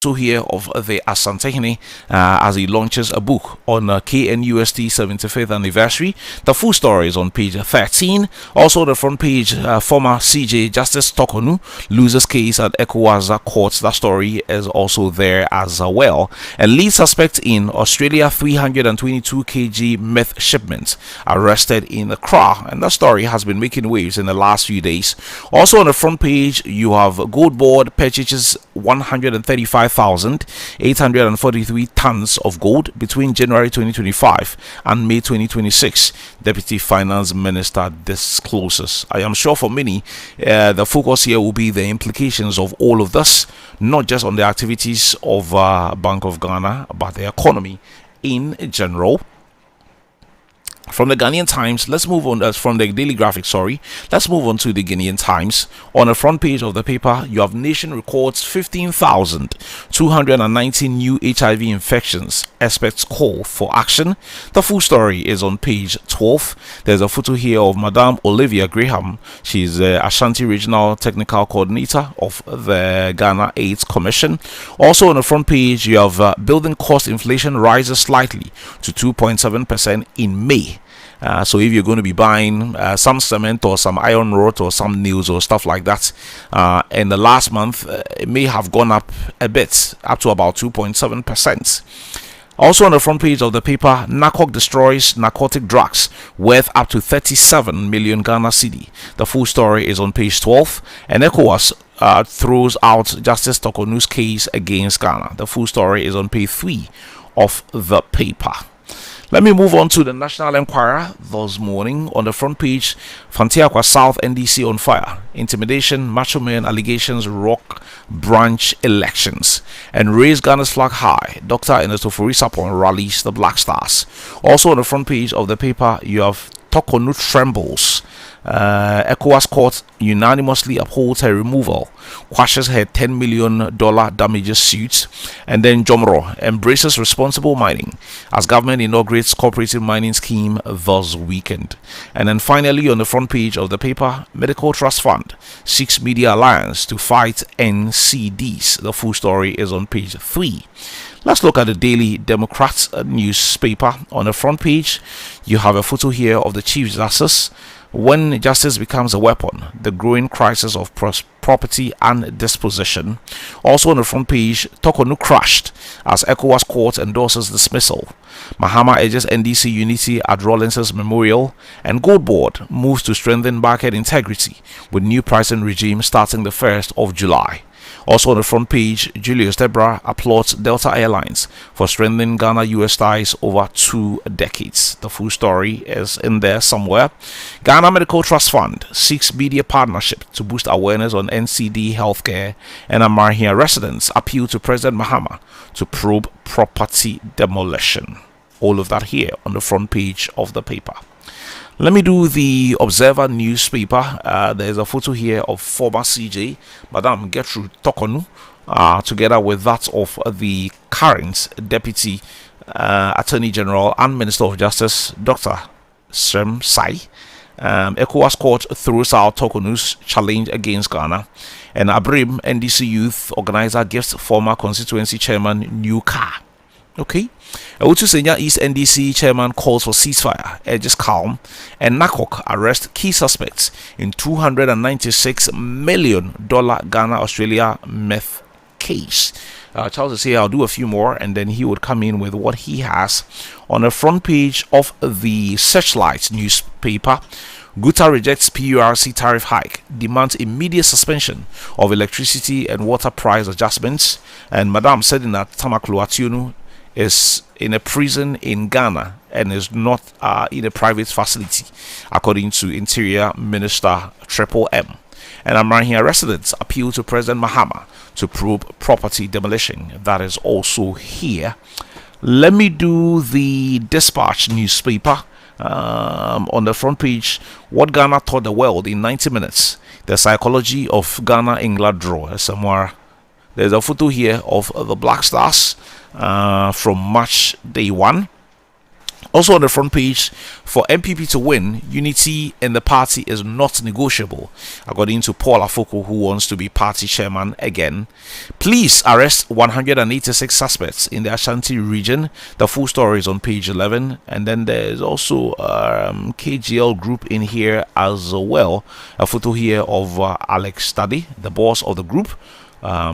also here of the Asantehene as he launches a book on KNUST 75th anniversary. The full story is on page 13. Also, the front page, former CJ Justice Torkornoo loses case at ECOWAS court. That story is also there as well. And lead suspect in Australia 322 kg meth shipment arrested in Accra. And that story has been making waves in the last few days. Also on the front page, you have Gold Board purchases 135,843 tons of gold between January 2025 and May 2026. Deputy Finance Minister discloses. I am sure for many, the focus here will be the implications of all of this, not just on the activities of Bank of Ghana, but the economy in general. From the Ghanaian Times, let's move on. From the Daily Graphic, let's move on to the Ghanaian Times. On the front page of the paper, you have nation records 15,219 new HIV infections. Experts call for action. The full story is on page 12. There's a photo here of Madame Olivia Graham. She's the Ashanti Regional Technical Coordinator of the Ghana AIDS Commission. Also on the front page, you have building cost inflation rises slightly to 2.7% in May. So if you're going to be buying some cement or some iron rod or some nails or stuff like that, in the last month, it may have gone up a bit, up to about 2.7%. Also on the front page of the paper, NACOC destroys narcotic drugs worth up to 37 million Ghana cedi. The full story is on page 12. And ECOWAS throws out Justice Torkornoo's case against Ghana. The full story is on page 3 of the paper. Let me move on to the National Enquirer this morning. On the front page, Fantiakwa South NDC on fire. Intimidation, macho men allegations rock branch elections. And raise Ghana's flag high. Dr. Ernesto Sapon rallies the Black Stars. Also on the front page of the paper, you have Torkornoo trembles. ECOWAS court unanimously upholds her removal, quashes her $10 million damages suit. And then Jomro embraces responsible mining as government inaugurates cooperative mining scheme this weekend. And then finally on the front page of the paper, Medical Trust Fund seeks media alliance to fight NCDs. The full story is on page 3. Let's look at the Daily Democrat newspaper. On the front page, you have a photo here of the Chief Justice. When justice becomes a weapon, the growing crisis of property and dispossession. Also on the front page, Torkornoo crushed as ECOWAS court endorses dismissal. Mahama urges NDC unity at Rawlins's memorial. And Gold Board moves to strengthen market integrity with new pricing regime starting the 1st of July. Also on the front page, Julius Debra applauds Delta Airlines for strengthening Ghana-US ties over 2 decades. The full story is in there somewhere. Ghana Medical Trust Fund seeks media partnership to boost awareness on NCD healthcare. And Amarhia residents appeal to President Mahama to probe property demolition. All of that here on the front page of the paper. Let me do the Observer newspaper. There's a photo here of former CJ, Madame Gertrude Torkornoo, together with that of the current Deputy Attorney General and Minister of Justice, Dr. Srem Sai. ECOWAS court throws out Torkornoo's challenge against Ghana. And Abrim, NDC youth organizer, gives former constituency chairman new car. Okay. Utu Senya East NDC chairman calls for ceasefire, urges calm. And NACOC arrests key suspects in $296 million Ghana Australia meth case. Charles is here. I'll do a few more and then he would come in with what he has. On the front page of the Searchlight newspaper, Guta rejects PURC tariff hike, demands immediate suspension of electricity and water price adjustments. And Madame Sedina Attionu is in a prison in Ghana and is not in a private facility, according to Interior Minister Triple M. And Amarhia residents appeal to President Mahama to probe property demolition. That is also here. Let me do the Dispatch newspaper. On the front page, what Ghana taught the world in 90 minutes. The psychology of Ghana-England draw. Somewhere there's a photo here of the Black Stars from match day 1. Also on the front page, for MPP to win, unity in the party is not negotiable, according to Paul Afoko, who wants to be party chairman again. Police arrest 186 suspects in the Ashanti region. The full story is on page 11. And then there's also KGL group in here as well. A photo here of Alex Study, the boss of the group,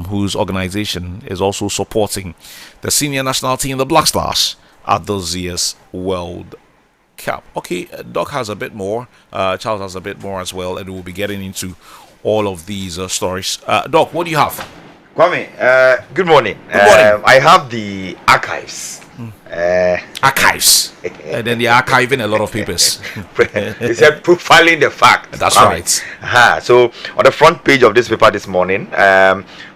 whose organization is also supporting the senior national team, the Black Stars, at this year's World Cup. Okay, Doc has a bit more, Charles has a bit more as well, and we'll be getting into all of these stories. Doc, what do you have? Kwame, good morning. Good morning. I have the archives. Archives. And then they're archiving a lot of papers. They said profiling the fact. That's Kwame. right. So on the front page of this paper this morning,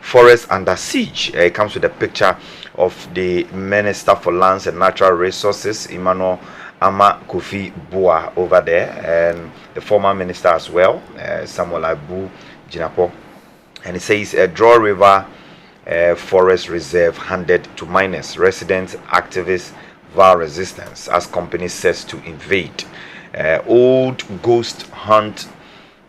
forest under siege. It comes with a picture of the Minister for Lands and Natural Resources, Emmanuel Ama Kofi Boa, over there, and the former minister as well, Samuel Abu Jinapo. And it says Draw River Forest Reserve handed to miners, residents, activists vow resistance as companies set to invade. Old ghost hunt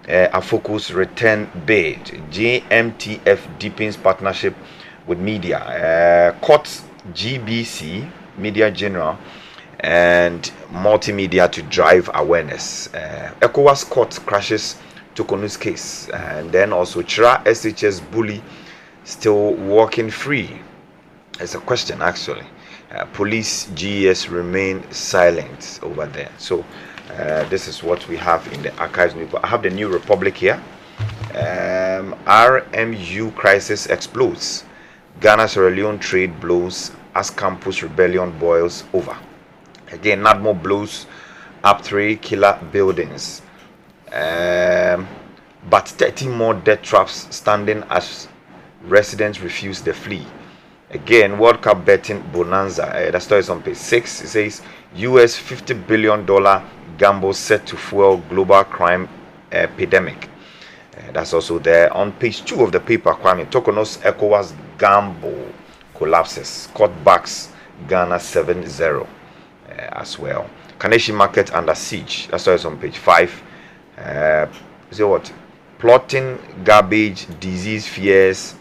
a focus return bid. JMTF deepens partnership with media. Court GBC, Media General, and multimedia to drive awareness. ECOWAS court crashes Torkornoo's case. And then also Chira SHS bully still walking free. It's a question actually. Police GES remain silent over there. So this is what we have in the archives. I have the New Republic here. RMU crisis explodes. Ghana-Sierra Leone trade blows as campus rebellion boils over. Again, NADMO blows up 3 killer buildings. But 30 more death traps standing as residents refuse the flee. Again, World Cup betting bonanza. The story is on page 6. It says US $50 billion gamble set to fuel global crime epidemic. That's also there. On page 2 of the paper, Kwame, Torkornoo's ECOWAS gamble collapses. Court backs Ghana 7-0 as well. Kaneshi market under siege. That's why it's on page 5. See what? Plotting garbage, disease fears,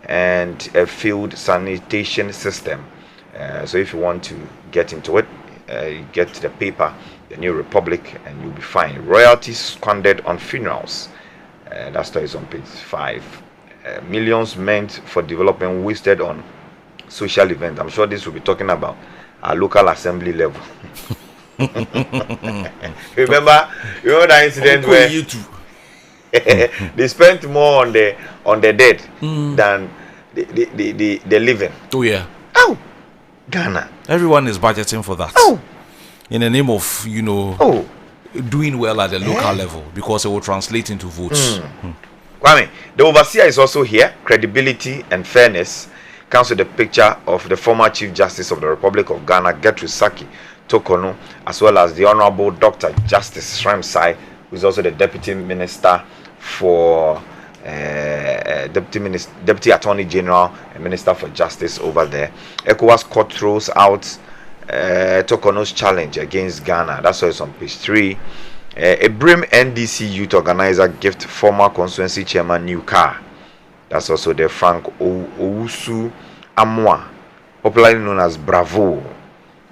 and a failed sanitation system. So if you want to get into it, you get the paper, the New Republic, and you'll be fine. Royalties squandered on funerals. That story is on page 5. Millions meant for development wasted on social events. I'm sure this will be talking about our local assembly level. Remember that incident where they spent more on the dead than the living. Oh yeah. Oh, Ghana. Everyone is budgeting for that. Oh, in the name of doing well at the local level, because it will translate into votes. Kwame, the overseer is also here. Credibility and fairness comes with a picture of the former Chief Justice of the Republic of Ghana, Gertrude Torkornoo, as well as the Honorable Dr. Justice Shremsai, who is also the Deputy Minister for Deputy Attorney General and Minister for Justice over there. ECOWAS court throws out Torkornoo's challenge against Ghana. That's why it's on page 3. A Brim NDC youth organizer gift former constituency chairman new car. That's also the Frank Owusu Amwa, popularly known as Bravo.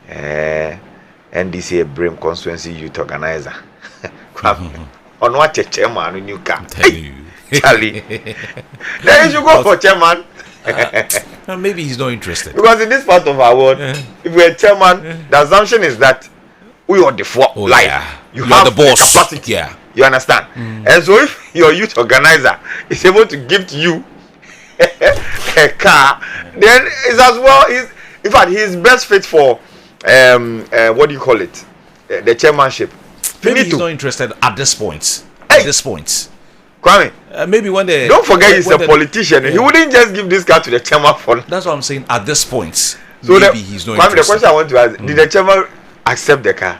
NDC a Brim constituency youth organizer. On what a chairman new car. Charlie. Then you should go for chairman. Maybe he's not interested. Because in this part of our world, if we're chairman, the assumption is that we are the life. Yeah. You are have the boss. Capacity. Yeah. You understand? And so if your youth organizer is able to give you a car, then it's as well. In fact, he's best fit for what do you call it? The chairmanship. Maybe he's not interested at this point. At this point. Kwame, maybe when they don't forget he's a politician. He wouldn't just give this car to the chairman for. That's what I'm saying. At this point, so maybe he's not Kwame, interested. the question I want to ask: did the chairman accept the car?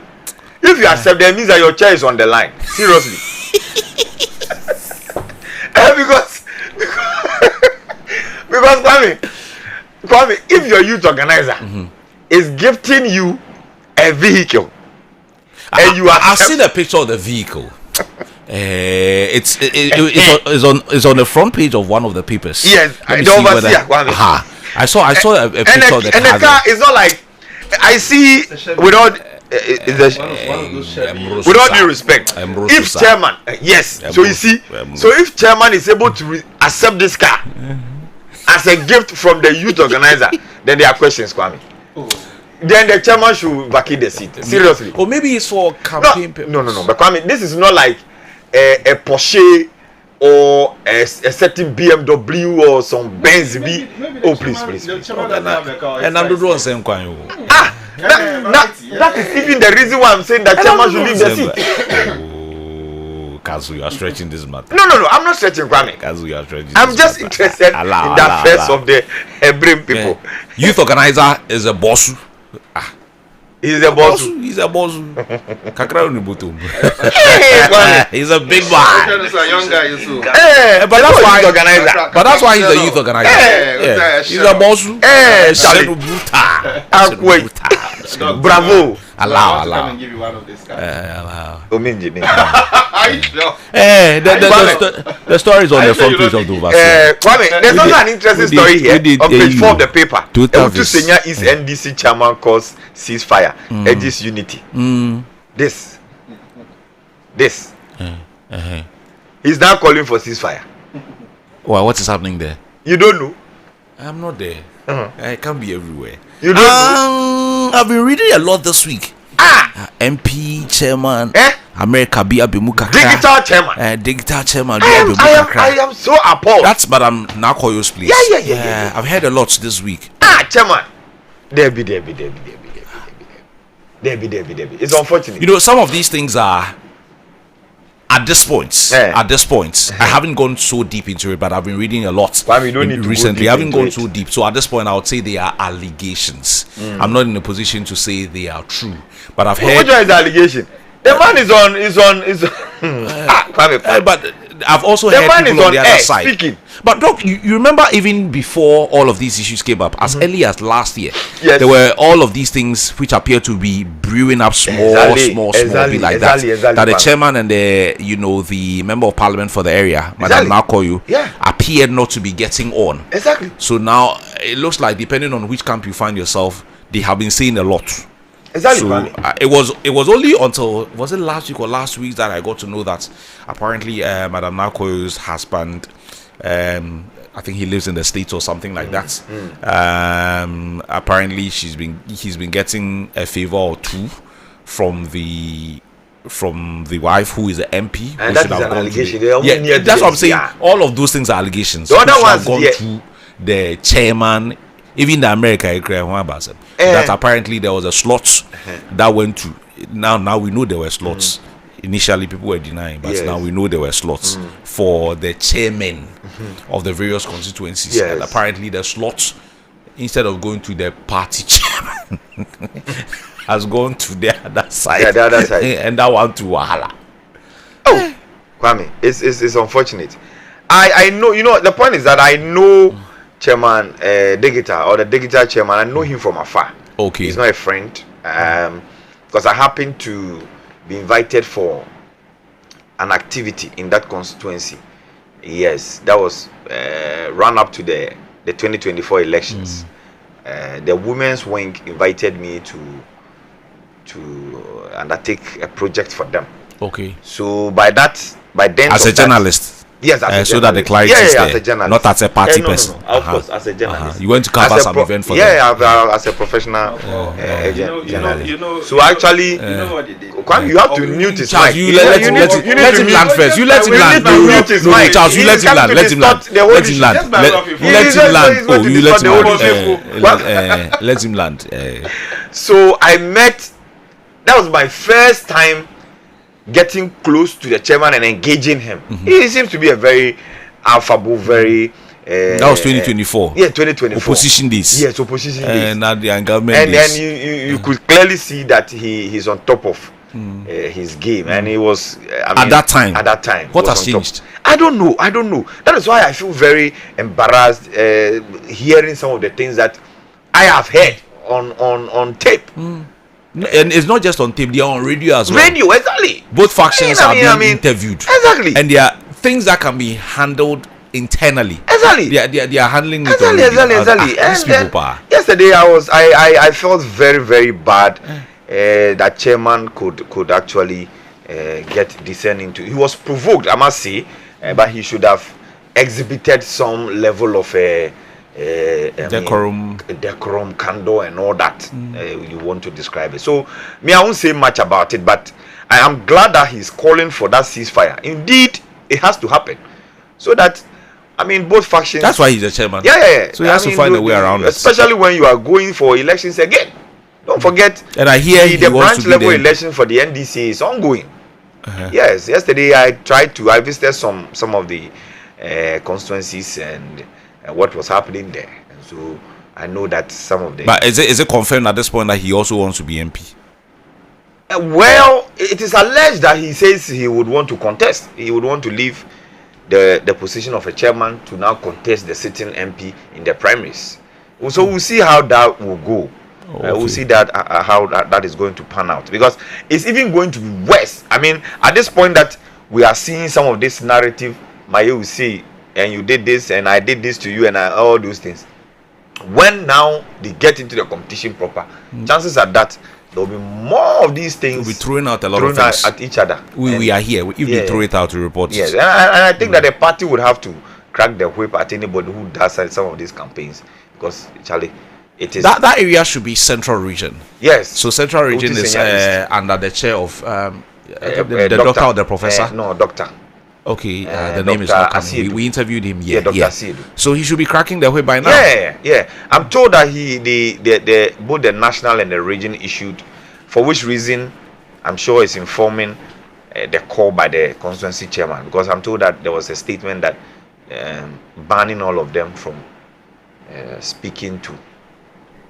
If you accept, that means that your chair is on the line. Seriously, because Kwame, if your youth organizer is gifting you a vehicle. And I've seen a picture of the vehicle. It's on the front page of one of the papers. Yes, I saw a picture of the car. And the car is not like I see without with all due respect. If chairman, yes, so you see, so if chairman is able to accept this car as a gift from the youth organizer, then there are questions, Kwame. Then the chairman should vacate the seat. Seriously. Or maybe it's for campaign purposes. No. But Kwame, this is not like a Porsche or a certain BMW or some Benz. Oh, please. And I'm doing the same kind. That is even the reason why I'm saying that chairman should leave the seat. Kazu, you are stretching this matter. No, I'm not stretching, Kwame. Kazu, you are stretching. I'm just interested in that face of the brain people. Youth organizer is a boss. He's a boss. He's a boss. Kakra unibutum. He's a big boy. Young guy, but that's why organizer. But that's why he's a youth organizer. He's a boss. Bravo. Allow. Come and give you one of these guys. Allow. The story is on the front page of the Kwame, there's also an interesting story here on page 4 of the paper. Total Senior East NDC chairman calls ceasefire, edges unity. This. He's now calling for ceasefire. Well, what is happening there? You don't know? I'm not there. I can't be everywhere. You don't know? I've been reading a lot this week. MP chairman, America Bia Bimuka. Digital chairman. Digital chairman. I am so appalled. That's Madam Nakoyo's place. Yeah. I've heard a lot this week. Chairman. Debbie. It's unfortunate. You know, some of these things are at this point. I haven't gone so deep into it, but I've been reading a lot recently. I haven't gone so deep. So at this point, I would say they are allegations. I'm not in a position to say they are true, but I've heard. Which one is the allegation? The man is on. But I've also heard people on the other side. Speaking. But Doc, you remember even before all of these issues came up, as early as last year, there were all of these things which appear to be brewing up small, like that. That the chairman and the member of parliament for the area, Madam Nakoyo, appeared not to be getting on. Exactly. So now it looks like, depending on which camp you find yourself, they have been saying a lot. Exactly. So it was only until, was it last week or last week, that I got to know that apparently Madam Nakoyo's husband, I think he lives in the States or something like that. Apparently he's been getting a favor or two from the wife, who is an MP. And that is an allegation. That's what I'm saying. All of those things are allegations. The other ones have gone to the chairman, even the America, that apparently there was a slot that went to. Now we know there were slots. Initially people were denying, but now we know there were slots for the chairmen of the various constituencies. And apparently the slots, instead of going to the party chairman, has gone to the other side. And that one to Wahala. Oh, Kwame, it's unfortunate. I know, the point is that I know Chairman Digita, or the Digital chairman. I know him from afar. Okay. He's not a friend. Because I happened to be invited for an activity in that constituency. Yes, that was run up to the 2024 elections. The women's wing invited me to undertake a project for them. Okay. So by then, as a journalist. Yes, as a so that the clarity is there, as a journalist. not as a party person. No. Of course, as a journalist. You went to cover some event for them. As a professional journalist. So actually, what they did? Kwame, you have to mute his mic. You let him land first. You let him land. Charles, you let him land. Let him land. Let him land. Let him land. Oh, you let him land. Let him land. So I met. That was my first time getting close to the chairman and engaging him. He seems to be a very affable, very. That was 2024. Yeah, 2024. Opposition days. Yes, opposition days. And the government and days. then you could clearly see that he's on top of his game, and he was at that time. What has changed? I don't know. That is why I feel very embarrassed hearing some of the things that I have heard on tape. And it's not just on tape; they are on radio as well. Radio, exactly. Both factions are being interviewed. Exactly. And there are things that can be handled internally. Exactly. They are handling it Exactly. Yesterday I felt very, very bad that chairman could actually get descend into. He was provoked, I must say, but he should have exhibited some level of decorum, candor, and all that you want to describe it. So I won't say much about it, but I am glad that he's calling for that ceasefire. Indeed, it has to happen, so that both factions. That's why he's the chairman. Yeah. So he has to find a way around it. Especially when you are going for elections again. Don't forget. And I hear the branch level election for the NDC is ongoing. Yes. Yesterday I visited some of the constituencies and what was happening there, and so I know that some of the. But is it confirmed at this point that he also wants to be MP? Well, it is alleged that he says he would want to contest. He would want to leave the position of a chairman to now contest the sitting MP in the primaries. So we'll see how that will go. We'll see that how that is going to pan out, because it's even going to be worse. At this point that we are seeing some of this narrative, Maye will say, and you did this and I did this to you and all those things. When now they get into the competition proper, chances are that there will be more of these things. We'll be throwing out a lot of things at each other. We are here. If we throw it out to report. Yes, and I think that the party would have to crack the whip at anybody who does some of these campaigns, because Charlie, it is that area should be Central Region. Yes. So Central Region is under the chair of the doctor or the professor. No, doctor. Okay, the name is not coming. We interviewed him. Yeah, Dr. Asidu. So he should be cracking the whip by now. Yeah. I'm told that both the national and the region issued, for which reason I'm sure it's informing the call by the constituency chairman, because I'm told that there was a statement that banning all of them from speaking to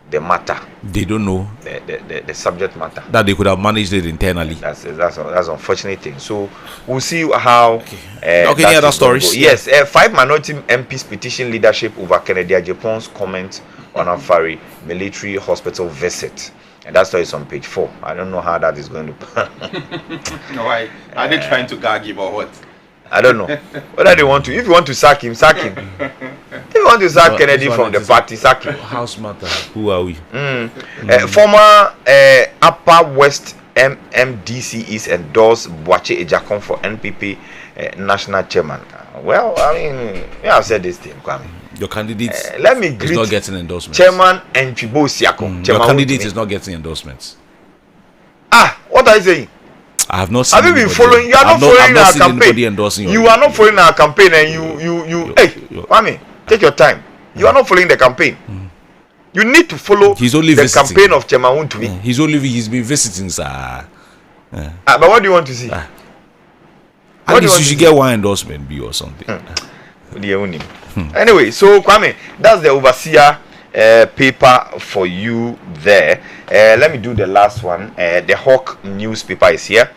the matter. They don't know the subject matter. That they could have managed it internally. That's an unfortunate thing. So we'll see how. Any other stories? Yes, 5 minority MPs petition leadership over Kennedy Agyepong's comment on Afari military hospital visit. And that story is on page 4. I don't know how that is going to. No, are they trying to gag him or what? I don't know. Whether they want to. If you want to sack him, sack him. If you want to sack Kennedy from the party, sack him. House matter. Who are we? Former Upper West MDC East endorsed Boakye Ejakon for NPP national chairman. Well, I've said this thing, Kwame. Your candidate let me greet is not getting endorsements. Chairman Nchibo Siako. Your candidate is not getting endorsements. What are you saying? I have not seen. Have you been following? You are not following our campaign. You are not following our campaign, and you. Hey, Kwame, take your time. You are not following the campaign. You need to follow the campaign of Chairman Wontumi. He's been visiting, sir. But what do you want to see? At least you should get one endorsement, or something. Anyway, so Kwame, that's the overseer paper for you there. Let me do the last one. The Hawk newspaper is here.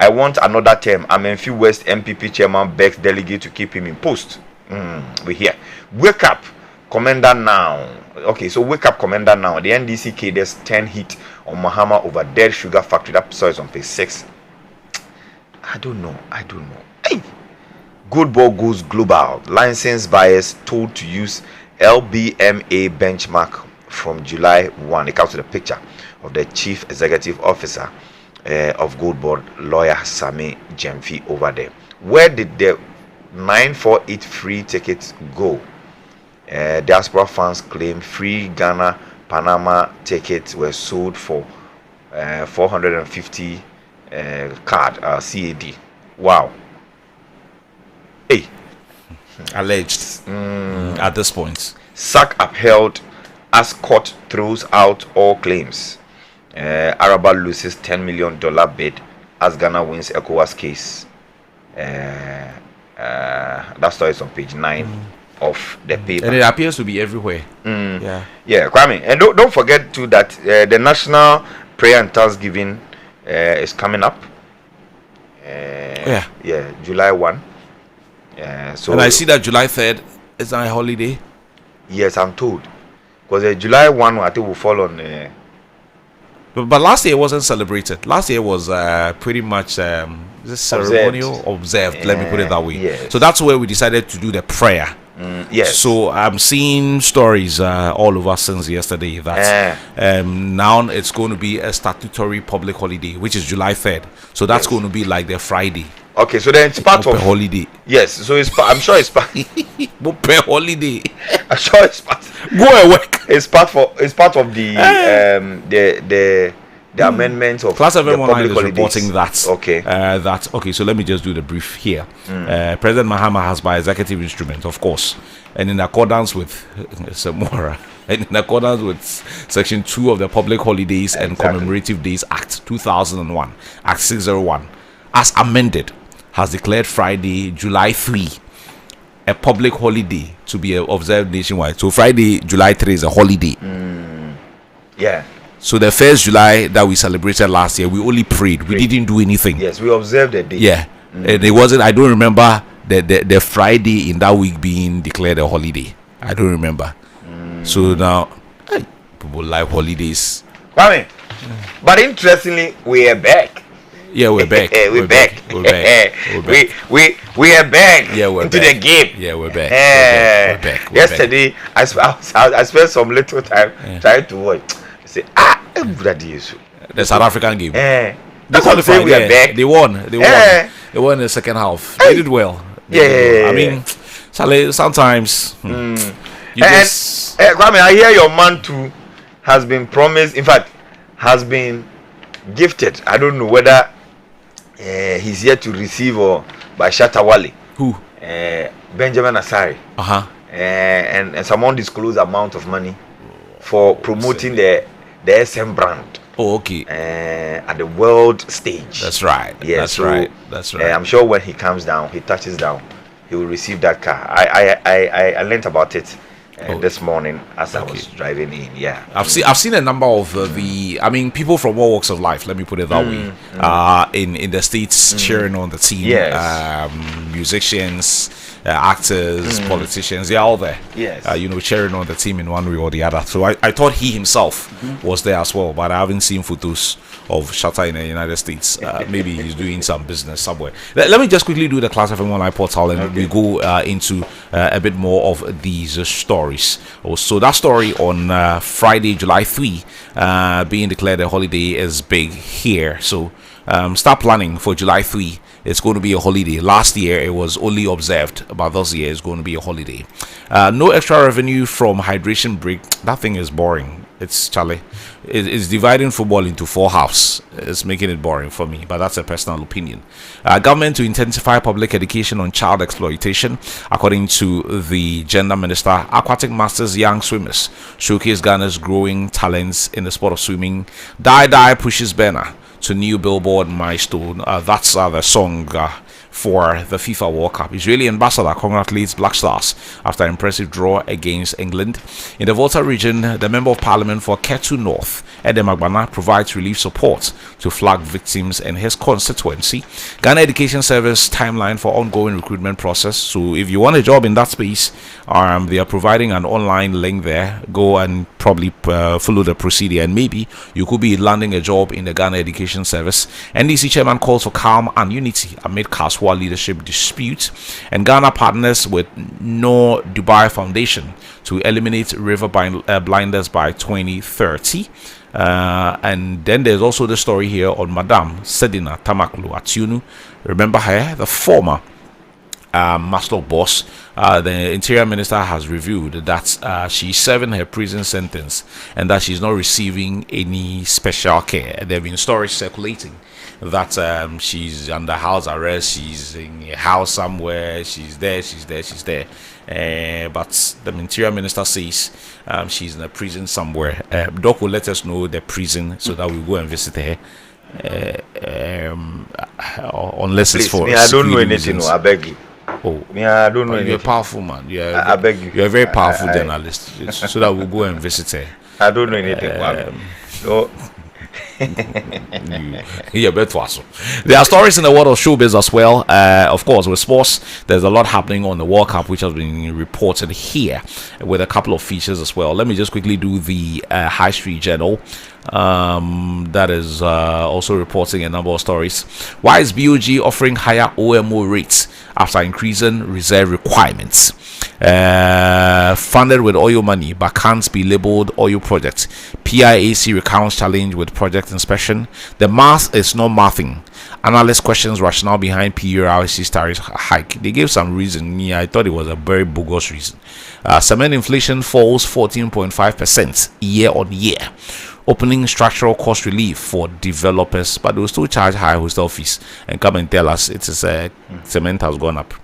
I want another term. Amenfi West MPP chairman begs delegate to keep him in post. We hear. Wake up, commander now. Okay, so wake up, commander now. The NDC cadres 10 hit on Mahama over dead sugar factory. That story on page 6. I don't know. Hey, Good Ball goes global. Licensed buyers told to use LBMA benchmark from July 1. It comes to the picture of the chief executive officer of Good Ball, lawyer Sami Jemfi over there. Where did the 948 free tickets go? Diaspora fans claim free Ghana Panama tickets were sold for 450 CAD. Wow. Hey. Alleged at this point. SAC upheld as court throws out all claims. Araba loses $10 million bid as Ghana wins ECOWAS case. That story is on page 9 of the paper. And it appears to be everywhere. Yeah, Kwame. And don't forget too that the National Prayer and Thanksgiving is coming up. July 1. So and I see that July 3rd is a holiday. Yes, I'm told. Because July 1, I think, will fall on. But last year it wasn't celebrated. Last year was pretty much this ceremonial observed. Let me put it that way. Yes. So that's where we decided to do the prayer. Yes. So I'm seeing stories all over since yesterday that now it's going to be a statutory public holiday, which is July 3rd. So that's going to be like the Friday. Okay, so then it's part of holiday. Yes, so I'm sure it's part. Holiday. I'm sure it's part. Go and work. It's part of the amendments of Class the 719 public is holidays. reporting that. Okay. So let me just do the brief here. President Mahama has, by executive instrument, of course, and in accordance with Samora, and in accordance with Section 2 of the Public Holidays and Commemorative Days Act 2001, Act 601, as amended, has declared Friday, July 3, a public holiday to be observed nationwide. So Friday, July 3 is a holiday. Yeah. So the 1st July that we celebrated last year, we only prayed. We didn't do anything. Yes, we observed the day. Yeah. And it wasn't, I don't remember the Friday in that week being declared a holiday. I don't remember. So now, people like holidays. Kwame, but interestingly, we are back. Yeah, we're back. We're back. We're back. We are back. Yeah, we're into back. the game. Yeah, we're back. We're back. Yesterday, I spent some little time trying to watch. Say, the South African game. They They qualified. we are back. They won. They won in the second half. They did well. I mean, Charlie, sometimes Kwame, I hear your man too has been promised. In fact, has been gifted. I don't know whether he's yet to receive or by Shatawale. Who? Benjamin Asari. And someone disclosed amount of money for promoting the SM brand. Oh, okay. At the world stage. That's right. Yeah, That's right. That's right. I'm sure when he comes down, he touches down, he will receive that car. I learned about it this morning as I was driving in. Yeah, I've seen a number of people from all walks of life. Let me put it that way. In the States cheering on the team. Yes. Musicians, actors, politicians, they're all there. Yes. Cheering on the team in one way or the other. So I thought he himself was there as well, but I haven't seen photos of Shatta in the United States. Maybe he's doing some business somewhere. Let me just quickly do the Class FM online portal and we go into a bit more of these stories. So that story on Friday, July 3, being declared a holiday is big here. So start planning for July 3. It's going to be a holiday. Last year it was only observed, but this year it's going to be a holiday. No extra revenue from hydration break. That thing is boring. It's Charlie. It's dividing football into 4 halves. It's making it boring for me, but that's a personal opinion. Government to intensify public education on child exploitation. According to the gender minister, aquatic masters young swimmers showcase Ghana's growing talents in the sport of swimming. Die pushes banner to new billboard milestone. That's the song for the FIFA World Cup. Israeli ambassador congratulates Black Stars after impressive draw against England. In the Volta region, the member of parliament for Ketu North, Edem Agbana, provides relief support to flag victims in his constituency. Ghana Education Service timeline for ongoing recruitment process. So if you want a job in that space, they are providing an online link there. Go and probably follow the procedure, and maybe you could be landing a job in the Ghana Education Service. NDC chairman calls for calm and unity amid Kaswa leadership dispute, and Ghana partners with No Dubai Foundation to eliminate river blinders by 2030. And then there's also the story here on Madam Sedina Attionu. Remember her, the former Maslow boss. The interior minister has revealed that she's serving her prison sentence and that she's not receiving any special care. There have been stories circulating that she's under house arrest, she's in a house somewhere, she's there. But the interior minister says she's in a prison somewhere. Doc will let us know the prison so that we go and visit her. Unless Please, it's for I don't know anything. I beg you. Oh, I don't know. you're a anything. powerful man. I beg you. You're a very powerful journalist. So that we'll go and visit her. I don't know anything. No. Yeah, there are stories in the world of showbiz as well. Of course, with sports, there's a lot happening on the World Cup, which has been reported here with a couple of features as well. Let me just quickly do the High Street Journal. That is also reporting a number of stories. Why is BOG offering higher OMO rates after increasing reserve requirements? Funded with oil money but can't be labeled oil project. PIAC recounts challenge with project inspection. The math is not mathing. Analyst questions rationale behind PURIC's tariff hike. They gave some reason. I thought it was a very bogus reason. Cement inflation falls 14.5% year on year. Opening structural cost relief for developers, but they will still charge high hostel fees and come and tell us it is cement has gone up.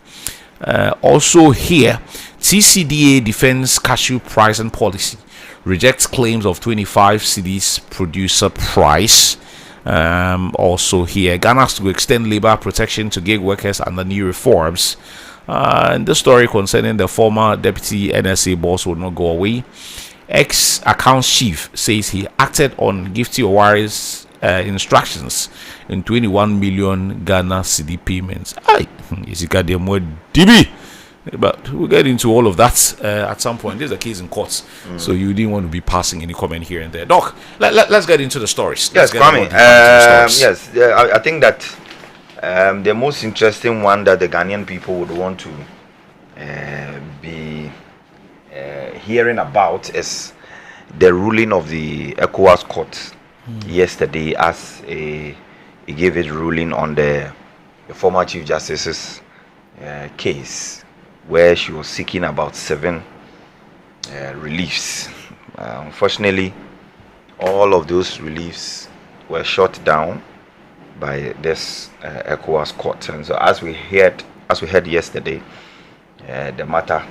Also here, TCDA defends cashew pricing policy, rejects claims of 25 cedis producer price. Also here, Ghana has to extend labor protection to gig workers under new reforms. And the story concerning the former deputy NSA boss will not go away. Ex-accounts chief says he acted on Gifty Owari's instructions in 21 million Ghana cedi payments. But we'll get into all of that at some point. There's a case in courts, so you didn't want to be passing any comment here and there. Doc, let's get into the stories. Yes, Kwame. I think that the most interesting one that the Ghanaian people would want to be hearing about is the ruling of the ECOWAS court yesterday, as he gave his ruling on the former Chief Justice's case, where she was seeking about 7 reliefs. Unfortunately, all of those reliefs were shut down by this ECOWAS court, and so as we heard yesterday, the matter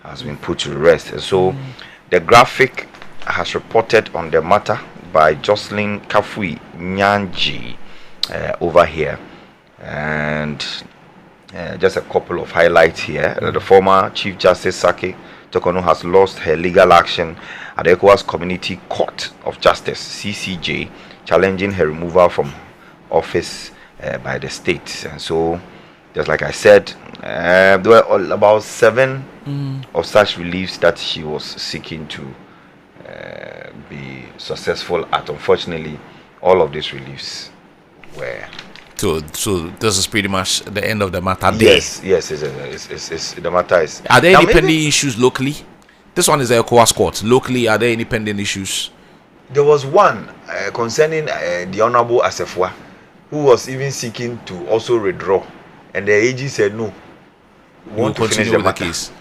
has been put to rest. And so the graphic has reported on the matter by Jocelyn Kafui Nyanji over here, and just a couple of highlights here. The former Chief Justice Gertrude Torkornoo has lost her legal action at the ECOWAS Community Court of Justice (CCJ), challenging her removal from office by the state. And so, just like I said, there were about 7 of such reliefs that she was seeking to be successful at. Unfortunately, all of these reliefs were. So this is pretty much the end of the matter. Yes, it's the matter is. Are there any pending issues locally? This one is the ECOWAS court. Locally, are there any pending issues? There was one concerning the Honorable Asefwa, who was even seeking to also withdraw, and the AG said no. We want to finish the case.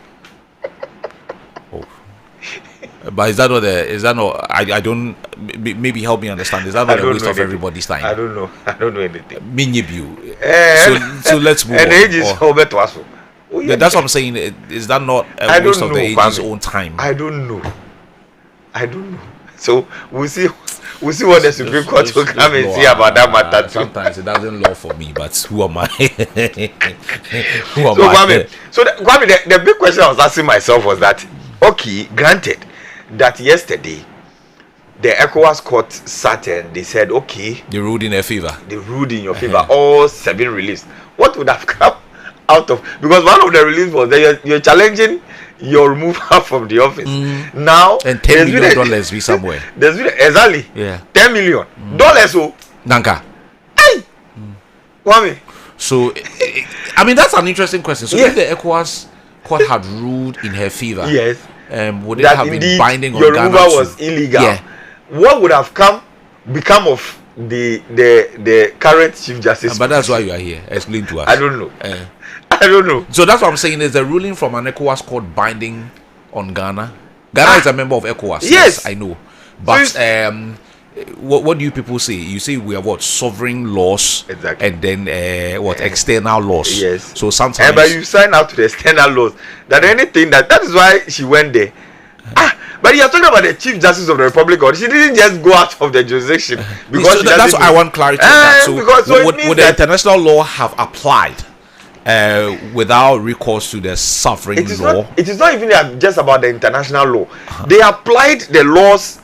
But is that not I don't, maybe help me understand. Is that not a waste of everybody's time? I don't know anything. So let's move on. And the age is over to us. That's what I'm saying. Is that not a waste of the age's own time? I don't know. So we'll see what the Supreme Court will come and see about that matter too. Sometimes it doesn't law for me, but who am I? So the big question I was asking myself was that, okay, granted that yesterday the ECOWAS court sat and they said, okay, they ruled in your favor. All 7 reliefs. What would have come out of, because one of the reliefs was that you're challenging your removal from the office. Now and $10 million be somewhere. There's been exactly $10 million. Oh Nanka. Hey, Kwame. So I mean, that's an interesting question. So if the ECOWAS court had ruled in her favor, yes, would it have been binding on your Ghana? removal was illegal. Yeah. What would have become of the current Chief Justice? But that's why you are here. Explain to us. I don't know. I don't know. So that's what I'm saying. Is the ruling from an ECOWAS court binding on Ghana? Ghana is a member of ECOWAS. Yes, I know. But what do you people say? You say we have what, sovereign laws, exactly, and then external laws. Yes. So sometimes, but you sign out to the external laws. That anything that is why she went there. But you're talking about the Chief Justice of the Republic, or she didn't just go out of the jurisdiction because that's what I want clarity on that. So would the international law have applied without recourse to the sovereign law? It is not even just about the international law. They applied the laws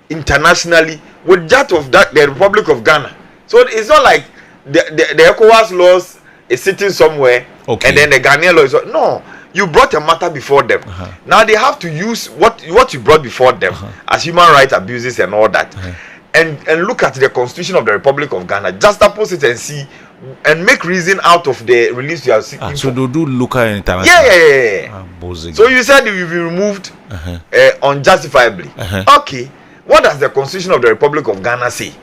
internationally with that of the Republic of Ghana. So it's not like the ECOWAS laws is sitting somewhere, and then the Ghanaian law is no. You brought a matter before them. Now they have to use what you brought before them as human rights abuses and all that, and look at the Constitution of the Republic of Ghana, just oppose it and see, and make reason out of the release you are seeking. So they'll do local and international. Yeah. So you said you will be removed unjustifiably. Okay, what does the Constitution of the Republic of Ghana say?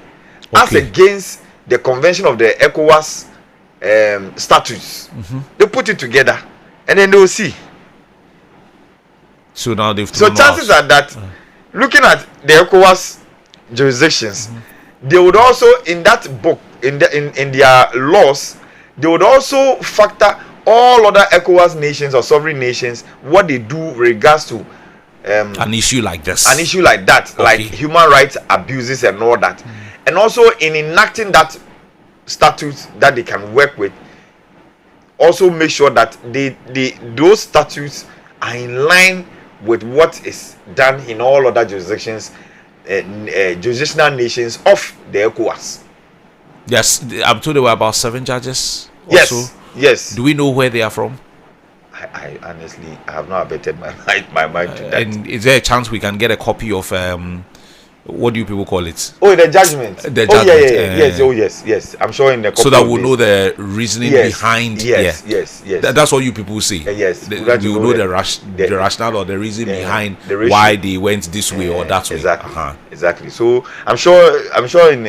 As against the Convention of the ECOWAS statutes. They put it together, and then they will see. So now they've. So chances are that, looking at the ECOWAS jurisdictions, they would also, in that book, in their laws, they would also factor all other ECOWAS nations or sovereign nations, what they do regards to an issue like this, like human rights abuses and all that, and also in enacting that statutes that they can work with, also make sure that those statutes are in line with what is done in all other jurisdictions, jurisdictional nations of the ECOWAS. Yes, I'm told there were about 7 judges. Yes. Do we know where they are from? I honestly, I have not abetted my mind to that. And is there a chance we can get a copy of what do you people call it? Oh, the judgment. Yes. I'm sure in the copy so that we'll know the reasoning behind. Yes. That's what you people say. Yes. We will know the rationale or the reason behind why they went this way or that way. Exactly. So I'm sure in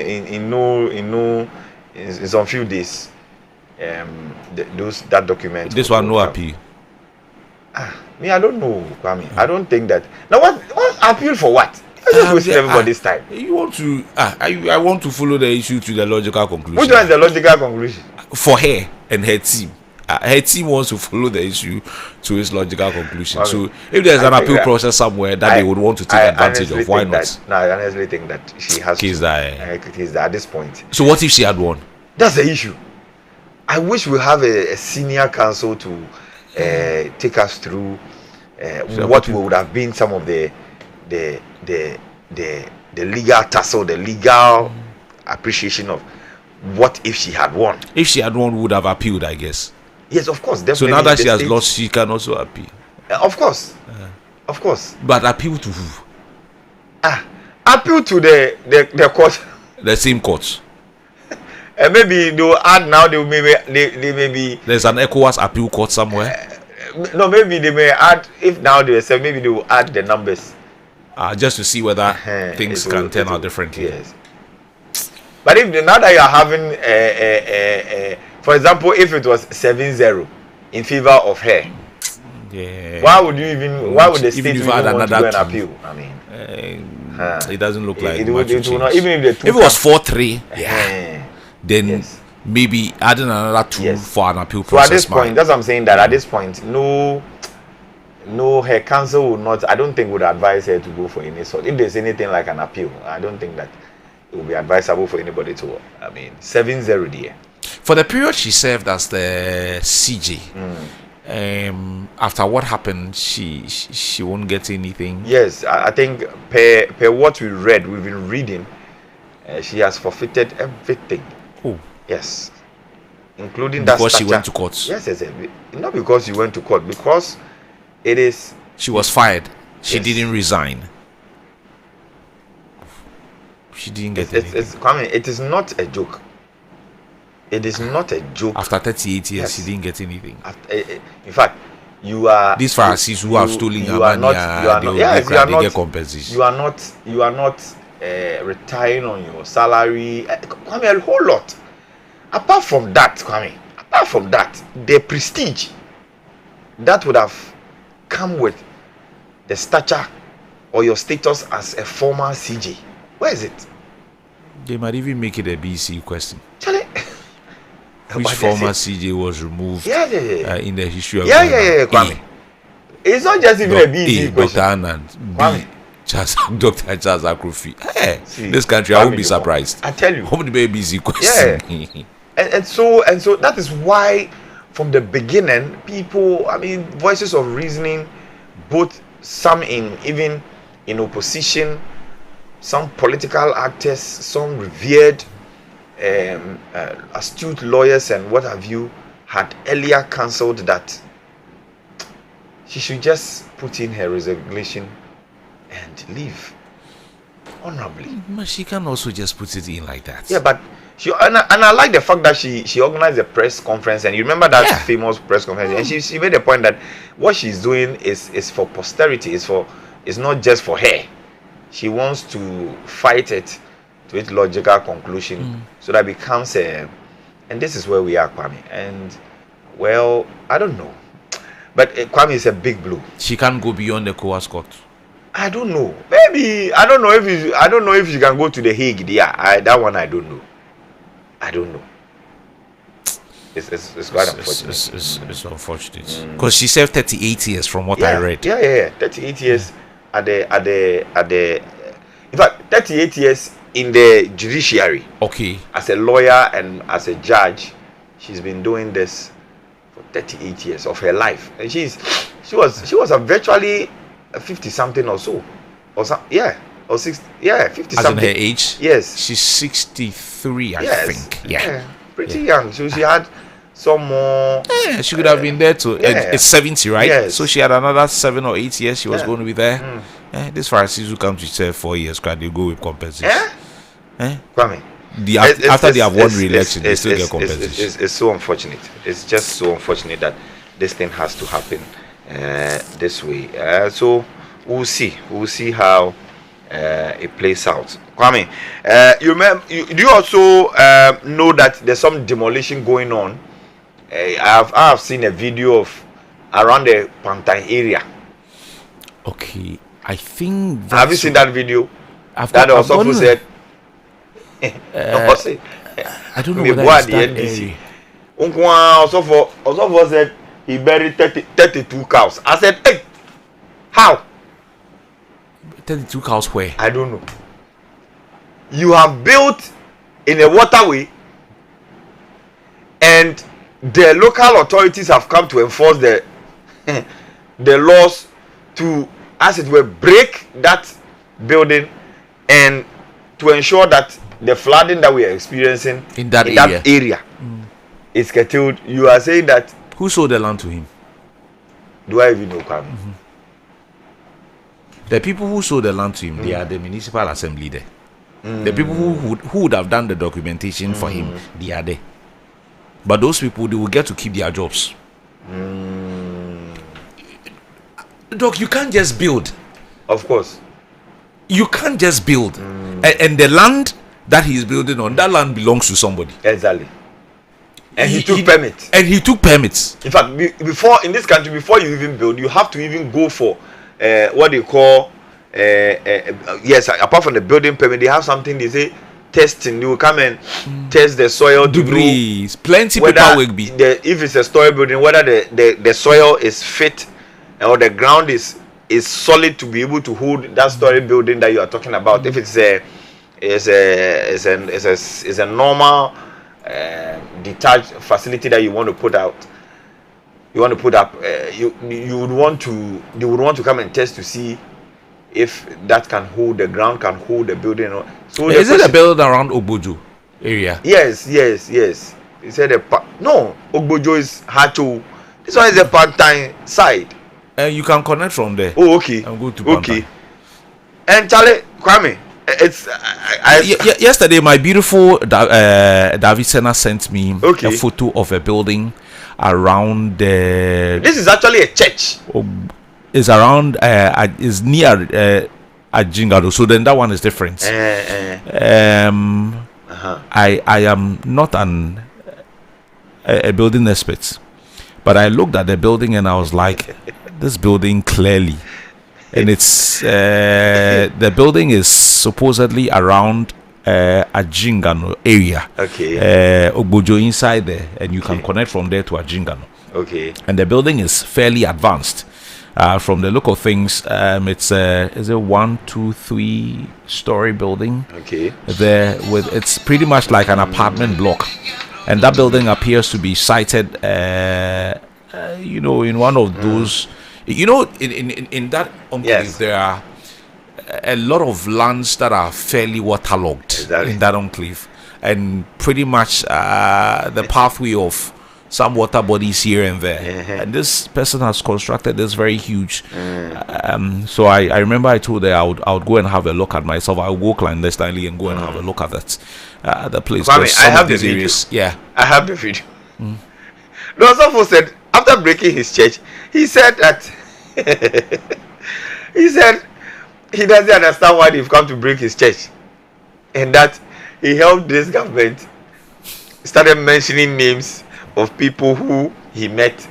some few days, that document. This one no appeal. Me, I don't know, Kwame. I don't think that. Now, what appeal for what? Just wasting everybody's time. You want to? I want to follow the issue to the logical conclusion. Which one is the logical conclusion? For her and her team. Her team wants to follow the issue to its logical conclusion. So, if there's an appeal process somewhere that they would want to take advantage of, why not? I honestly think that she has to. At this point. So, what if she had won? That's the issue. I wish we have a senior counsel to take us through what would have been some of the legal tussle, the legal appreciation of what if she had won. If she had won, we would have appealed, I guess. Yes, of course. Definitely. So now that she has lost, she can also appeal. Of course. But appeal to who? Appeal to the court. The same court. Maybe they will add now. They may be. There's an ECOWAS appeal court somewhere. No, maybe they may add. If now they say, maybe they will add the numbers. Just to see whether things can turn out differently. Yes. But if now that you are having, for example, if it was 7-0 in favor of her, why would the state even want to do an appeal? I mean, it doesn't look like it will not, even if it was 4-3, then maybe adding another 2 for an appeal process. So at this point, that's what I'm saying, that at this point, no, her counsel would not, I don't think would advise her to go for any sort. If there's anything like an appeal, I don't think that it would be advisable for anybody to, 7-0 there. For the period she served as the CJ, after what happened, she won't get anything. Yes, I think per what we've been reading, she has forfeited everything. Oh. Yes. Including because that she went to court. Yes. Not because she went to court, because it is. She was fired. She didn't resign. She didn't get anything. It is not a joke. It is not a joke. After 38 years, she didn't get anything. In fact, you are. These Pharisees who have stolen your money, they get compensation. You are not retiring on your salary. Kwame, a whole lot. Apart from that, the prestige that would have come with the stature or your status as a former CJ, where is it? They might even make it a BC question. Charlie. Which former CJ was removed in the history of Kwame. It's not just even a BC question. Dr. Anand, Dr. Charles Akrofi. This country, I won't be surprised. I tell you. How many BC question? And so that is why from the beginning, people, voices of reasoning, both some even in opposition, some political actors, some revered astute lawyers and what have you, had earlier cancelled that she should just put in her resignation and leave. honorably. But she can also just put it in like that. Yeah, but and I like the fact that she organized a press conference, and you remember that famous press conference, and she made the point that what she's doing is for posterity. It's not just for her. She wants to fight it to its logical conclusion, so that it becomes a. And this is where we are, Kwame. And well, I don't know, but Kwame is a big blue. She can't go beyond the ECOWAS court. I don't know. Maybe I don't know if she can go to the Hague. Yeah, that one I don't know. I don't know. It's quite unfortunate. It's unfortunate because she served 38 years from what I read. Yeah. 38 years at the. In fact, 38 years in the judiciary. Okay. As a lawyer and as a judge, she's been doing this for 38 years of her life, and she was a virtually 50 something or so, or 60, 50 As something. in her age? Yes. She's 63, I think. Yeah. Pretty young. So she had some more. Yeah, she could have been there to. It's 70, right? Yes. So she had another 7 or 8 years. She was going to be there. This Pharisees who come to serve 4 years, they go with compensation. Kwame. After they have won re-election, they still get compensation. It's so unfortunate. It's just so unfortunate that this thing has to happen this way. So we'll see. We'll see how it plays out. Kwame, you remember? Do you also know that there's some demolition going on? I have seen a video of around the Pantine area. Okay, I think. Have you seen that video? That also said. I don't know whether it's that area. Also said he buried 32 cows. I said, hey, how? 32 cows where? I don't know. You have built in a waterway, and the local authorities have come to enforce the laws to, as it were, break that building and to ensure that the flooding that we are experiencing in that area is curtailed. You are saying that. Who sold the land to him? Do I even know, Kwame? The people who sold the land to him, they are the municipal assembly there. The people who would have done the documentation for him, they are there. But those people, they will get to keep their jobs. Doc, you can't just build. Of course. You can't just build. And the land that he is building on, that land belongs to somebody. Exactly. And he took permits. And he took permits. In fact, before in this country, before you even build, you have to even go for what they call yes, apart from the building permit, they have something they say testing. You will come and test the soil. Degrees, plenty paperwork be. If it's a story building, whether the soil is fit or the ground is solid to be able to hold that story building that you are talking about. If it's a normal detached facility that you want to put out, you want to put up, you would want to come and test to see if that can hold, the ground can hold the building. So is it a building around Ogbojo area? Yes. He said no, Ogbojo is Hacho. This one is a part-time side. You can connect from there. Oh, okay. I'm going to okay. And Charlie, Kwame, it's yesterday my beautiful David Senna sent me a photo of a building around this is actually a church. It's around is near Ajingado, so then that one is different. I am not a building expert, but I looked at the building and I was like, this building clearly, and it's the building is supposedly around Ajingano area. Okay. Ogbojo inside there, and you can connect from there to Ajingano. Okay. And the building is fairly advanced. From the look of things, it's is a 1, 2, 3 story building. Okay. There with it's pretty much like an apartment block, and that building appears to be sited, in one of those. In that enclave, there are a lot of lands that are fairly waterlogged in that enclave, and pretty much the pathway of some water bodies here and there. And this person has constructed this very huge. So I remember I told her I would go and have a look at myself. I would go clandestinely and go and have a look at that the place. Kwame, I have the video. Areas, yeah, I have the video. No, someone said after breaking his church, he said that he said he doesn't understand why they've come to break his church, and that he helped this government started mentioning names of people who he met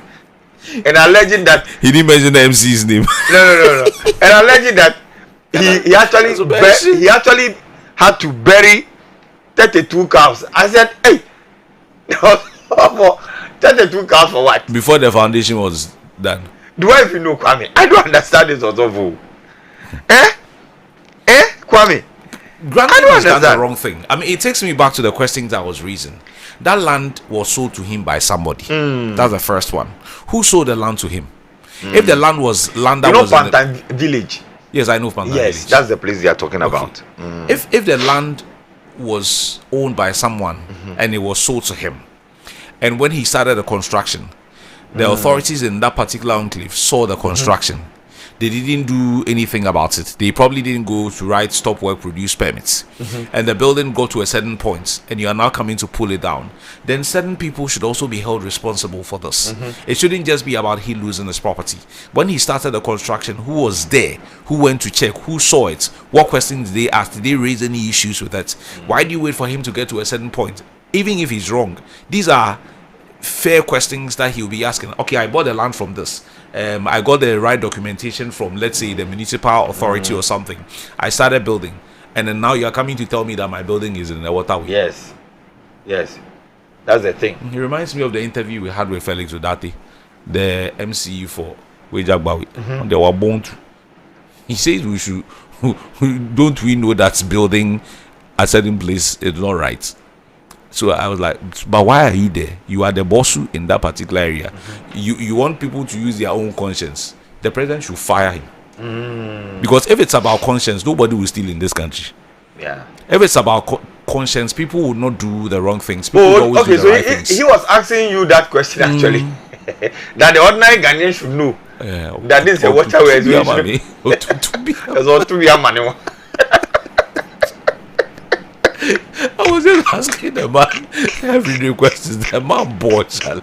and alleging that he didn't mention the MC's name. No. And alleging that he actually had to bury 32 cows. I said, hey, 32 cows for what? Before the foundation was done. Do I even know, Kwame? I don't understand this sort of Kwame? Granted, I don't he's done understand. the wrong thing. I mean, it takes me back to the questions I was raising. That land was sold to him by somebody. That's the first one. Who sold the land to him? If the land was land that was Pantan Village. Yes, I know Pantan Yes, Village. that's the place they are talking about. If the land was owned by someone and it was sold to him, and when he started the construction, the authorities in that particular enclave saw the construction. They didn't do anything about it. They probably didn't go to write stop work produce permits. And the building got to a certain point and you are now coming to pull it down. Then certain people should also be held responsible for this. It shouldn't just be about he losing his property. When he started the construction, who was there? Who went to check? Who saw it? What questions did they ask? Did they raise any issues with it? Why do you wait for him to get to a certain point? Even if he's wrong, these are fair questions that he'll be asking. Okay, I bought the land from this. I got the right documentation from, let's say, the municipal authority or something. I started building, and then now you are coming to tell me that my building is in the waterway. Yes, that's the thing. It reminds me of the interview we had with Felix Odati, the MCU for Wejagbawi. They were born to. He says we should. Don't we know that building a certain place is not right? So I was like, but why are you there? You are the boss in that particular area. You want people to use their own conscience. The president should fire him. Because if it's about conscience, nobody will steal in this country. Yeah. If it's about conscience, people will not do the wrong things. People will always do the right things. He was asking you that question actually. That the ordinary Ghanaian should know. That this is a waterway. I was just asking the man every questions. The man bored, Charlie.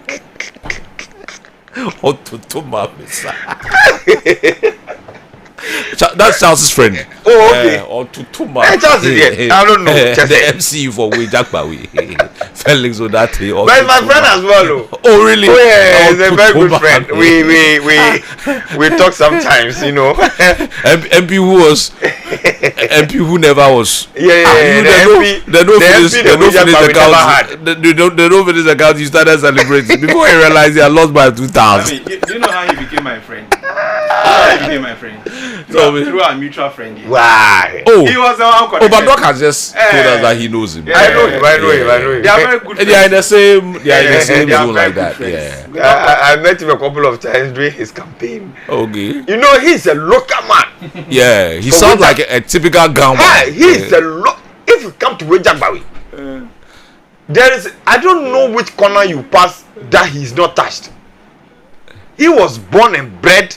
That's Charles's friend. Oh, okay. Charles is here. I don't know. The MC for Wejakbawi. Felix Odati. But my friend as well. Oh, really? Oh, yeah, he's a very good friend. We talk sometimes, you know. MP who was MP who never was. Yeah. They don't finish the account. You started celebrating before you realized you lost by 2,000. I mean, you know how he became my friend? Through our mutual friend. Yeah. Why? Oh, he was the one connected. but Doc has just told us that he knows him. I know him. They are very good friends. They are in the same zone like that. Friends. Yeah. I met him a couple of times during his campaign. Okay. You know, he's a local man. Yeah, he sounds like a typical Gamba. He's a if you come to Wejagbawi, there is, I don't know which corner you pass that he's not touched. He was born and bred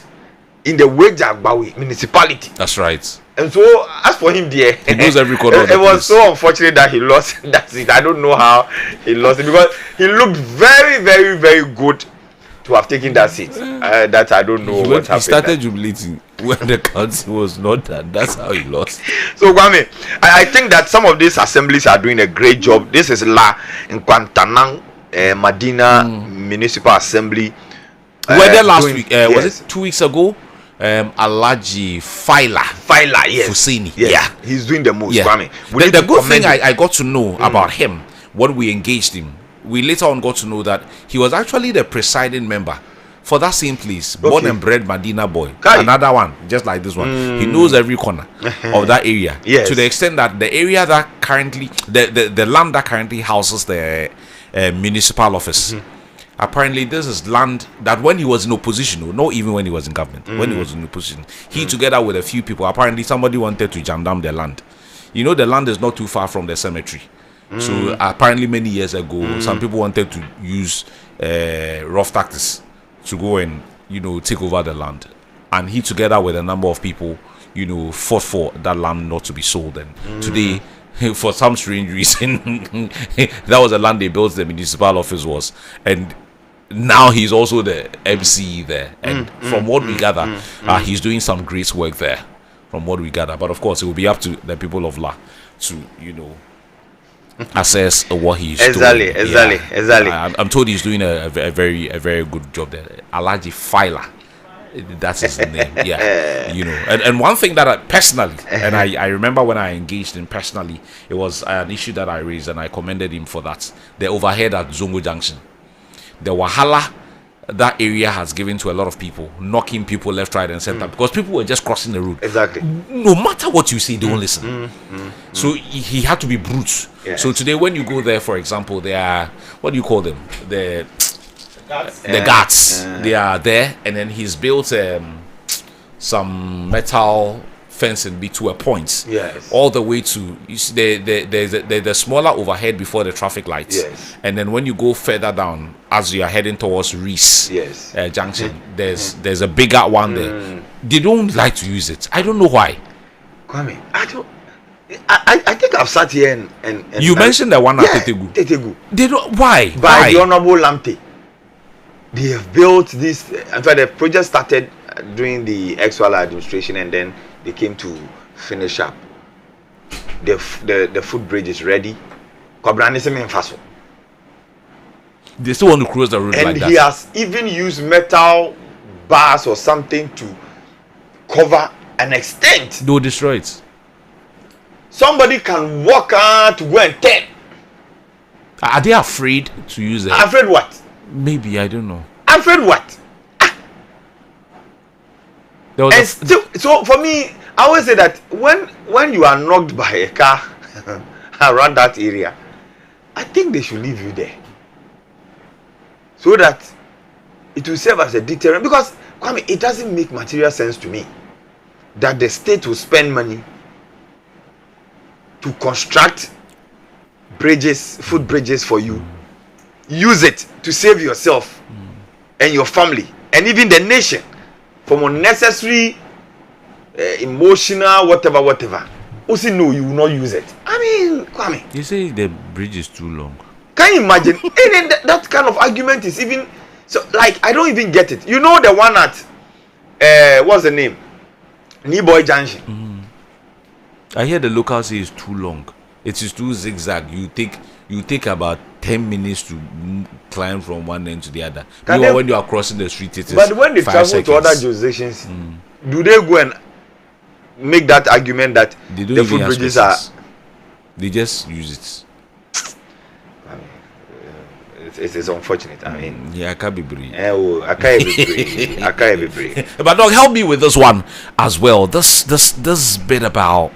in the Wejagbawi municipality. That's right. And so, as for him, there, he knows every corner. It was so unfortunate that he lost. That's it. I don't know how he lost it because he looked very, very, very good to have taken that seat. That I don't know what happened. He started jubilating when the council was not done. That's how he lost. So, Kwame, I think that some of these assemblies are doing a great job. This is La in Kwantanang, Medina Municipal Assembly. Were there last week? Was it 2 weeks ago? Alaji Faila, yes. Fusini. Yes. Yeah, he's doing the most. Yeah. Kwame. The good thing I got to know about him when we engaged him, we later on got to know that he was actually the presiding member for that same place, born and bred Medina boy. Another one, just like this one. He knows every corner of that area. Yes. To the extent that the area that currently, the land that currently houses the municipal office. Apparently, this is land that when he was in opposition, not even when he was in government, when he was in opposition, he together with a few people, apparently somebody wanted to jam down the land. You know, the land is not too far from the cemetery. So apparently many years ago, some people wanted to use rough tactics to go and take over the land, and he, together with a number of people, fought for that land not to be sold. And today, for some strange reason, that was the land they built the municipal office was, and now he's also the MC there. And from what we gather, he's doing some great work there. From what we gather, but of course, it will be up to the people of La to assess what he's doing. Exactly. I'm told he's doing a very good job there. Alaji Filer, that's his name. Yeah, and one thing that I personally, and I remember when I engaged him personally, it was an issue that I raised, and I commended him for that. The overhead at Zongo Junction, the wahala that area has given to a lot of people, knocking people left, right, and center, because people were just crossing the road. Exactly. No matter what you say, they won't listen. So he had to be brute. Yes. So today, when you go there, for example, they are, what do you call them? The guards. They are there, and then he's built some metal fencing to a point. Yes. All the way to, you see, there's the smaller overhead before the traffic lights. Yes. And then when you go further down, as you are heading towards Reese Junction, there's a bigger one there. They don't like to use it. I don't know why. Kwame, I think I've sat here and you mentioned the one at Tetegu. They don't. Why? By the Honorable Lamte. They have built this. In fact, the project started during the ECOWAS administration, and then they came to finish up. The footbridge is ready. They still want to cross the road and like that. And he has even used metal bars or something to cover an extent. They'll destroy it. Somebody can walk out to go and turn. Are they afraid to use it? Afraid what? Maybe, I don't know. Afraid what? So for me, I always say that when you are knocked by a car around that area, I think they should leave you there, so that it will serve as a deterrent. Because Kwame, it doesn't make material sense to me that the state will spend money to construct bridges, footbridges for you, use it to save yourself and your family and even the nation from unnecessary emotional whatever. Also, no, you will not use it. I mean, Kwame, you say the bridge is too long. Can you imagine? And then that kind of argument is even so. Like, I don't even get it. You know the one at what's the name? Niboy Junction. I hear the locals say it's too long. It is too zigzag. You take about 10 minutes to climb from one end to the other. When you are crossing the street, it is. But when they 5 travel seconds. to other jurisdictions, do they go and make that argument that they don't the footbridges are? They just use it. I mean, it's unfortunate. I mean, yeah, I can't be brave. I can't be brave. But dog, help me with this one as well. This bit about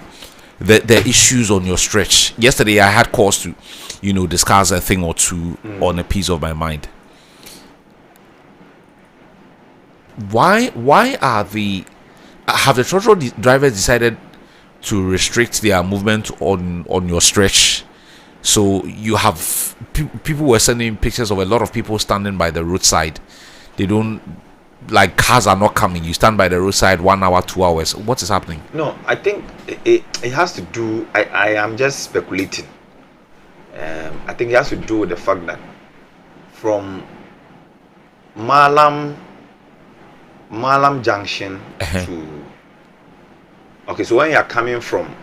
the issues on your stretch. Yesterday, I had cause to, discuss a thing or two on a piece of my mind. Why have the trotro drivers decided to restrict their movement on your stretch? So you have people were sending pictures of a lot of people standing by the roadside. They don't, like, cars are not coming. You stand by the roadside 1 hour, 2 hours. What is happening? No, I think it has to do. I am just speculating. I think it has to do with the fact that from Malam Junction to, okay, so when you are coming from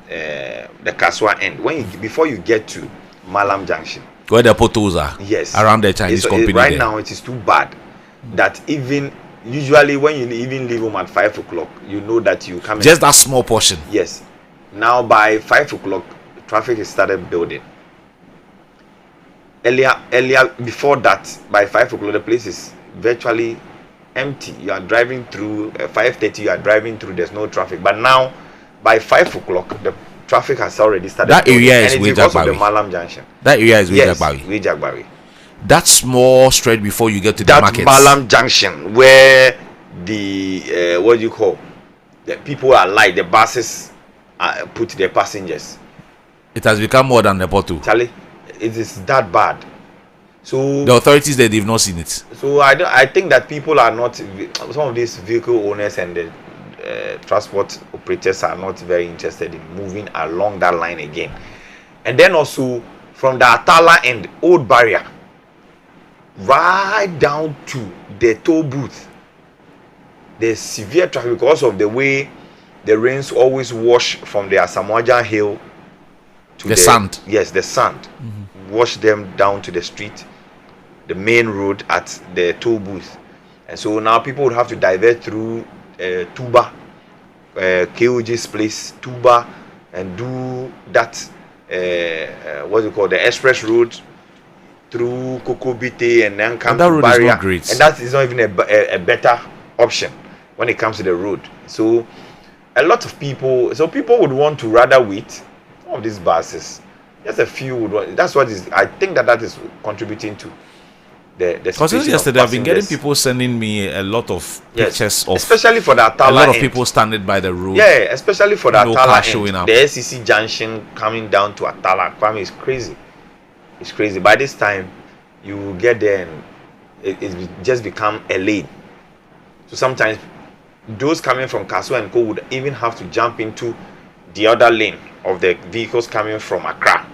the Kaswa end, before you get to Malam Junction, where the potholes are, yes, around the Chinese company right there. now it is too bad that even usually when you even leave home at 5 o'clock, you know that you come just that small portion. Yes. Now by 5 o'clock, traffic is started building. Earlier before that, by 5 o'clock, the place is virtually empty. You are driving through 5:30. You are driving through. There's no traffic. But now, by 5 o'clock, the traffic has already started. That building. area is because of the Malam Junction. That area is Wejagbari. That small stretch before you get to the market. That Malam Junction, where the what do you call, the people are like the buses put their passengers. It has become more than a bottle. Charlie, it is that bad. So The authorities there, they've not seen it. So I think that people are not, some of these vehicle owners and the transport operators are not very interested in moving along that line again. And then also from the Atala and Old Barrier right down to the toll booth, there's severe traffic because of the way the rains always wash from the Asamoah Hill to The sand. Yes, the sand. Wash them down to the street, the main road at the toll booth. And so now people would have to divert through Tuba, KOJ's place, Tuba, and do that, what do you call the express road through Kokobite and then come And that to road Barrier. is not great. And that is not even a better option when it comes to the road. So a lot of people, so people would want to rather wait. Some of these buses, just a few would want. That's what is. I think that is contributing to the Because situation yesterday of I've been getting passengers. people sending me a lot of pictures of especially for the Atala a lot of end. people standing by the road. Yeah, especially for the No Atala car end. showing up. The SCC junction coming down to Atala, Kwame, is crazy. It's crazy. By this time, you will get there and it just become a lane. So sometimes those coming from Kaso and Co would even have to jump into the other lane of the vehicles coming from Accra,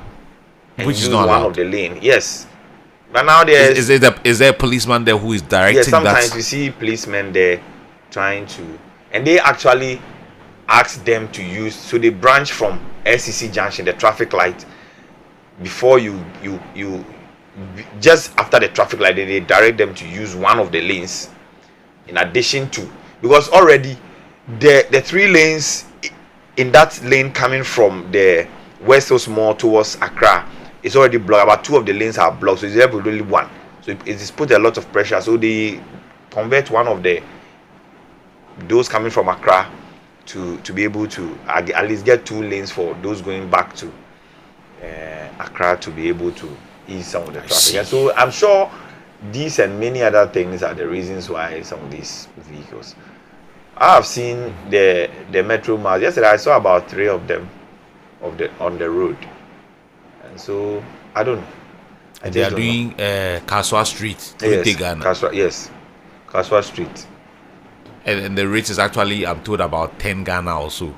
and Which is use not one allowed. of the lane. Yes, but now there Is there a policeman there who is directing yes, sometimes that? you see policemen there trying to, and they actually ask them to use. So they branch from SCC junction, the traffic light, before you just after the traffic light, they direct them to use one of the lanes in addition to, because already the 3 lanes in that lane coming from the West Coast Mall towards Accra is already blocked. About 2 of the lanes are blocked, so it's only 1. So it is put a lot of pressure. So they convert one of those coming from Accra to be able to at least get 2 lanes for those going back to Accra to be able to ease some of the traffic. And so I'm sure these and many other things are the reasons why some of these vehicles. I have seen the metro miles. Yesterday I saw about 3 of them on the road. And so I don't know. I They are just don't know. doing Kaswa Street, Yes, Ghana. Kaswa Street. And the rate is actually, I'm told, about 10 Ghana or so.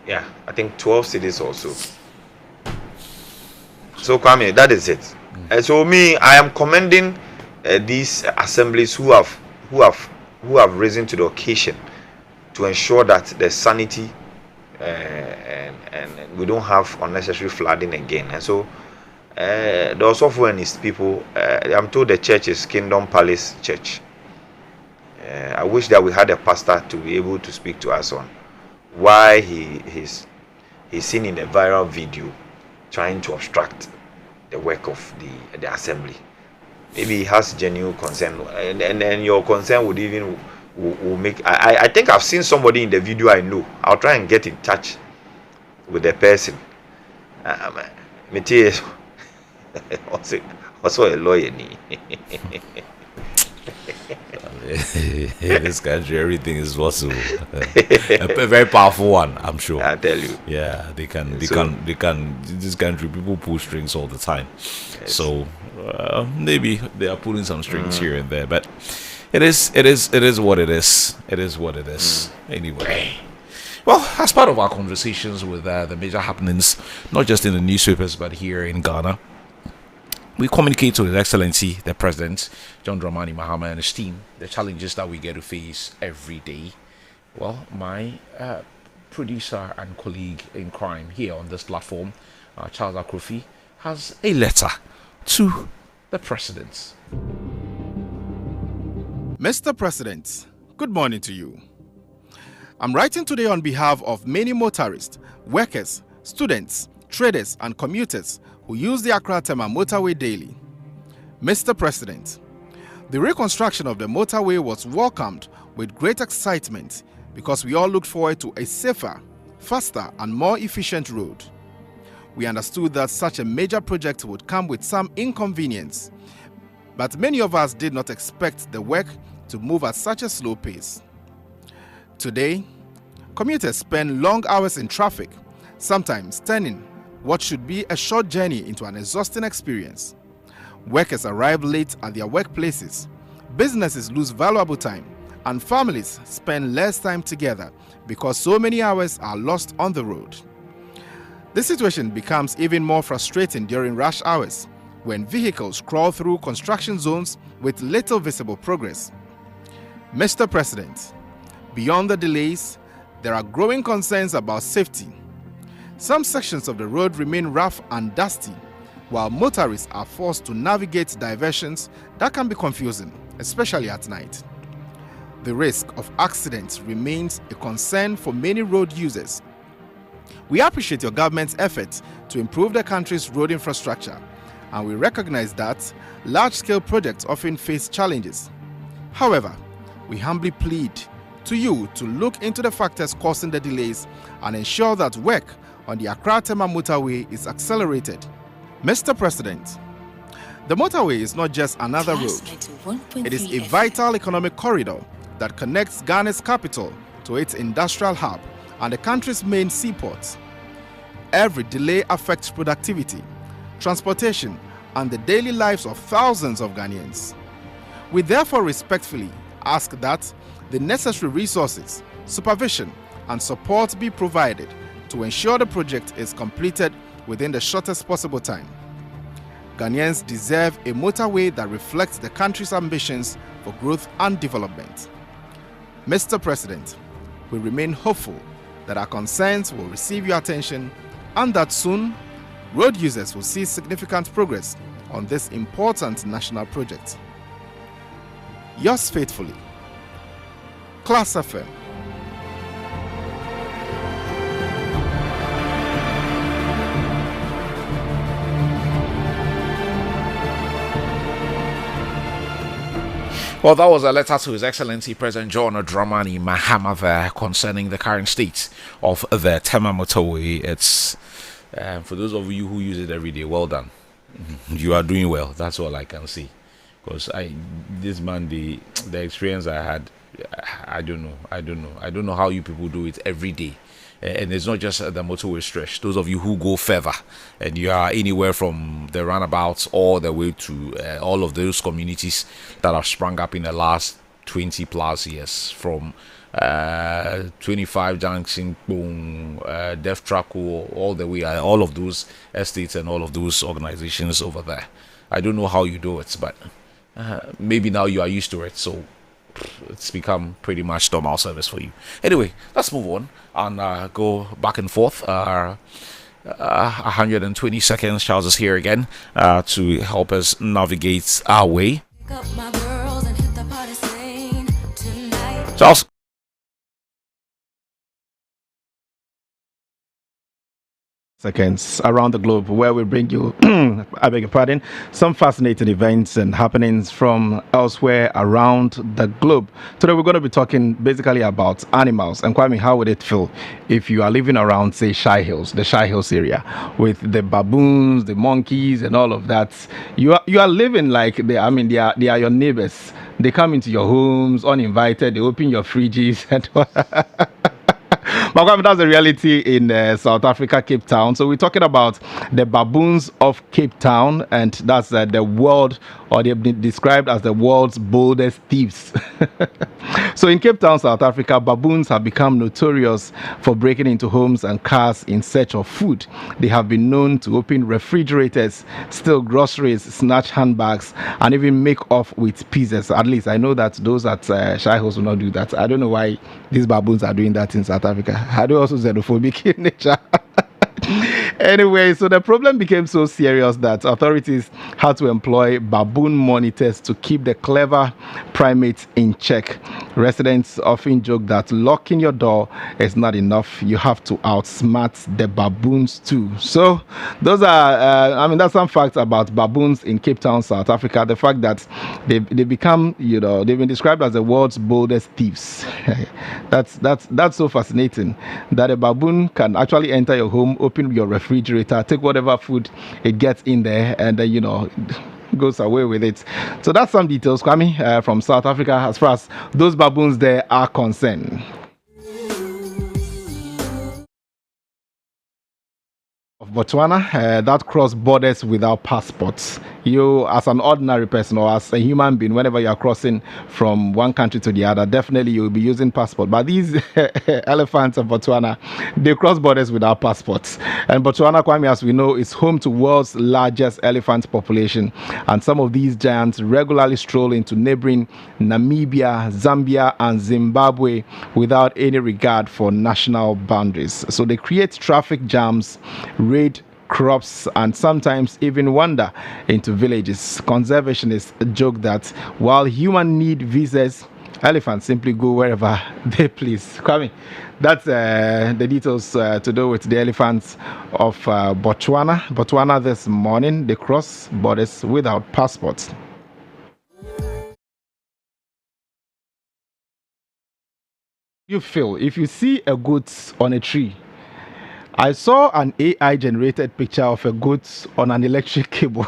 Yeah, I think 12 cities also. So Kwame, that is it. And so I am commending these assemblies who have risen to the occasion to ensure that there's sanity and we don't have unnecessary flooding again. And so the Osofo and his people, I'm told the church is Kingdom Palace Church. I wish that we had a pastor to be able to speak to us on why he's seen in a viral video trying to obstruct the work of the assembly. Maybe he has genuine concern, and your concern would even will make. I think I've seen somebody in the video I know. I'll try and get in touch with the person. Also a lawyer. In this country, everything is possible. A very powerful one, I'm sure. I tell you. Yeah, they can. In this country, people pull strings all the time. Yes. So maybe they are pulling some strings here and there, but it is what it is. It is what it is. Anyway. Well, as part of our conversations with the major happenings, not just in the newspapers but here in Ghana, we communicate to His Excellency, the President, John Dramani Mahama, and his team, the challenges that we get to face every day. Well, my producer and colleague in crime here on this platform, Charles Akrofi, has a letter to the President. Mr. President, good morning to you. I'm writing today on behalf of many motorists, workers, students, traders, and commuters who use the Accra-Tema motorway daily. Mr. President, the reconstruction of the motorway was welcomed with great excitement because we all looked forward to a safer, faster, and more efficient road. We understood that such a major project would come with some inconvenience, but many of us did not expect the work to move at such a slow pace. Today, commuters spend long hours in traffic, sometimes turning what should be a short journey into an exhausting experience. Workers arrive late at their workplaces, businesses lose valuable time, and families spend less time together because so many hours are lost on the road. This situation becomes even more frustrating during rush hours, when vehicles crawl through construction zones with little visible progress. Mr. President, beyond the delays, there are growing concerns about safety. Some sections of the road remain rough and dusty, while motorists are forced to navigate diversions that can be confusing, especially at night. The risk of accidents remains a concern for many road users. We appreciate your government's efforts to improve the country's road infrastructure, and we recognize that large-scale projects often face challenges. However, we humbly plead to you to look into the factors causing the delays and ensure that work on the Accra-Tema motorway is accelerated. Mr. President, the motorway is not just another road. It is a vital economic corridor that connects Ghana's capital to its industrial hub and the country's main seaports. Every delay affects productivity, transportation, and the daily lives of thousands of Ghanaians. We therefore respectfully ask that the necessary resources, supervision, and support be provided to ensure the project is completed within the shortest possible time. Ghanaians deserve a motorway that reflects the country's ambitions for growth and development. Mr. President, we remain hopeful that our concerns will receive your attention and that soon, road users will see significant progress on this important national project. Yours faithfully, Class FM. Well, that was a letter to His Excellency President John Dramani Mahama there concerning the current state of the Tema motorway. It's for those of you who use it every day, well done. You are doing well. That's all I can say. Because this man, the experience I had, I don't know how you people do it every day. And it's not just the motorway stretch. Those of you who go further and you are anywhere from the roundabouts all the way to all of those communities that have sprung up in the last 20 plus years, from 25 Junction, Def Traco, all the way, all of those estates and all of those organizations over there. I don't know how you do it, but maybe now you are used to it, so it's become pretty much normal service for you. Anyway, let's move on and go back and forth. 120 seconds. Charles is here again to help us navigate our way. Charles. Seconds around the globe, where we bring you, I beg your pardon, some fascinating events and happenings from elsewhere around the globe. Today we're going to be talking basically about animals. And Kwame, how would it feel if you are living around, say, the Shy Hills area, with the baboons, the monkeys, and all of that? You are living like they are your neighbors. They come into your homes uninvited. They open your fridges and but that's the reality in South Africa, Cape Town. So we're talking about the baboons of Cape Town, and that's the world, or they've been described as the world's boldest thieves. So in Cape Town, South Africa, baboons have become notorious for breaking into homes and cars in search of food. They have been known to open refrigerators, steal groceries, snatch handbags, and even make off with pieces. At least I know that those at Shy Hills will not do that. I don't know why these baboons are doing that in South Africa. Are they also xenophobic in nature? Anyway, so the problem became so serious that authorities had to employ baboon monitors to keep the clever primates in check. Residents often joke that locking your door is not enough. You have to outsmart the baboons too. So those are, that's some facts about baboons in Cape Town, South Africa. The fact that they become, they've been described as the world's boldest thieves. That's so fascinating that a baboon can actually enter your home, open your refrigerator, take whatever food it gets in there, and then goes away with it. So that's some details, Kwame, from South Africa as far as those baboons there are concerned. of Botswana that cross borders without passports. You, as an ordinary person or as a human being, whenever you are crossing from one country to the other, definitely you will be using passport. But these elephants of Botswana, they cross borders without passports. And Botswana, Kwame, as we know, is home to world's largest elephant population. And some of these giants regularly stroll into neighboring Namibia, Zambia, and Zimbabwe without any regard for national boundaries. So they create traffic jams, raid crops, and sometimes even wander into villages. Conservationists joke that while humans need visas, elephants simply go wherever they please. Kwame, that's the details to do with the elephants of Botswana. Botswana this morning, they cross borders without passports. You feel if you see a goat on a tree. I saw an AI generated picture of a goat on an electric cable.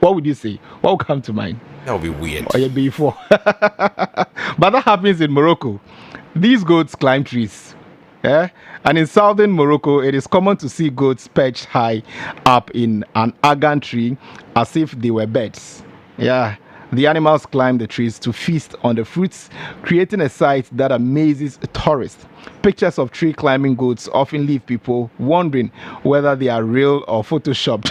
What would you say? What would come to mind? That would be weird. Or before. But that happens in Morocco. These goats climb trees. Yeah? And in southern Morocco, it is common to see goats perched high up in an agan tree as if they were birds. Yeah. The animals climb the trees to feast on the fruits, creating a sight that amazes tourists. Pictures of tree climbing goats often leave people wondering whether they are real or photoshopped.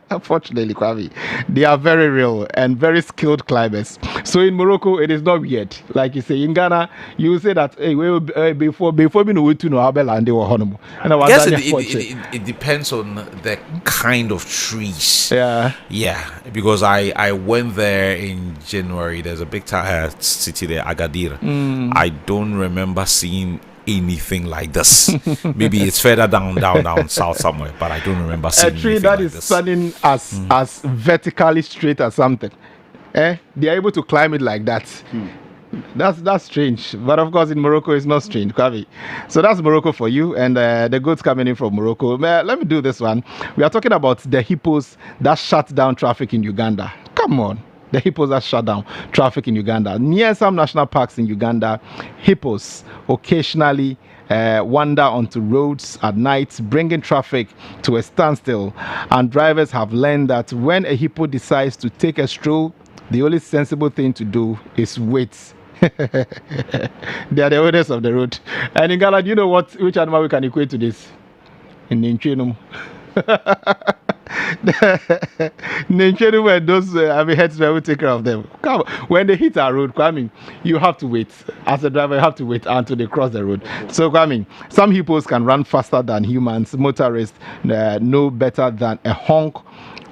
Unfortunately, Kwame, they are very real and very skilled climbers. So in Morocco, it is not weird. Like you say, in Ghana, you say that hey, before we know to know how and they were honeymoon. And I guess it depends on the kind of trees. Yeah, because I went there in January. There's a big city there, Agadir. I don't remember seeing anything like this. Maybe it's further down south somewhere, but I don't remember seeing a tree that is standing as vertically straight as something. They are able to climb it like that. That's strange, but of course in Morocco it's not strange, Kwavi. So that's Morocco for you, and the goods coming in from Morocco. Let me do this one. We are talking about the hippos that shut down traffic in Uganda. Come on. The hippos that shut down traffic in Uganda. Near some national parks in Uganda, hippos occasionally wander onto roads at night, bringing traffic to a standstill. And drivers have learned that when a hippo decides to take a stroll, the only sensible thing to do is wait. They are the owners of the road. And in Ghana, do you know which animal we can equate to this? In Ninchenum. Ninchenum and those headsmen will take care of them. Come on. When they hit our road, Kwame, you have to wait. As a driver, you have to wait until they cross the road. So, Kwame, some hippos can run faster than humans. Motorists know better than a honk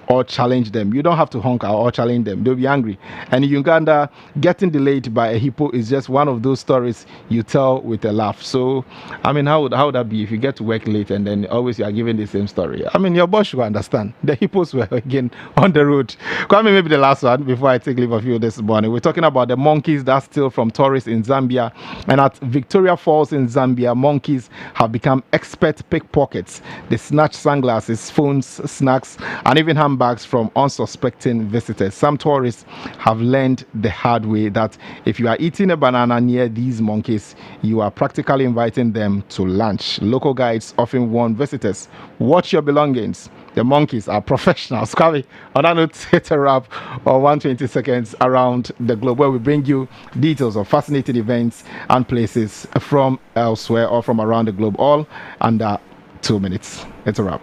or challenge them. You don't have to honk or challenge them. They'll be angry. And in Uganda, getting delayed by a hippo is just one of those stories you tell with a laugh. So, I mean, how would that be if you get to work late and then always you are giving the same story? I mean, your boss should understand. The hippos were again on the road. Kwame, maybe the last one before I take leave of you this morning. We're talking about the monkeys that steal from tourists in Zambia. And at Victoria Falls in Zambia, monkeys have become expert pickpockets. They snatch sunglasses, phones, snacks, and even bags from unsuspecting visitors. Some tourists have learned the hard way that if you are eating a banana near these monkeys, you are practically inviting them to lunch. Local guides often warn visitors, watch your belongings. The monkeys are professionals. On that note, hit a wrap on 120 seconds around the globe, where we bring you details of fascinating events and places from elsewhere or from around the globe, all under 2 minutes. It's a wrap.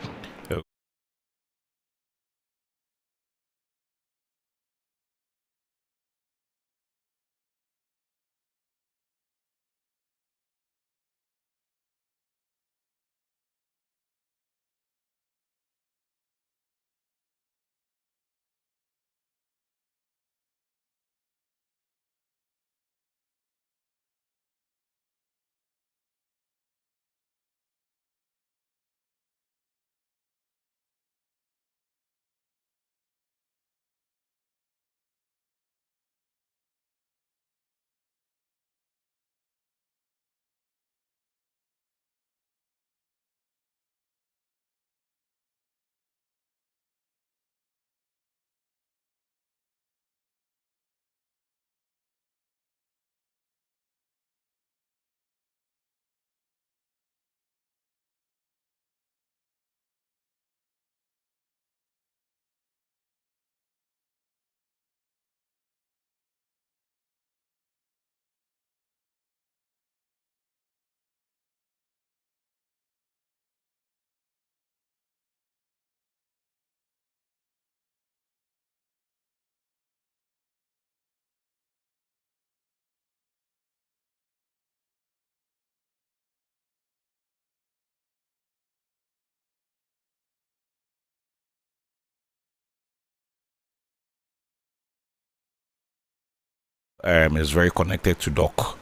is very connected to Doc.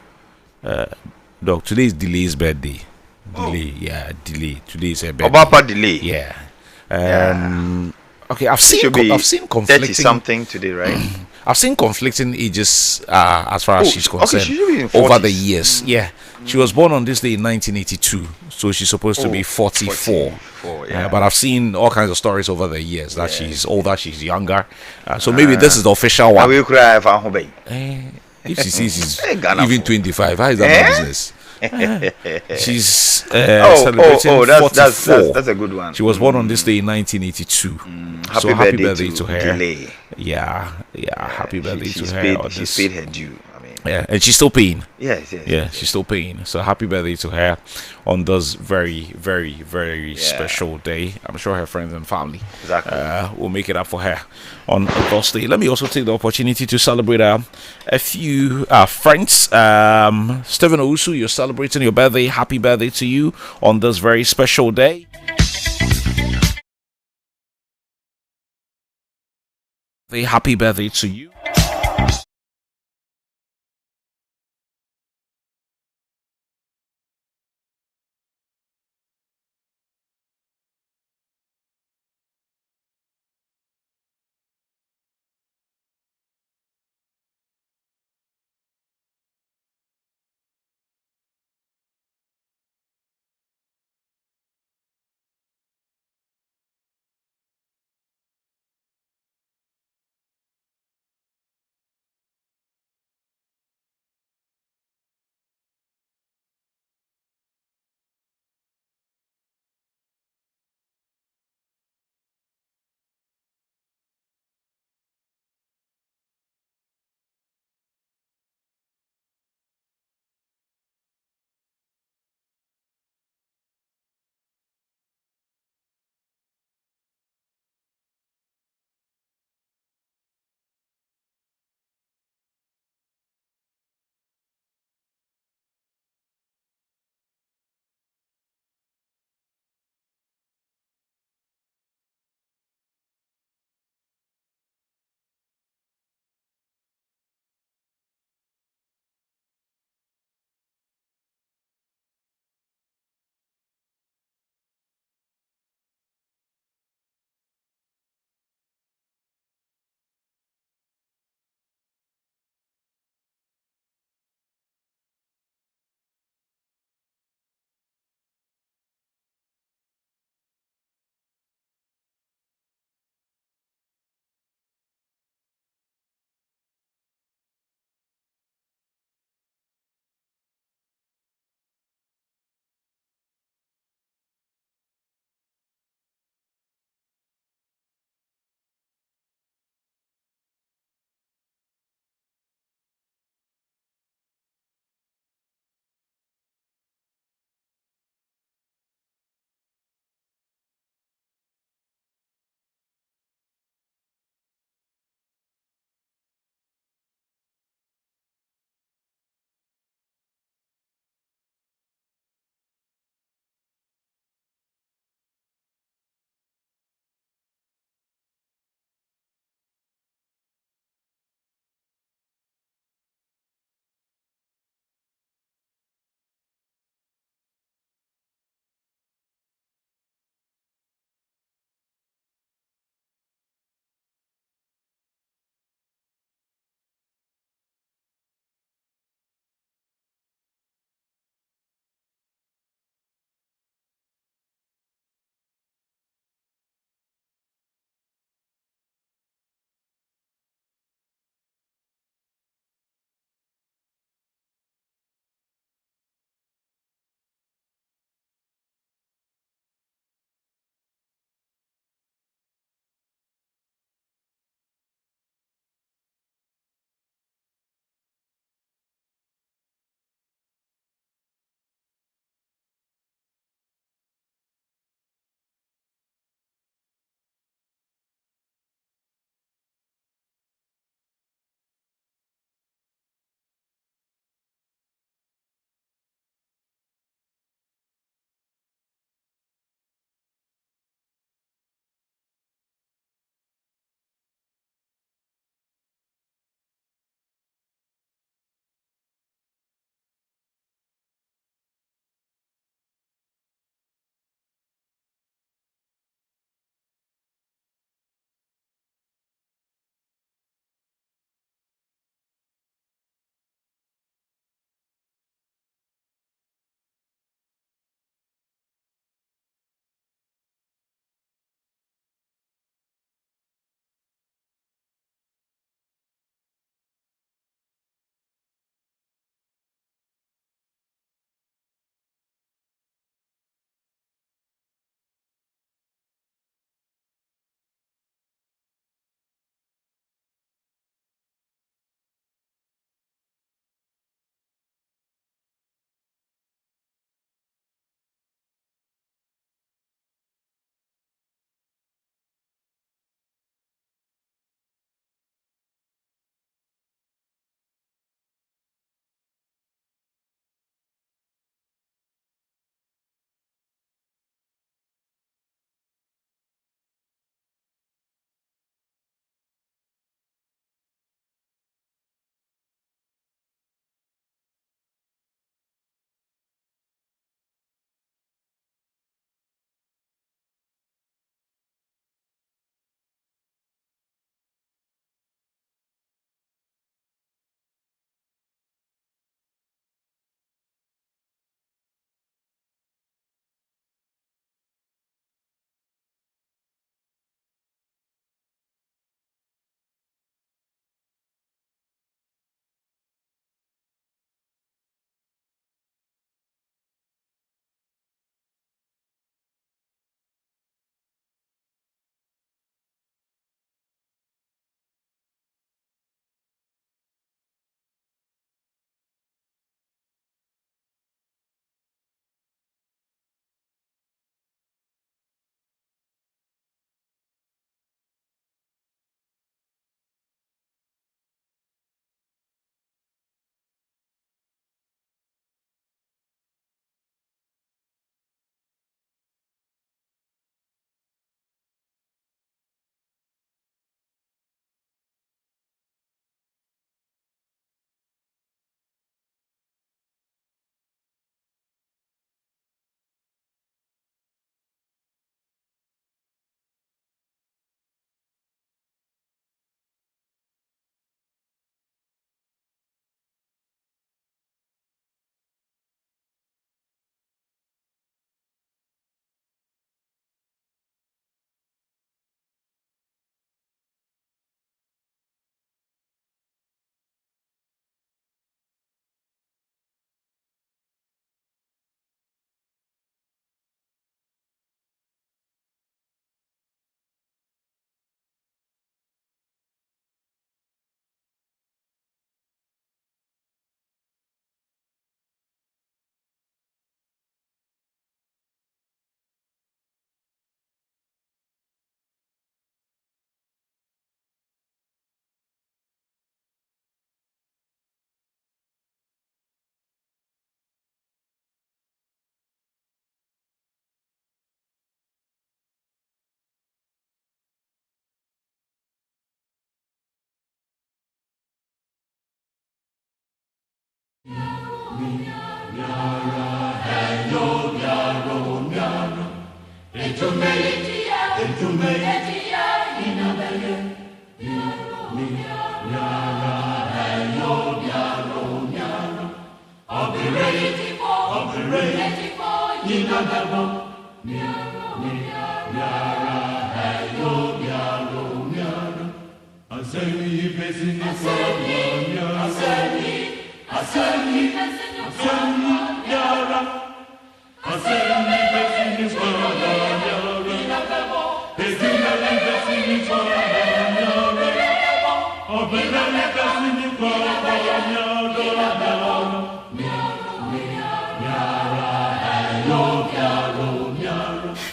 Doc, today is Delay's birthday. Delay, yeah, Delay. Today is her birthday. Obapa Delay. Yeah. Yeah. Okay, I've Should seen be I've seen 30 conflicting something today, right? I've seen conflicting ages as far as she's okay, concerned she should be in over the 40s. years. Yeah, she was born on this day in 1982, so she's supposed to be 44. 44, yeah. But I've seen all kinds of stories over the years that she's older, she's younger. So maybe this is the official Now one. we cry if I'm home. If she says she's Ghana even fool. 25, how is that my business? She's celebrating that's a good one. She was born on this day in 1982. Happy So happy birthday birthday to her. Delay. Yeah, happy birthday She's to her. paid, on she's this. paid her due. I mean, Yeah, and she's still paying. yes. Yeah, she's still paying. So happy birthday to her on this very, very, very special day. I'm sure her friends and family Exactly. will make it up for her on this day. Let me also take the opportunity to celebrate a few friends. Stephen Owusu, you're celebrating your birthday. Happy birthday to you on this very special day. Happy birthday to you.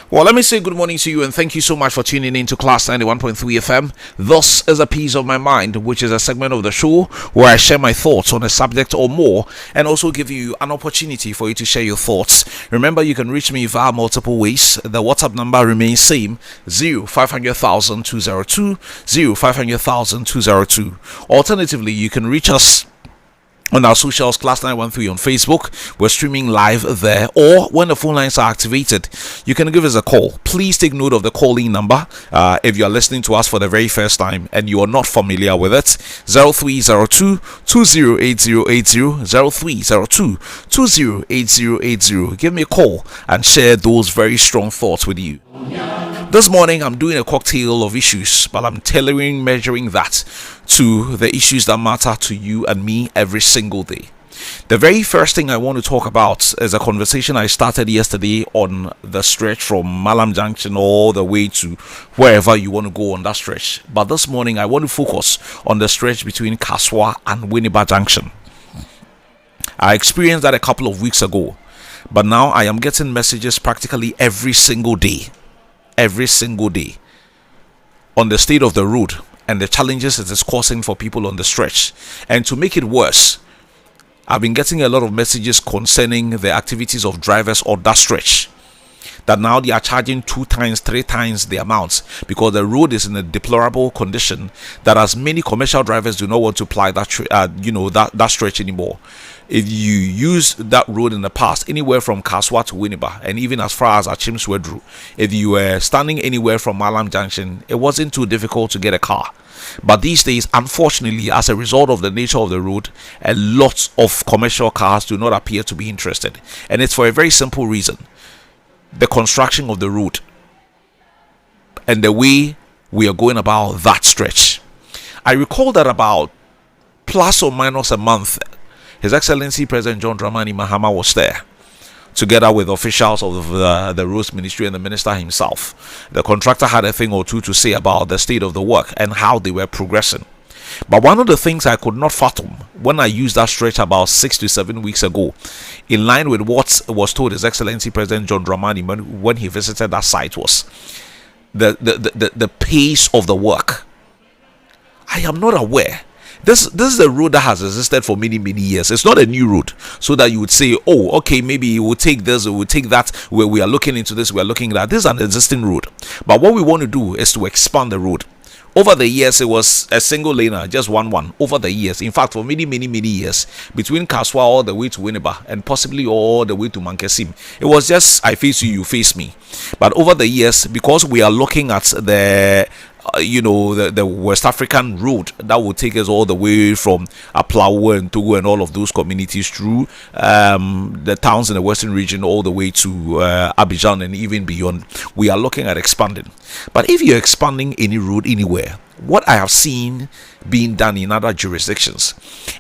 Well, let me say good morning to you and thank you so much for tuning in to Class 91.3 FM. This is a Piece of My Mind, which is a segment of the show where I share my thoughts on a subject or more and also give you an opportunity for you to share your thoughts. Remember, you can reach me via multiple ways. The WhatsApp number remains same, 0500,000 202, 0500,000 202. Alternatively, you can reach us on our socials, Class 913 on Facebook. We're streaming live there, or when the phone lines are activated, you can give us a call. Please take note of the calling number if you're listening to us for the very first time and you are not familiar with it. 0302 208080, 0302 208080. Give me a call and share those very strong thoughts with you. This morning I'm doing a cocktail of issues, but I'm measuring that to the issues that matter to you and me every single day. The very first thing I want to talk about is a conversation I started yesterday on the stretch from Malam Junction all the way to wherever you want to go on that stretch. But this morning I want to focus on the stretch between Kaswa and Winneba Junction. I experienced that a couple of weeks ago, but now I am getting messages practically every single day on the state of the road and the challenges it is causing for people on the stretch. And to make it worse, I've been getting a lot of messages concerning the activities of drivers on that stretch, that now they are charging 2 times, 3 times the amount because the road is in a deplorable condition that as many commercial drivers do not want to apply that that stretch anymore. If you use that road in the past, anywhere from Kaswa to Winneba, and even as far as Achimswedru, if you were standing anywhere from Malam Junction, it wasn't too difficult to get a car. But these days, unfortunately, as a result of the nature of the road, a lot of commercial cars do not appear to be interested. And it's for a very simple reason: the construction of the road and the way we are going about that stretch. I recall that about plus or minus a month, His Excellency President John Dramani Mahama was there, together with officials of the Roads Ministry and the Minister himself. The contractor had a thing or two to say about the state of the work and how they were progressing. But one of the things I could not fathom when I used that stretch about 6 to 7 weeks ago, in line with what was told His Excellency President John Dramani when he visited that site, was the pace of the work. I am not aware. This is a road that has existed for many years. It's not a new road, so that you would say, oh, okay, maybe we'll take this or we'll take that, where we are looking into this, we are looking at that. This is an existing road, but what we want to do is to expand the road. Over the years, it was a single laner, just one. Over the years, in fact, for many years, between Kaswa all the way to Winneba and possibly all the way to Mankesim, it was just I face you, you face me. But over the years, because we are looking at the West African road that will take us all the way from Aplawa and Togo and all of those communities through the towns in the western region all the way to Abidjan and even beyond. We are looking at expanding. But if you're expanding any road anywhere, what I have seen being done in other jurisdictions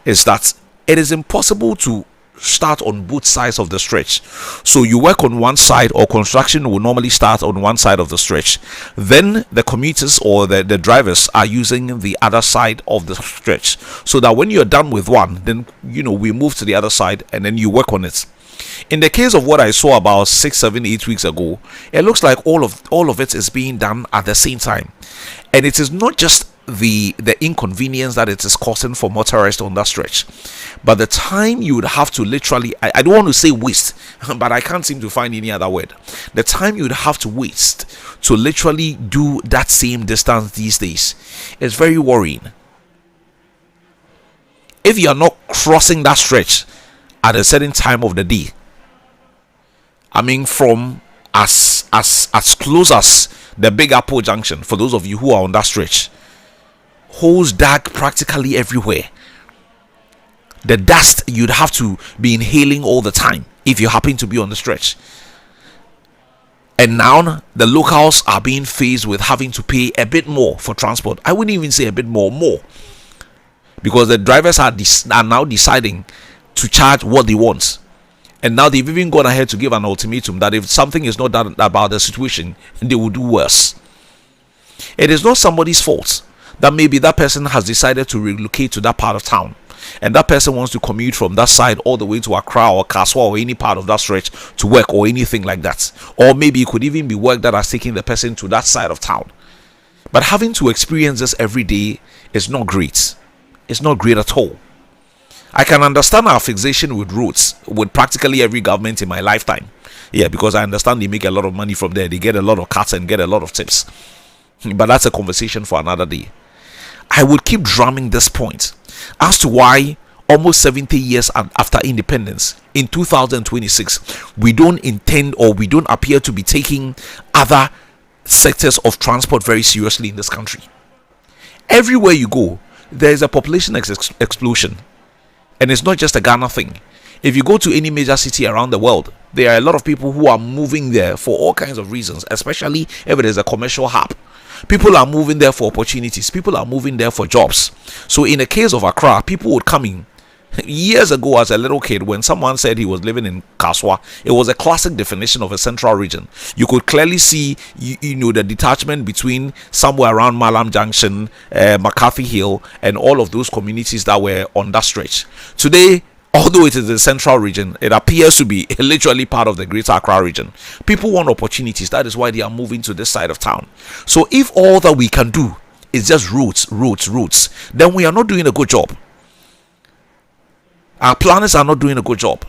is that it is impossible to start on both sides of the stretch. So you work on one side, or construction will normally start on one side of the stretch, then the commuters or the drivers are using the other side of the stretch, so that when you're done with one, then we move to the other side and then you work on it. In the case of what I saw about 6, 7, 8 weeks ago, it looks like all of it is being done at the same time, and it is not just the inconvenience that it is causing for motorists on that stretch, but the time you would have to literally, I don't want to say waste, but I can't seem to find any other word, the time you would have to waste to literally do that same distance these days is very worrying. If you are not crossing that stretch at a certain time of the day. I mean, from as close as the Big Apple Junction, for those of you who are on that stretch, holes dark practically everywhere. The dust you'd have to be inhaling all the time if you happen to be on the stretch. And now the locals are being faced with having to pay a bit more for transport. I wouldn't even say a bit more, because the drivers are now deciding to charge what they want. And now they've even gone ahead to give an ultimatum that if something is not done about the situation, they will do worse. It is not somebody's fault that maybe that person has decided to relocate to that part of town, and that person wants to commute from that side all the way to Accra or Kaswa or any part of that stretch to work or anything like that. Or maybe it could even be work that has taken the person to that side of town. But having to experience this every day is not great. It's not great at all. I can understand our fixation with roads, with practically every government in my lifetime. Yeah, because I understand they make a lot of money from there. They get a lot of cuts and get a lot of tips. But that's a conversation for another day. I would keep drumming this point as to why almost 70 years after independence, in 2026, we don't intend or we don't appear to be taking other sectors of transport very seriously in this country. Everywhere you go, there is a population explosion. And it's not just a Ghana thing. If you go to any major city around the world, there are a lot of people who are moving there for all kinds of reasons, especially if it is a commercial hub. People are moving there for opportunities. People are moving there for jobs. So in the case of Accra, people would come in. Years ago, as a little kid, when someone said he was living in Kaswa, it was a classic definition of a central region. You could clearly see, the detachment between somewhere around Malam Junction, McCarthy Hill, and all of those communities that were on that stretch. Today, although it is a central region, it appears to be literally part of the greater Accra region. People want opportunities. That is why they are moving to this side of town. So if all that we can do is just routes, then we are not doing a good job. Our planners are not doing a good job.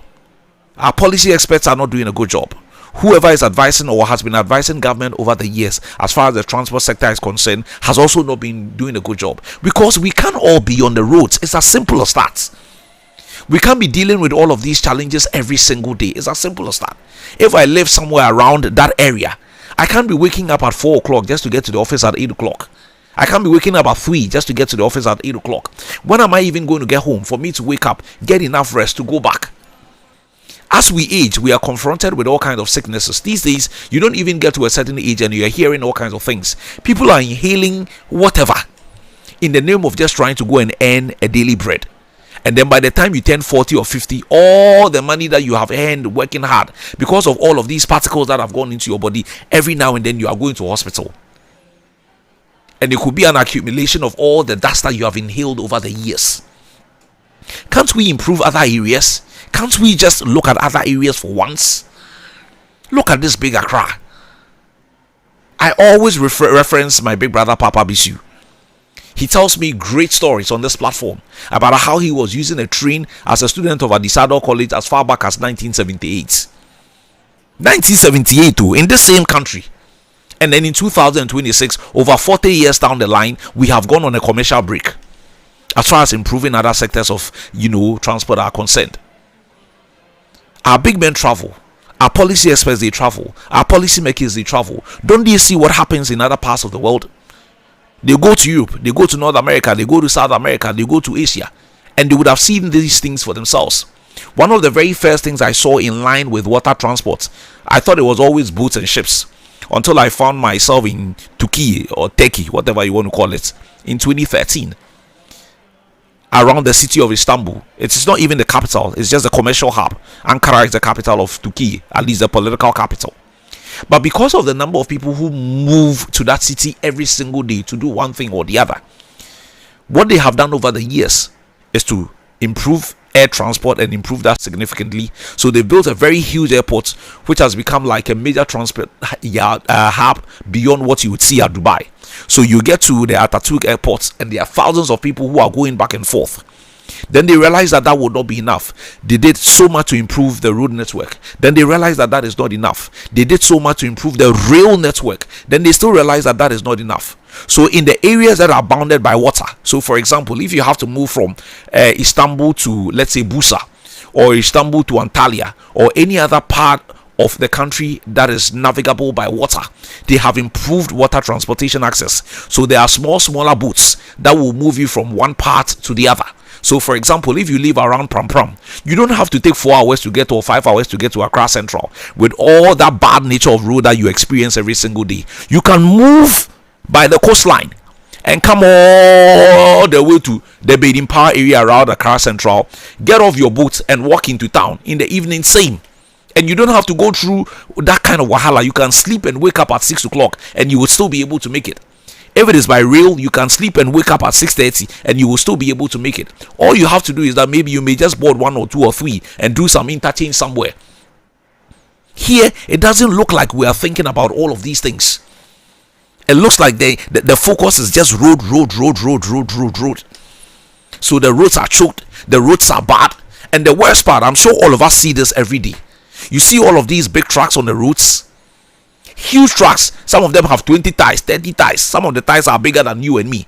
Our policy experts are not doing a good job. Whoever is advising or has been advising government over the years as far as the transport sector is concerned has also not been doing a good job, because we can't all be on the roads. It's as simple as that. We can't be dealing with all of these challenges every single day. It's as simple as that. If I live somewhere around that area, I can't be waking up at 4 o'clock just to get to the office at 8 o'clock. I can't be waking up at 3 just to get to the office at 8 o'clock. When am I even going to get home for me to wake up, get enough rest to go back? As we age, we are confronted with all kinds of sicknesses. These days, you don't even get to a certain age and you're hearing all kinds of things. People are inhaling whatever in the name of just trying to go and earn a daily bread. And then by the time you turn 40 or 50, all the money that you have earned working hard, because of all of these particles that have gone into your body, every now and then you are going to hospital. And it could be an accumulation of all the dust that you have inhaled over the years. Can't we improve other areas? Can't we just look at other areas for once? Look at this big Accra. I always reference my big brother Papa Bisu. He tells me great stories on this platform about how he was using a train as a student of Adisado College as far back as 1978. 1978 too, in the same country. And then in 2026, over 40 years down the line, we have gone on a commercial break as far as improving other sectors of, transport are concerned. Our big men travel. Our policy experts, they travel. Our policy makers, they travel. Don't they see what happens in other parts of the world? They go to Europe, they go to North America, they go to South America, they go to Asia, and they would have seen these things for themselves. One of the very first things I saw in line with water transport, I thought it was always boats and ships, until I found myself in Turkey or Turkey, whatever you want to call it, in 2013, around the city of Istanbul. It is not even the capital, it's just a commercial hub. Ankara is the capital of Turkey, at least the political capital. But because of the number of people who move to that city every single day to do one thing or the other, what they have done over the years is to improve air transport and improve that significantly. So they built a very huge airport, which has become like a major transport hub beyond what you would see at Dubai. So you get to the Atatürk airport and there are thousands of people who are going back and forth. Then they realized that would not be enough. They did so much to improve the road network. Then they realized that is not enough. They did so much to improve the rail network. Then they still realized that is not enough. So in the areas that are bounded by water, so for example, if you have to move from Istanbul to, let's say, Bursa, or Istanbul to Antalya, or any other part of the country that is navigable by water, they have improved water transportation access. So there are smaller boats that will move you from one part to the other. So for example, if you live around Pram Pram, you don't have to take 4 hours to get to, or 5 hours to get to Accra Central with all that bad nature of road that you experience every single day. You can move by the coastline and come all the way to the Baden Power area around Accra Central, get off your boat and walk into town in the evening, same. And you don't have to go through that kind of wahala. You can sleep and wake up at 6 o'clock and you will still be able to make it. If it is by rail, you can sleep and wake up at 6:30 and you will still be able to make it. All you have to do is that maybe you may just board 1 or 2 or 3 and do some interchange somewhere. Here, it doesn't look like we are thinking about all of these things. It looks like the focus is just road. So the roads are choked, the roads are bad. And the worst part, I'm sure all of us see this every day. You see all of these big trucks on the roads, huge trucks. Some of them have 20 tires, 30 tires. Some of the tires are bigger than you and me.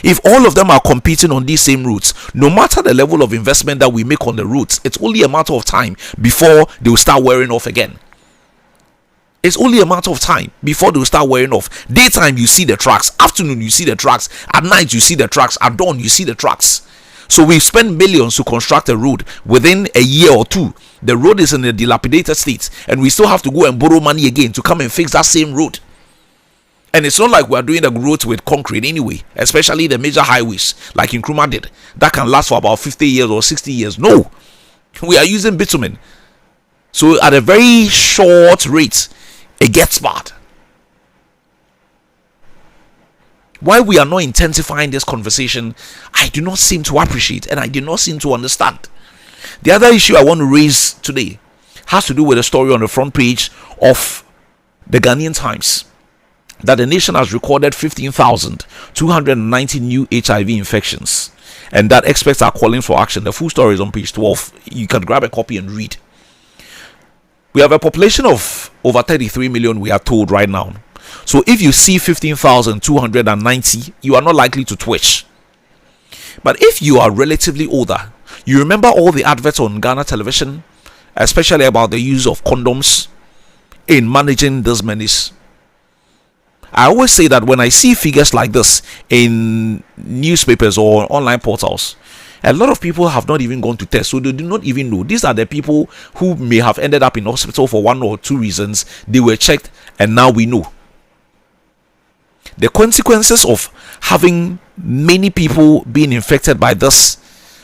If all of them are competing on these same routes, no matter the level of investment that we make on the routes, it's only a matter of time before they will start wearing off again. It's only a matter of time before they'll start wearing off. Daytime, you see the trucks. Afternoon, you see the trucks. At night, you see the trucks. At dawn, you see the trucks. So we spend millions to construct a road. Within a year or two, the road is in a dilapidated state, and we still have to go and borrow money again to come and fix that same road. And it's not like we're doing the roads with concrete anyway, especially the major highways like Nkrumah did, that can last for about 50 years or 60 years. No, we are using bitumen. So at a very short rate, it gets bad. Why we are not intensifying this conversation, I do not seem to appreciate, and I do not seem to understand. The other issue I want to raise today has to do with a story on the front page of the Ghanaian Times, that the nation has recorded 15,290 new HIV infections, and that experts are calling for action. The full story is on page 12. You can grab a copy and read. We have a population of over 33 million, we are told right now. So if you see 15,290, you are not likely to twitch. But if you are relatively older, you remember all the adverts on Ghana television, especially about the use of condoms in managing this menace. I always say that when I see figures like this in newspapers or online portals, a lot of people have not even gone to test, so they do not even know. These are the people who may have ended up in hospital for 1 or 2 reasons. They were checked and now we know. The consequences of having many people being infected by this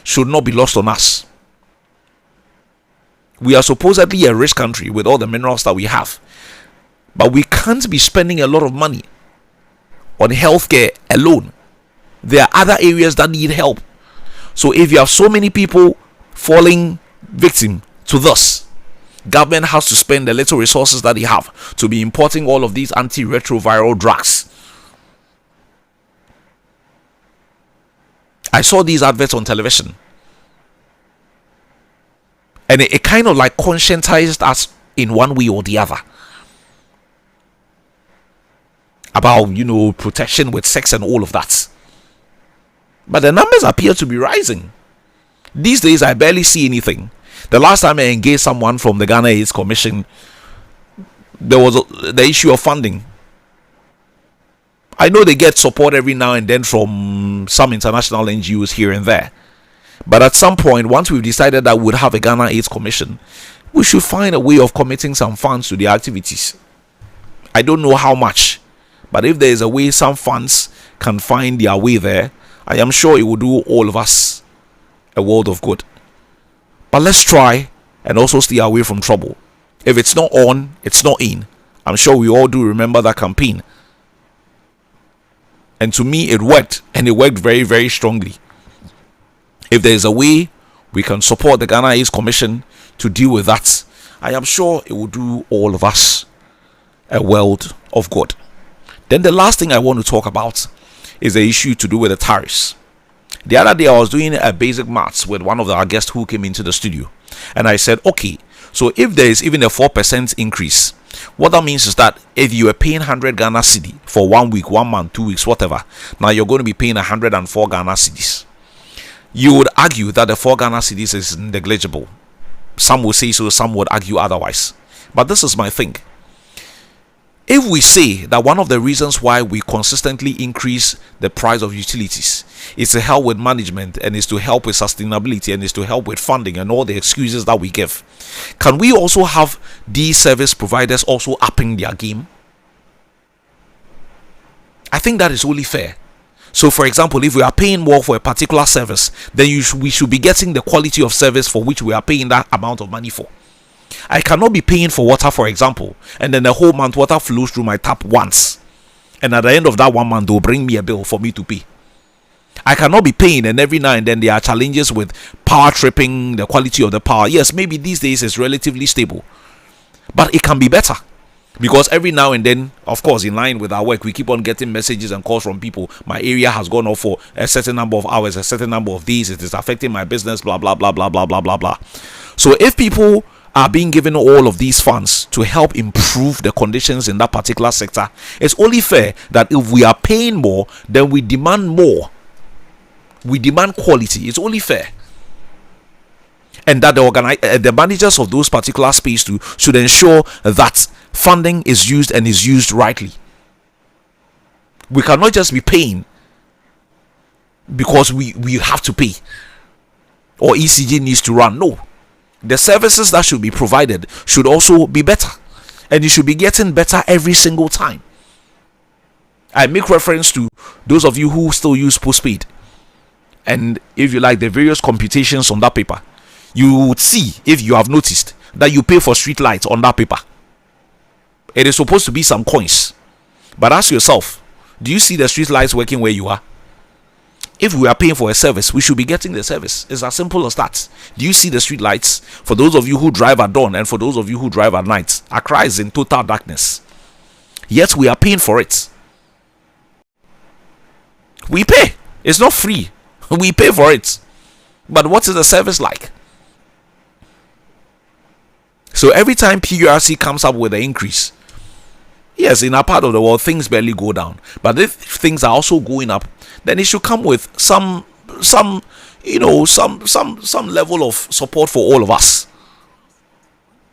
should not be lost on us. We are supposedly a rich country with all the minerals that we have, but we can't be spending a lot of money on healthcare alone. There are other areas that need help. So if you have so many people falling victim to this, government has to spend the little resources that they have to be importing all of these antiretroviral drugs. I saw these adverts on television, and it kind of like conscientized us in one way or the other about, protection with sex and all of that. But the numbers appear to be rising. These days, I barely see anything. The last time I engaged someone from the Ghana AIDS Commission, there was the issue of funding. I know they get support every now and then from some international NGOs here and there. But at some point, once we've decided that we'd have a Ghana AIDS Commission, we should find a way of committing some funds to the activities. I don't know how much, but if there is a way some funds can find their way there, I am sure it will do all of us a world of good. But let's try and also stay away from trouble. If it's not on, it's not in. I'm sure we all do remember that campaign. And to me, it worked, and it worked very, very strongly. If there is a way we can support the Ghana AIDS Commission to deal with that, I am sure it will do all of us a world of good. Then the last thing I want to talk about is the issue to do with the tariffs. The other day, I was doing a basic maths with one of our guests who came into the studio, and I said, okay, so if there is even a 4% increase, what that means is that if you are paying 100 Ghana cedi for 1 week, 1 month, 2 weeks, whatever, now you're going to be paying 104 Ghana cedis. You would argue that the 4 Ghana cedis is negligible. Some will say so, some would argue otherwise. But this is my thing. If we say that one of the reasons why we consistently increase the price of utilities is to help with management and is to help with sustainability and is to help with funding and all the excuses that we give, can we also have these service providers also upping their game? I think that is only fair. So, for example, if we are paying more for a particular service, then we should be getting the quality of service for which we are paying that amount of money for. I cannot be paying for water, for example, and then the whole month water flows through my tap once, and at the end of that 1 month they'll bring me a bill for me to pay. I cannot be paying, and every now and then there are challenges with power tripping, the quality of the power. Yes, maybe these days it's relatively stable, but it can be better. Because every now and then, of course, in line with our work, we keep on getting messages and calls from people. My area has gone off for a certain number of hours, a certain number of days. It is affecting my business, blah, blah, blah, blah, blah, blah, blah, blah. So if people are being given all of these funds to help improve the conditions in that particular sector, it's only fair that if we are paying more, then we demand more. We demand quality. It's only fair. And that the managers of those particular space too should ensure that funding is used and is used rightly. We cannot just be paying because we have to pay or ECG needs to run. No, the services that should be provided should also be better, and you should be getting better every single time. I make reference to those of you who still use postpaid, and if you like the various computations on that paper, you would see, if you have noticed, that you pay for street lights on that paper. It is supposed to be some coins, but ask yourself, do you see the street lights working where you are? If we are paying for a service, we should be getting the service. It's as simple as that. Do you see the street lights? For those of you who drive at dawn and for those of you who drive at night, Accra is in total darkness, yet we are paying for it. We pay. It's not free. We pay for it. But what is the service like? So every time PURC comes up with an increase, yes, in our part of the world things barely go down, but if things are also going up, then it should come with some level of support for all of us.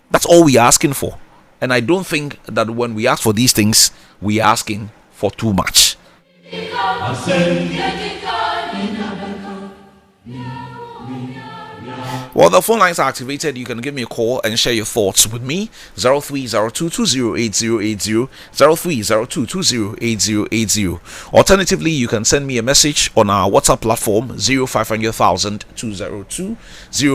That's all we are asking for. And I don't think that when we ask for these things, we are asking for too much. Well, the phone lines are activated. You can give me a call and share your thoughts with me. 0302208080, 0302208080. Alternatively, you can send me a message on our WhatsApp platform 0500,202,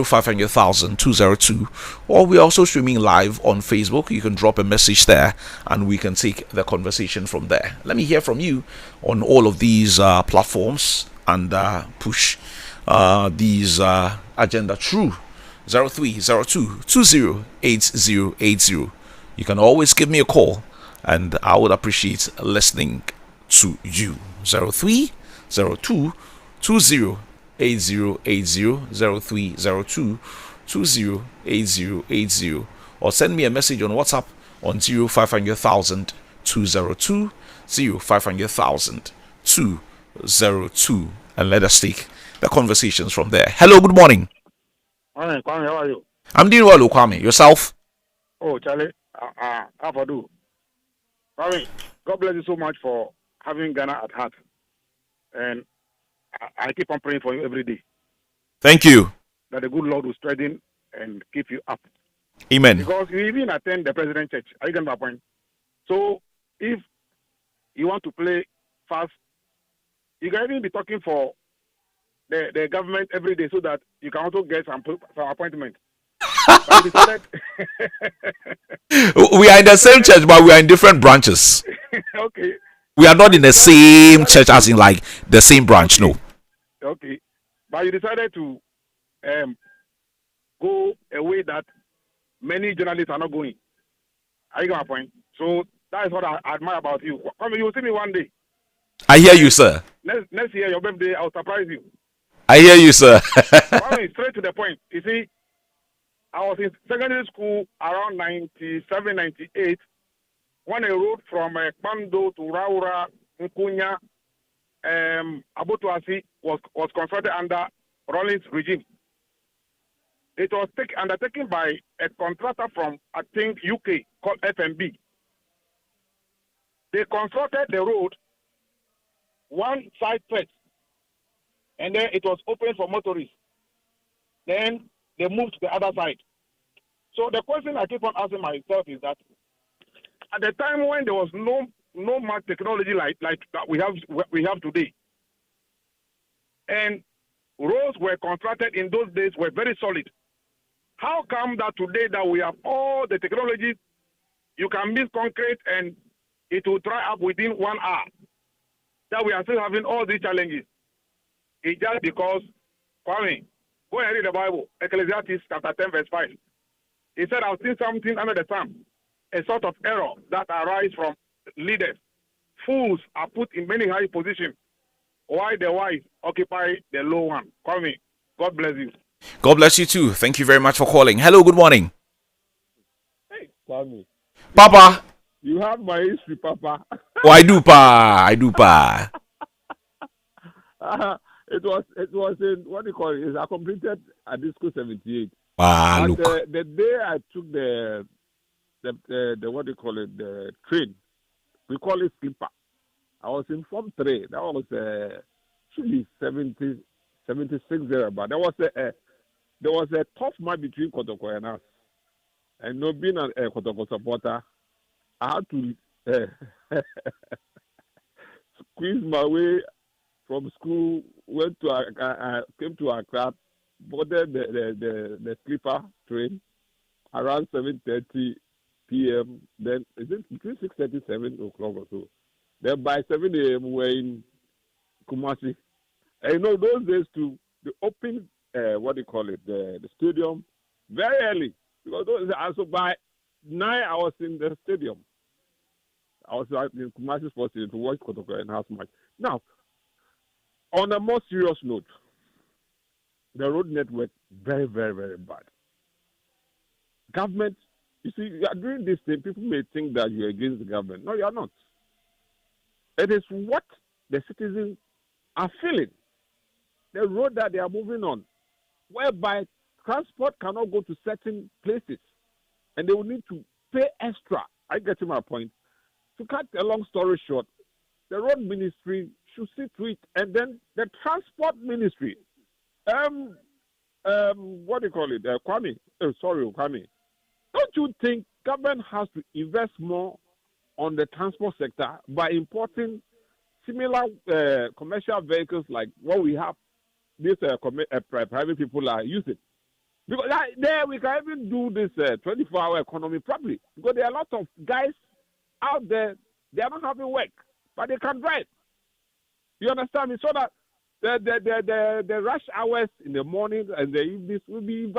0500,202. Or we're also streaming live on Facebook. You can drop a message there and we can take the conversation from there. Let me hear from you on all of these platforms and push these agenda through. 0302208080. You can always give me a call and I would appreciate listening to you. 0302208080, 0302208080, or send me a message on WhatsApp on 0500,202, 0500,202, and let us take the conversations from there. Hello, good morning. Hi, Kwame, how are you? I'm doing well, Kwame. Yourself? Oh, Charlie, how do you? Kwame, God bless you so much for having Ghana at heart. And I keep on praying for you every day. Thank you. That the good Lord will strengthen and keep you up. Amen. Because you even attend the President Church. Are you getting my point? So, if you want to play fast, you can even be talking for the government every day so that you can also get some appointment. We are in the same church, but we are in different branches. Okay. We are not in the same church as in like the same branch, no. Okay. But you decided to go a way that many journalists are not going. Are you got my point? So that is what I admire about you. Come, you will see me one day. I hear you, sir. Next year, your birthday, I'll surprise you. I hear you, sir. Come straight to the point. You see, I was in secondary school around 97, 98 when a road from Kpando to Raura, Nkunya, Abotuasi was constructed under Rawlings regime. It was undertaken by a contractor from, I think, UK called FMB. They constructed the road one side first, and then it was open for motorists. Then they moved to the other side. So the question I keep on asking myself is that at the time when there was no much technology like that we have today, and roads were constructed in those days were very solid. How come that today that we have all the technology, you can mix concrete and it will dry up within 1 hour, that we are still having all these challenges? It's just because, Kwame, go and read the Bible, Ecclesiastes chapter 10 verse 5. He said, I've seen something under the sun, a sort of error that arises from leaders. Fools are put in many high positions, while the wise occupy the low one. Kwame, God bless you. God bless you too. Thank you very much for calling. Hello, good morning. Hey, Kwame. Papa. You have my history, Papa. Oh, I do, pa. I do, pa. It was in, what do you call it? It's completed at Disco 78. Ah, but look. the day I took the what do you call it, the train, we call it sleeper. I was in Form 3. That was should be 76 there, but there was a tough match between Kotoko and us. And not being a Kotoko supporter, I had to squeeze my way from school, came to Accra, boarded the sleeper train around 7:30 p.m. Then is it between 6:30 7 o'clock or so? Then by 7 a.m. we're in Kumasi. And you know those days too, the open what do you call it, the stadium very early, because also by 9 I was in the stadium. I was in Kumasi Sports Stadium to watch Kotoko and house match. Now, on a more serious note, the road network very, very, very bad. Government, you see, you are doing this thing. People may think that you're against the government. No, you are not. It is what the citizens are feeling. The road that they are moving on, whereby transport cannot go to certain places, and they will need to pay extra. I get to my point. To cut a long story short, the road ministry should see to it, and then the transport ministry, what do you call it, Kwame? Kwame. Don't you think government has to invest more on the transport sector by importing similar commercial vehicles like what we have, these private people are using? Because there we can even do this 24-hour economy properly. Because there are a lot of guys out there, they are not having work, but they can drive. You understand me? So that the rush hours in the morning and the evenings will be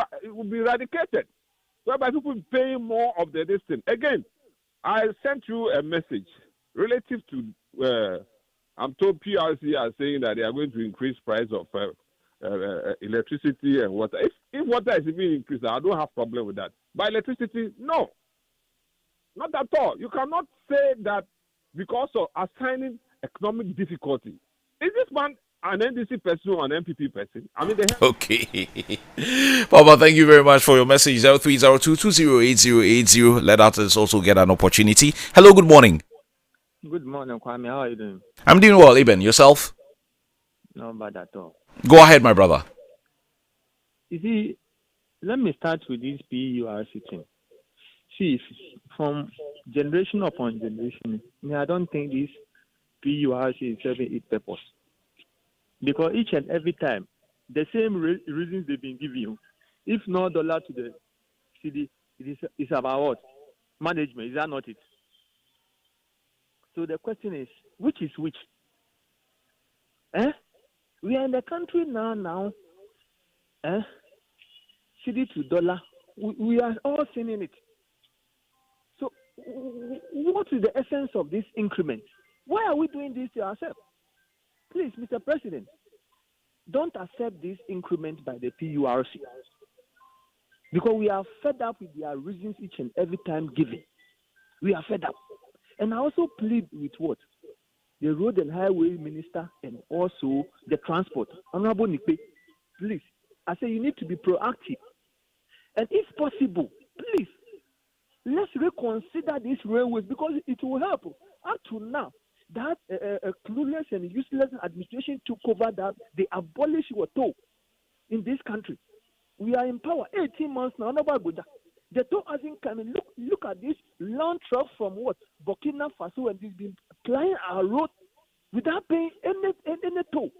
eradicated, whereby people paying more of the distance. Again, I sent you a message relative to I'm told PRC are saying that they are going to increase price of electricity and water. If water is even increased, I don't have problem with that. But electricity, no, not at all. You cannot say that because of assigning economic difficulty. Is this man an NDC person or an MPP person? I mean, Okay. Papa, thank you very much for your message. 0302208080. Let others also get an opportunity. Hello, good morning. Good morning, Kwame. How are you doing? I'm doing well, Eben. Yourself? Not bad at all. Go ahead, my brother. You see, let me start with this PURC thing. See, from generation upon generation, I don't think this PURC is serving its purpose. Because each and every time, the same reasons they've been giving you. If no dollar to the city, it's about what? Management, is that not it? So the question is, which is which? We are in the country now. City to dollar. We are all seeing it. So what is the essence of this increment? Why are we doing this to ourselves? Please, Mr. President, don't accept this increment by the PURC. Because we are fed up with their reasons each and every time given. We are fed up. And I also plead with what? The Road and Highway Minister and also the Transport. Honorable Nipe, please, I say you need to be proactive. And if possible, please, let's reconsider these railways because it will help. Up to now, that clueless and useless administration took over that. They abolished what toll in this country. We are in power 18 months now. The toll hasn't come in. Look at this long truck from what? Burkina Faso, and they've been plying our road without paying any toll.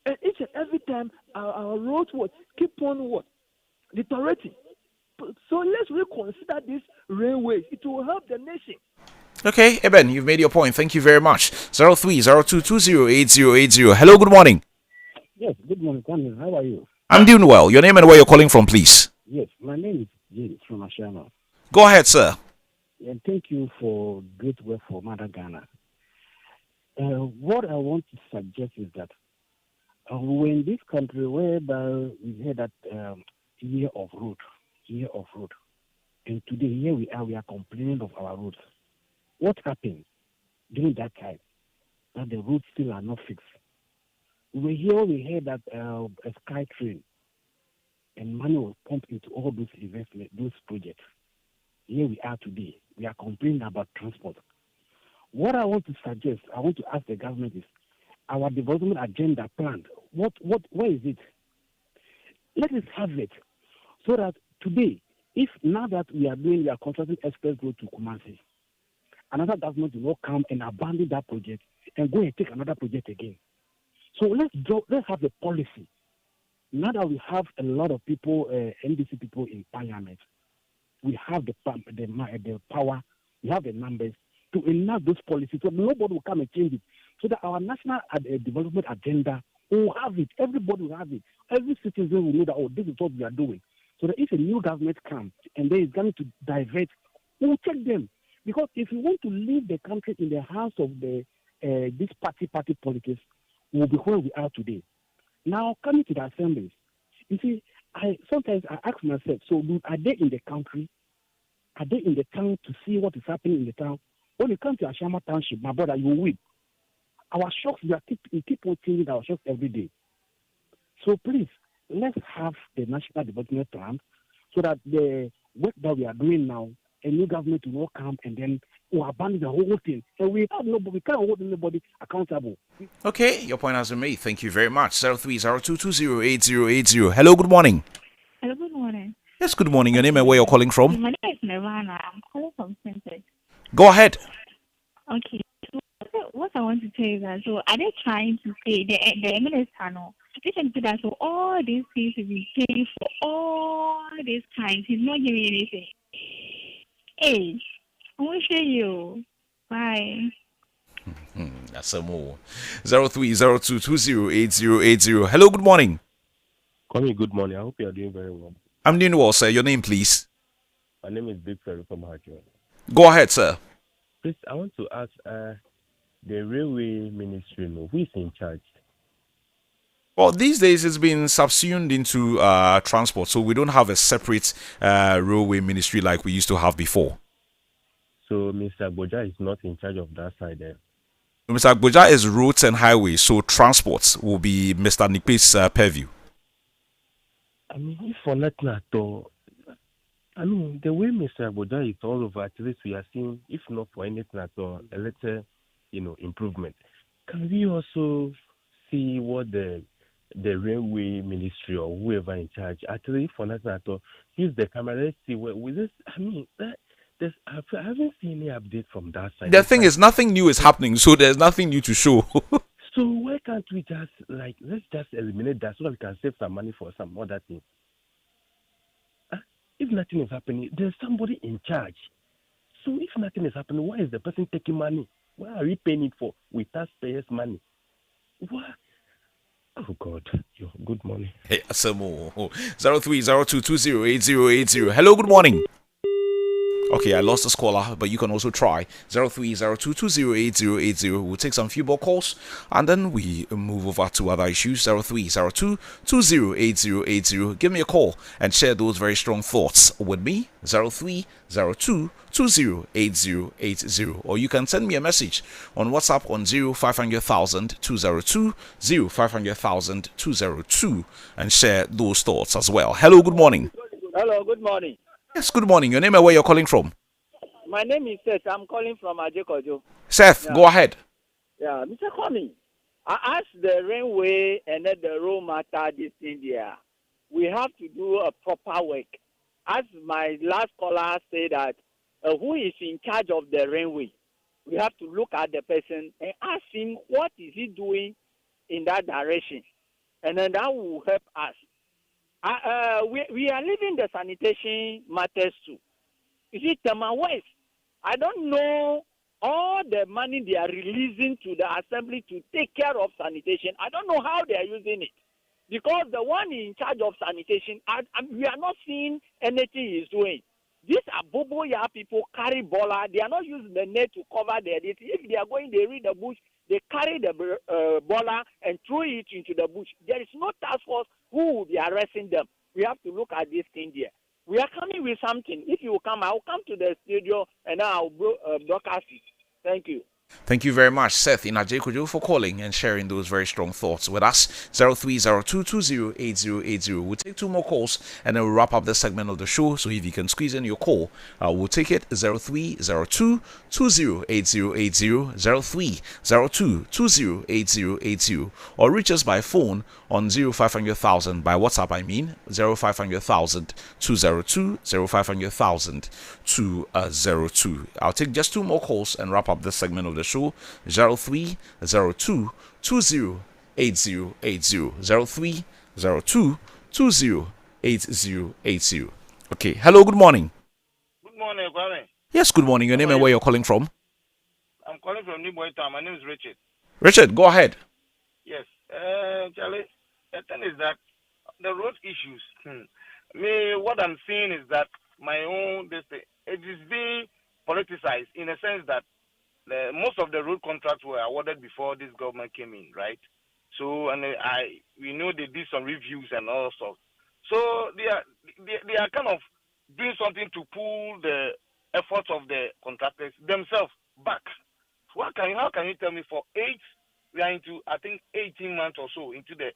And each and every time our roads keep on deteriorating. So let's reconsider these railways. It will help the nation. Okay, Eben, you've made your point. Thank you very much. 0302208080. Hello, good morning. Yes, good morning, Kwame. How are you? I'm doing well. Your name and where you're calling from, please. Yes, my name is James from Ashama. Go ahead, sir. And thank you for great work for Mother Ghana. What I want to suggest is that we're in this country whereby we had that year of road, and today here we are complaining of our roads. What happened during that time that the roads still are not fixed? We heard that a sky train and money was pumped into all those investments, those projects. Here we are today. We are complaining about transport. What I want to suggest, I want to ask the government is, our development agenda plan, where is it? Let us have it so that today, if now that we are constructing express road to Kumasi, another government will not come and abandon that project and go and take another project again. So let's have a policy. Now that we have a lot of people, NDC people in parliament, we have the power, we have the numbers to enact those policies so nobody will come and change it. So that our national development agenda will have it. Everybody will have it. Every citizen will know that, this is what we are doing. So that if a new government comes and they is going to divert, we'll check them. Because if we want to leave the country in the hands of this party politics, we'll be where we are today. Now, coming to the assemblies, you see, sometimes I ask myself, so are they in the country? Are they in the town to see what is happening in the town? When you come to Ashama Township, my brother, you will weep. Our shocks, we keep on changing our shocks every day. So please, let's have the National Development Plan so that the work that we are doing now, a new government will come and then will abandon the whole thing. And we can't hold anybody accountable. Okay, your point has been made. Thank you very much. 0302208080. Hello, good morning. Hello, good morning. Yes, good morning. Your name and where you're calling from? My name is Nirvana. I'm calling from Center. Go ahead. Okay. So what I want to say is that, so are they trying to say, the minister, no, they can say that, so all these things have been paying for all this time. He's not giving anything. Hey, I want to show you. Bye. That's some more. 0302208080. Hello, good morning. Kwame, good morning. I hope you are doing very well. I'm doing well, sir. Your name, please. My name is Big Ferry from Hajo. Go ahead, sir. Please, I want to ask the railway ministry, who is in charge? Well, these days it's been subsumed into transport, so we don't have a separate railway ministry like we used to have before. So Mr. Boja is not in charge of that side then? Mr. Boja is roads and highways, so transport will be Mr. Nikpe's purview. I mean, if for nothing at all, I mean, the way Mr. Boja is all over, at least we are seeing, if not for anything at all, a little, improvement. Can we also see what the railway ministry or whoever in charge, actually, for nothing at all, use the camera, let's see where with this, I mean, I haven't seen any update from that side. The thing is, nothing new is happening, so there's nothing new to show. So why can't we just, let's just eliminate that so that we can save some money for some other thing? If nothing is happening, there's somebody in charge. So if nothing is happening, why is the person taking money? Why are we paying it for with taxpayers' money? What? Oh, God. Good morning. Hey, Asamo. 0302208080. Hello, good morning. Okay, I lost this caller, but you can also try 0302208080. We'll take some few more calls and then we move over to other issues. 0302208080. Give me a call and share those very strong thoughts with me. 0302208080. Or you can send me a message on WhatsApp on 0500,000 202 0500,000 202 and share those thoughts as well. Hello, good morning. Hello, good morning. Yes, good morning. Your name and where you're calling from? My name is Seth. I'm calling from Ajekojo. Seth, Yeah. go ahead. Yeah, Mr. Kwame, I asked the railway and then the road matter this thing there. We have to do a proper work. As my last caller said that who is in charge of the railway, we have to look at the person and ask him what is he doing in that direction. And then that will help us. We are leaving the sanitation matters too. You see, Tema West, I don't know all the money they are releasing to the assembly to take care of sanitation. I don't know how they are using it. Because the one in charge of sanitation, we are not seeing anything he's doing. These are bobo ya people carry baller. They are not using the net to cover their debt. If they are going, they read the bush, they carry the baller and throw it into the bush. There is no task force who will be arresting them. We have to look at this thing there. We are coming with something. If you come, I will come to the studio and I will broadcast it. Thank you. Thank you very much, Seth in Ajekojo, for calling and sharing those very strong thoughts with us. 0302208080. We'll take two more calls and then we'll wrap up this segment of the show. So if you can squeeze in your call, we'll take it. 0302208080, 0302208080, or reach us by phone on 0500,000. By WhatsApp, I mean 0500,000 202 0500,000 202. I'll take just two more calls and wrap up this segment of the show. 0302208080, 0302208080. Okay. Hello. Good morning. Good morning, Kwame. Yes. Good morning. Your name and where you're calling from? I'm calling from New Boy Town. My name is Richard. Richard, go ahead. Yes. Charlie, the thing is that the road issues. Me, what I'm seeing is that my own, it is being politicized in a sense that most of the road contracts were awarded before this government came in, right? So, and we know they did some reviews and all stuff. So they are kind of doing something to pull the efforts of the contractors themselves back. How can you tell me we are into, I think, 18 months or so into the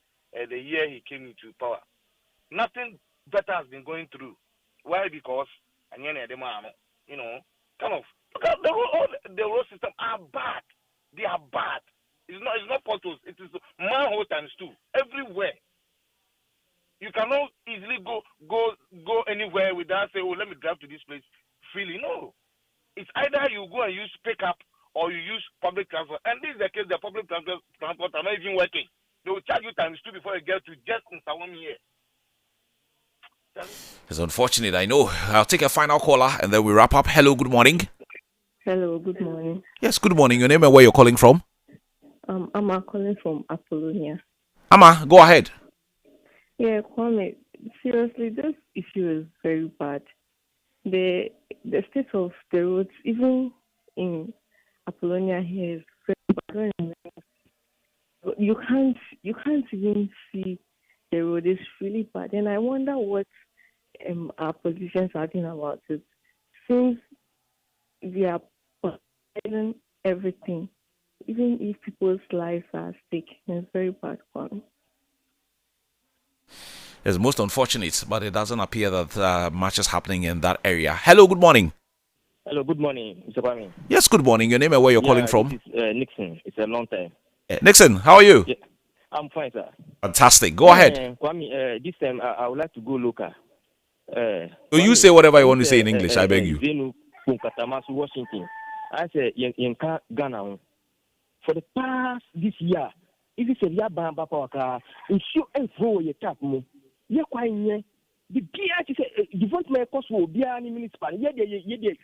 year he came into power. Nothing better has been going through. Why? Because, you know, kind of, because the road system are bad. They are bad. It's not potholes. It is manhole times two everywhere. You cannot easily go anywhere without saying, "Oh, let me drive to this place freely." No, it's either you go and use pickup or you use public transport. And this is the case. The public transport are not even working. They will charge you times two before you get to just in Sawami here. It's unfortunate, I know. I'll take a final caller and then we wrap up. Hello, good morning. Hello, good morning. Yes, good morning. Your name and where you're calling from? I'm calling from Apollonia. Amma, go ahead. Yeah, Kwame, seriously, this issue is very bad. The state of the roads, even in Apollonia here, is very bad. You can't even see the road is really bad, and I wonder what our politicians are thinking about it. Since we are providing everything, even if people's lives are at stake, it's very bad one. It's most unfortunate, but it doesn't appear that much is happening in that area. Hello, good morning. Hello, good morning, Mr. Kwame. Yes, good morning. Your name and where you're calling from? This is Nixon. It's a long time. Nixon, how are you? Yeah, I'm fine, sir. Fantastic. Go ahead. Kwame, this time I would like to go local. You say whatever you want to say in English, I beg you. Washington. I say, Ghana. For the past this year, if you say, Yabamba Pawaka, you should enroll your tap. You're quite near. The development cost will be an municipal. Yet,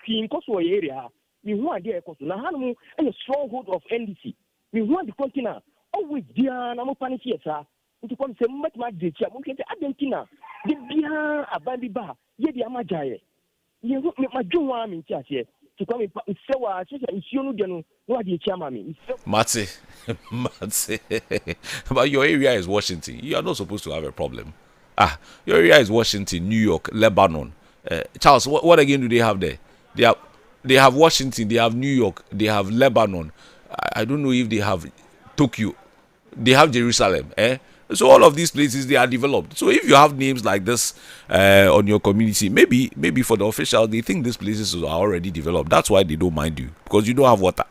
clean cost for area. We want their cost. Now, and a stronghold of NDC. We want the continent. Always dear, I'm a panic here, sir. To come say, much my dear, I'm going to Argentina. The beer, a bandy bar. Yet, the Amajaye. You look my Joam in church here. To come in Sewa, you what the chairman. Matse. But your area is Washington. You are not supposed to have a problem. Your area is Washington, New York, Lebanon. Charles, what again do they have there? They have Washington, they have New York, they have Lebanon. I don't know if they have Tokyo. They have Jerusalem. So all of these places, they are developed. So if you have names like this on your community, maybe for the official, they think these places are already developed. That's why they don't mind you, because you don't have water.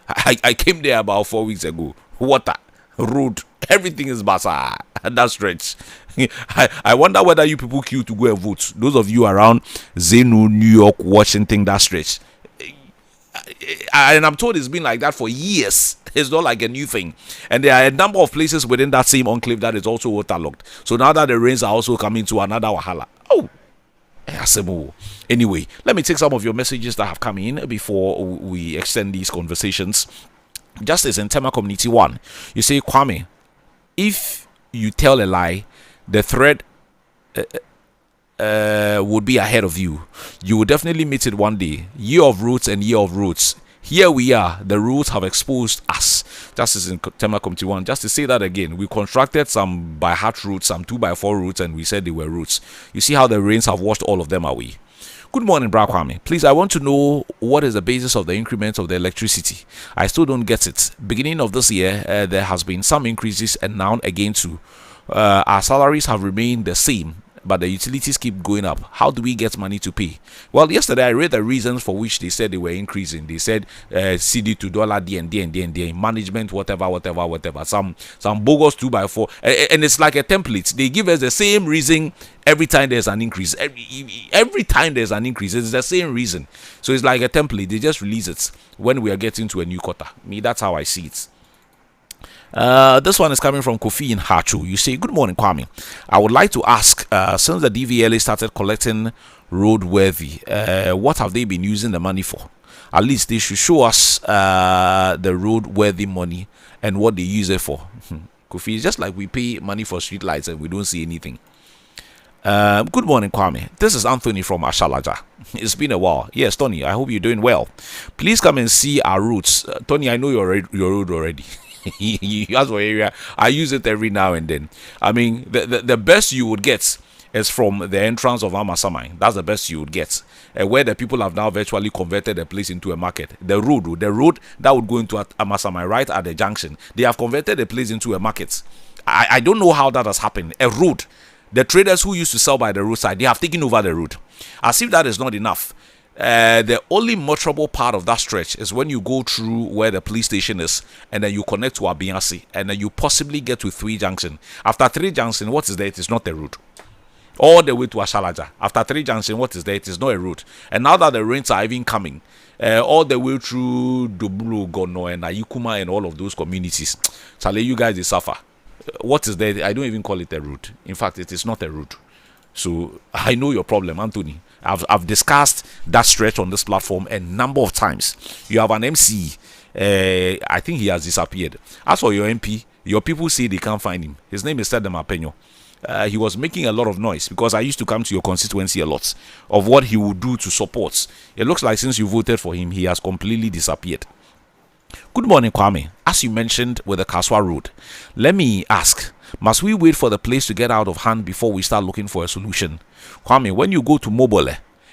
I came there about 4 weeks ago. Water, road, everything is basa. That stretch. I wonder whether you people queue to go and vote. Those of you around Zenu, New York, Washington, that stretch. And I'm told it's been like that for years. It's not like a new thing. And there are a number of places within that same enclave that is also waterlogged. So now that the rains are also coming to another wahala. Oh, anyway, let me take some of your messages that have come in before we extend these conversations. Justice in Tema Community 1. You say, Kwame, if you tell a lie, the thread would be ahead of you. You will definitely meet it one day. Year of roots and year of roots. Here we are. The roots have exposed us. Justice in Tema Committee 1. Just to say that again, we constructed some by heart roots, some 2x4 roots, and we said they were roots. You see how the rains have washed all of them away. Good morning, Bra Kwame. Please, I want to know what is the basis of the increment of the electricity. I still don't get it. Beginning of this year, there has been some increases, and now again too. Our salaries have remained the same, but the utilities keep going up. How do we get money to pay? Well, yesterday I read the reasons for which they said they were increasing. They said CD to dollar, D, management, whatever. Some bogus 2x4, and it's like a template. They give us the same reason every time there's an increase. Every time there's an increase, it's the same reason. So it's like a template. They just release it when we are getting to a new quarter. That's how I see it. This one is coming from Kofi in Hachu. You say, good morning, Kwame. I would like to ask, since the DVLA started collecting roadworthy, what have they been using the money for? At least they should show us the roadworthy money and what they use it for. Kofi, it's just like we pay money for street lights and we don't see anything. Good morning, Kwame. This is Anthony from Ashalaja. It's been a while. Yes, Tony, I hope you're doing well. Please come and see our routes. Tony, I know your road already. That's my area. I use it every now and then. I mean, the best you would get is from the entrance of Amasamai. That's the best you would get. Where the people have now virtually converted the place into a market. The road that would go into Amasamai, right at the junction, they have converted the place into a market. I don't know how that has happened. A road. The traders who used to sell by the roadside, they have taken over the road. As if that is not enough. The only motorable part of that stretch is when you go through where the police station is, and then you connect to Abiasi, and then you possibly get to 3 Junction. After 3 Junction, what is there? It is not a road. All the way to Ashalaja. After 3 Junction, what is there? It is not a road. And now that the rains are even coming, all the way through Dobulu, Gono, and Ayikuma, and all of those communities, Charlie, you guys, they suffer. What is there? I don't even call it a road. In fact, it is not a road. So I know your problem, Anthony. I've discussed that stretch on this platform a number of times. You have an MC. I think he has disappeared. As for your MP, your people say they can't find him. His name is Sedina Attionu. He was making a lot of noise because I used to come to your constituency a lot of what he would do to support. It looks like since you voted for him, he has completely disappeared. Good morning, Kwame. As you mentioned with the Kaswa Road, let me ask, must we wait for the place to get out of hand before we start looking for a solution? Kwame, when you go to Mobile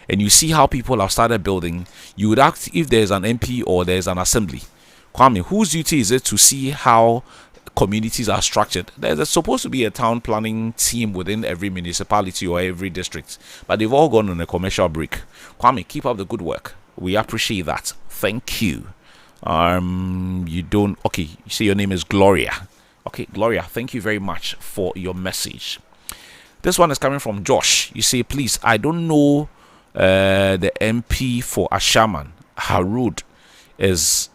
and you see how people have started building, you would ask if there's an MP or there's an assembly. Kwame, whose duty is it to see how communities are structured? There's supposed to be a town planning team within every municipality or every district, but they've all gone on a commercial break. Kwame, keep up the good work. We appreciate that. Thank you. You don't, okay, you say your name is Gloria. Okay, Gloria, thank you very much for your message. This one is coming from Josh. You say, please, I don't know the MP for Ashaman. Her road is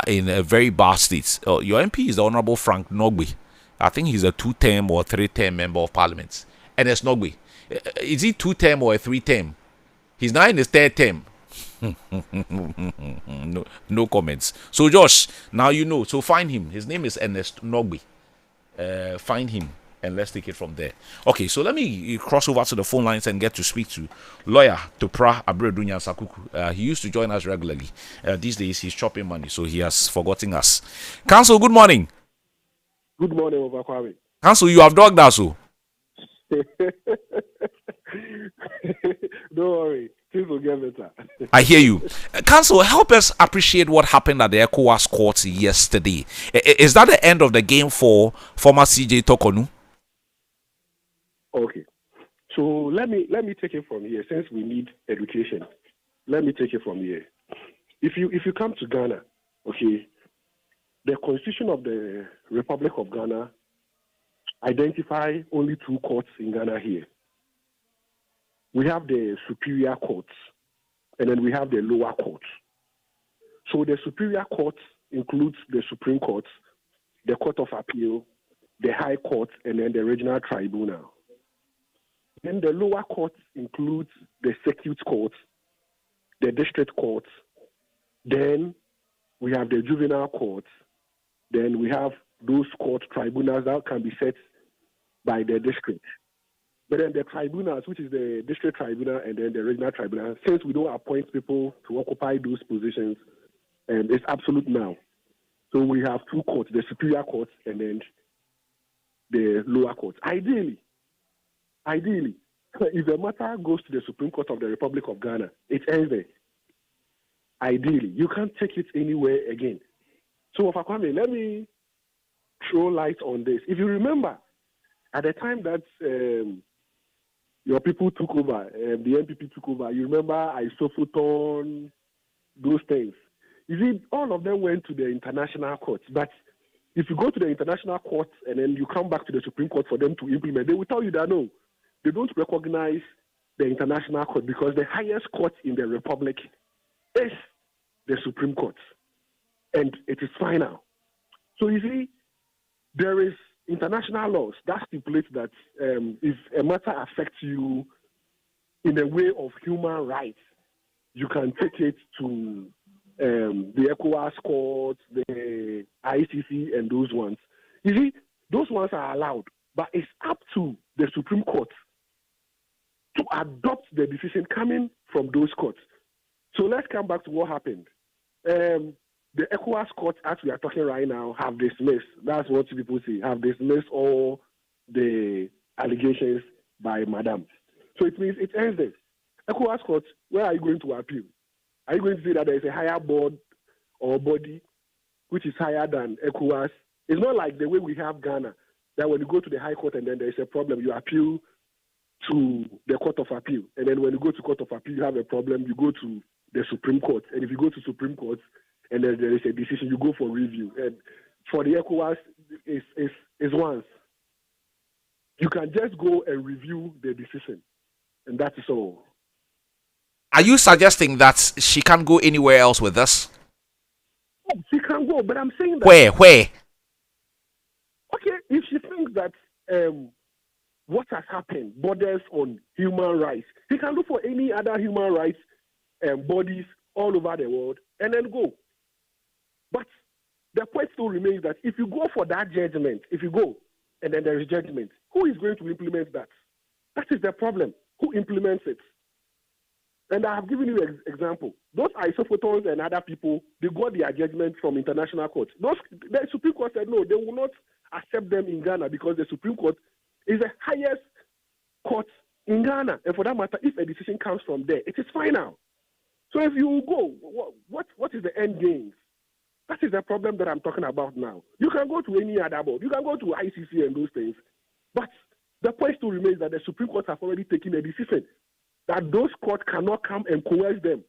in a very bad state. Your MP is the Honorable Frank Nogbe. I think he's a 2-term or 3-term member of Parliament. And it's Nogbe. Is he 2-term or a 3-term? He's now in his 3rd term. No comments. So Josh, now you know. So find him. His name is Ernest Nogbe. Find him and let's take it from there. Okay, so let me cross over to the phone lines and get to speak to lawyer Topra Abredunya Sakuku. He used to join us regularly. These days he's chopping money, so he has forgotten us. Council, good morning. Good morning, Kwame. Council, you have dogged us, so. Don't worry, things will get better. I hear you. Council, help us appreciate what happened at the ECOWAS court yesterday. Is that the end of the game for former CJ Torkornoo? Okay, so let me take it from here. Since we need education, let me take it from here. If you come to Ghana, okay, the Constitution of the Republic of Ghana identify only two courts in Ghana here. We have the superior courts, and then we have the lower courts. So the superior courts includes the Supreme Court, the Court of Appeal, the High Court, and then the Regional Tribunal. Then the lower courts includes the Circuit Court, the District Courts. Then we have the Juvenile Courts. Then we have those court tribunals that can be set by the district. But then the tribunals, which is the district tribunal and then the regional tribunal, since we don't appoint people to occupy those positions, it's absolute now. So we have two courts, the superior courts and then the lower courts. Ideally, if the matter goes to the Supreme Court of the Republic of Ghana, it ends there. Ideally, you can't take it anywhere again. So, Kwame, let me throw light on this. If you remember, at the time that your people took over, the NPP took over, you remember Isophoton, those things. You see, all of them went to the international courts. But if you go to the international courts and then you come back to the Supreme Court for them to implement, they will tell you that no, they don't recognize the international court because the highest court in the Republic is the Supreme Court. And it is final. So you see, there is international laws that stipulate that if a matter affects you in the way of human rights, you can take it to the ECOWAS court, the ICC, and those ones. You see, those ones are allowed, but it's up to the Supreme Court to adopt the decision coming from those courts. So let's come back to what happened. The ECOWAS courts, as we are talking right now, have dismissed. That's what people say. Have dismissed all the allegations by Madam. So it means it ends there. ECOWAS courts, where are you going to appeal? Are you going to say that there is a higher board or body which is higher than ECOWAS? It's not like the way we have Ghana, that when you go to the High Court and then there is a problem, you appeal to the Court of Appeal. And then when you go to Court of Appeal, you have a problem, you go to the Supreme Court. And if you go to Supreme Court, and then there is a decision, you go for review. And for the ECOWAS, is once. You can just go and review the decision, and that is all. Are you suggesting that she can't go anywhere else with this? Oh, she can go, but I'm saying that... Where? Okay, if she thinks that what has happened borders on human rights, he can look for any other human rights bodies all over the world and then go. But the point still remains that if you go for that judgment, if you go and then there is judgment, who is going to implement that? That is the problem. Who implements it? And I have given you an example. Those isophotons and other people, they got their judgment from international courts. The Supreme Court said no, they will not accept them in Ghana because the Supreme Court is the highest court in Ghana. And for that matter, if a decision comes from there, it is final. So if you go, what is the end game? That is the problem that I'm talking about now. You can go to any other board. You can go to ICC and those things. But the point still remains that the Supreme Court has already taken a decision that those courts cannot come and coerce them.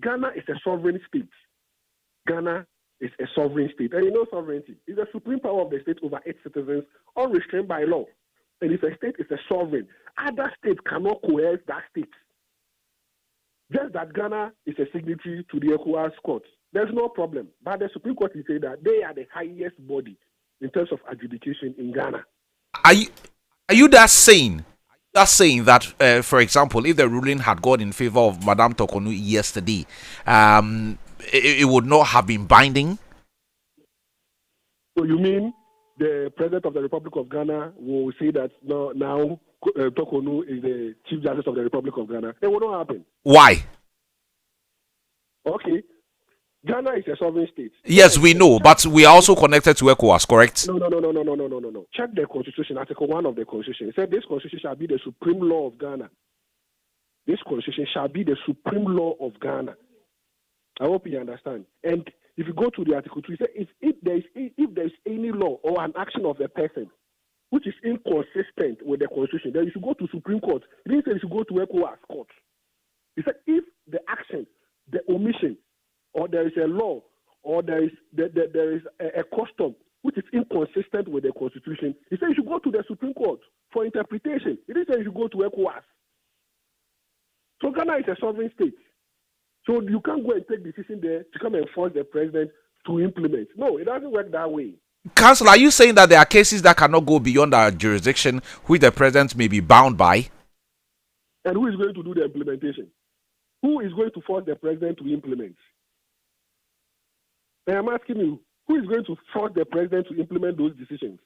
Ghana is a sovereign state. Ghana is a sovereign state. And you know sovereignty is the supreme power of the state over its citizens, unrestrained by law. And if a state is a sovereign, other states cannot coerce that state. Just that Ghana is a signatory to the ECOWAS court. There's no problem. But the Supreme Court will say that they are the highest body in terms of adjudication in Ghana. Are you saying that, for example, if the ruling had gone in favor of Madame Torkornoo yesterday, it would not have been binding? So you mean the President of the Republic of Ghana will say that now Torkornoo is the Chief Justice of the Republic of Ghana? It will not happen. Why? Okay. Ghana is a sovereign state. Yes, we know, but we are also connected to ECOWAS, correct? No. Check the constitution, Article 1 of the constitution. It said this constitution shall be the supreme law of Ghana. This constitution shall be the supreme law of Ghana. I hope you understand. And if you go to the Article 2, it says if there is any law or an action of a person which is inconsistent with the constitution, then you should go to Supreme Court. It didn't say you should go to ECOWAS court. It said if the action, the omission, or there is a law, or there is a custom which is inconsistent with the constitution, it said you should go to the Supreme Court for interpretation. It didn't say you should go to ECOWAS. So Ghana is a sovereign state. So you can't go and take decision there to come and force the president to implement. No, it doesn't work that way. Council, are you saying that there are cases that cannot go beyond our jurisdiction which the president may be bound by? And who is going to do the implementation? Who is going to force the president to implement? I am asking you, who is going to force the president to implement those decisions?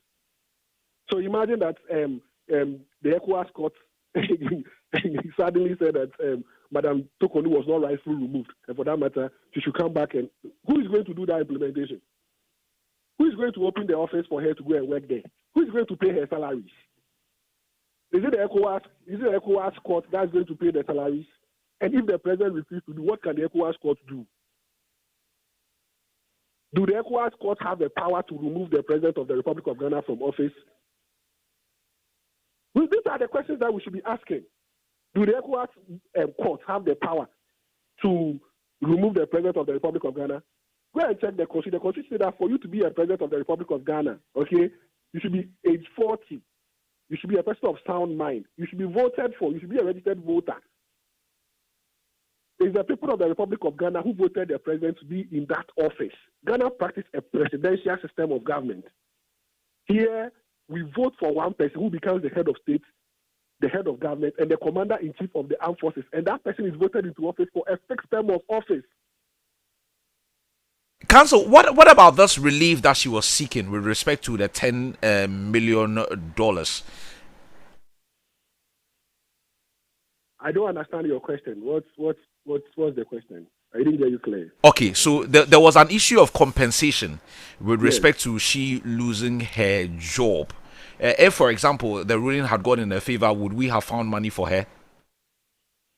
So imagine that the ECOWAS court suddenly said that Madam Torkornoo was not rightfully removed, and for that matter, she should come back. And who is going to do that implementation? Who is going to open the office for her to go and work there? Who is going to pay her salaries? Is it the ECOWAS? Is it the ECOWAS court that's going to pay the salaries? And if the president refuses to do, what can the ECOWAS court do? Do the ECOWAS court have the power to remove the president of the Republic of Ghana from office? Well, these are the questions that we should be asking. Do the ECOWAS court have the power to remove the president of the Republic of Ghana? Go and check the constitution. The constitution says that for you to be a president of the Republic of Ghana, okay, you should be age 40. You should be a person of sound mind. You should be voted for. You should be a registered voter. It's the people of the Republic of Ghana who voted the president to be in that office. Ghana practices a presidential system of government. Here, we vote for one person who becomes the head of state, the head of government, and the commander-in-chief of the armed forces. And that person is voted into office for a fixed term of office. Council, what about this relief that she was seeking with respect to the $10 million? I don't understand your question. What's the question? I didn't get you clear. Okay, so there was an issue of compensation with respect to she losing her job. If, for example, the ruling had gone in her favor, would we have found money for her?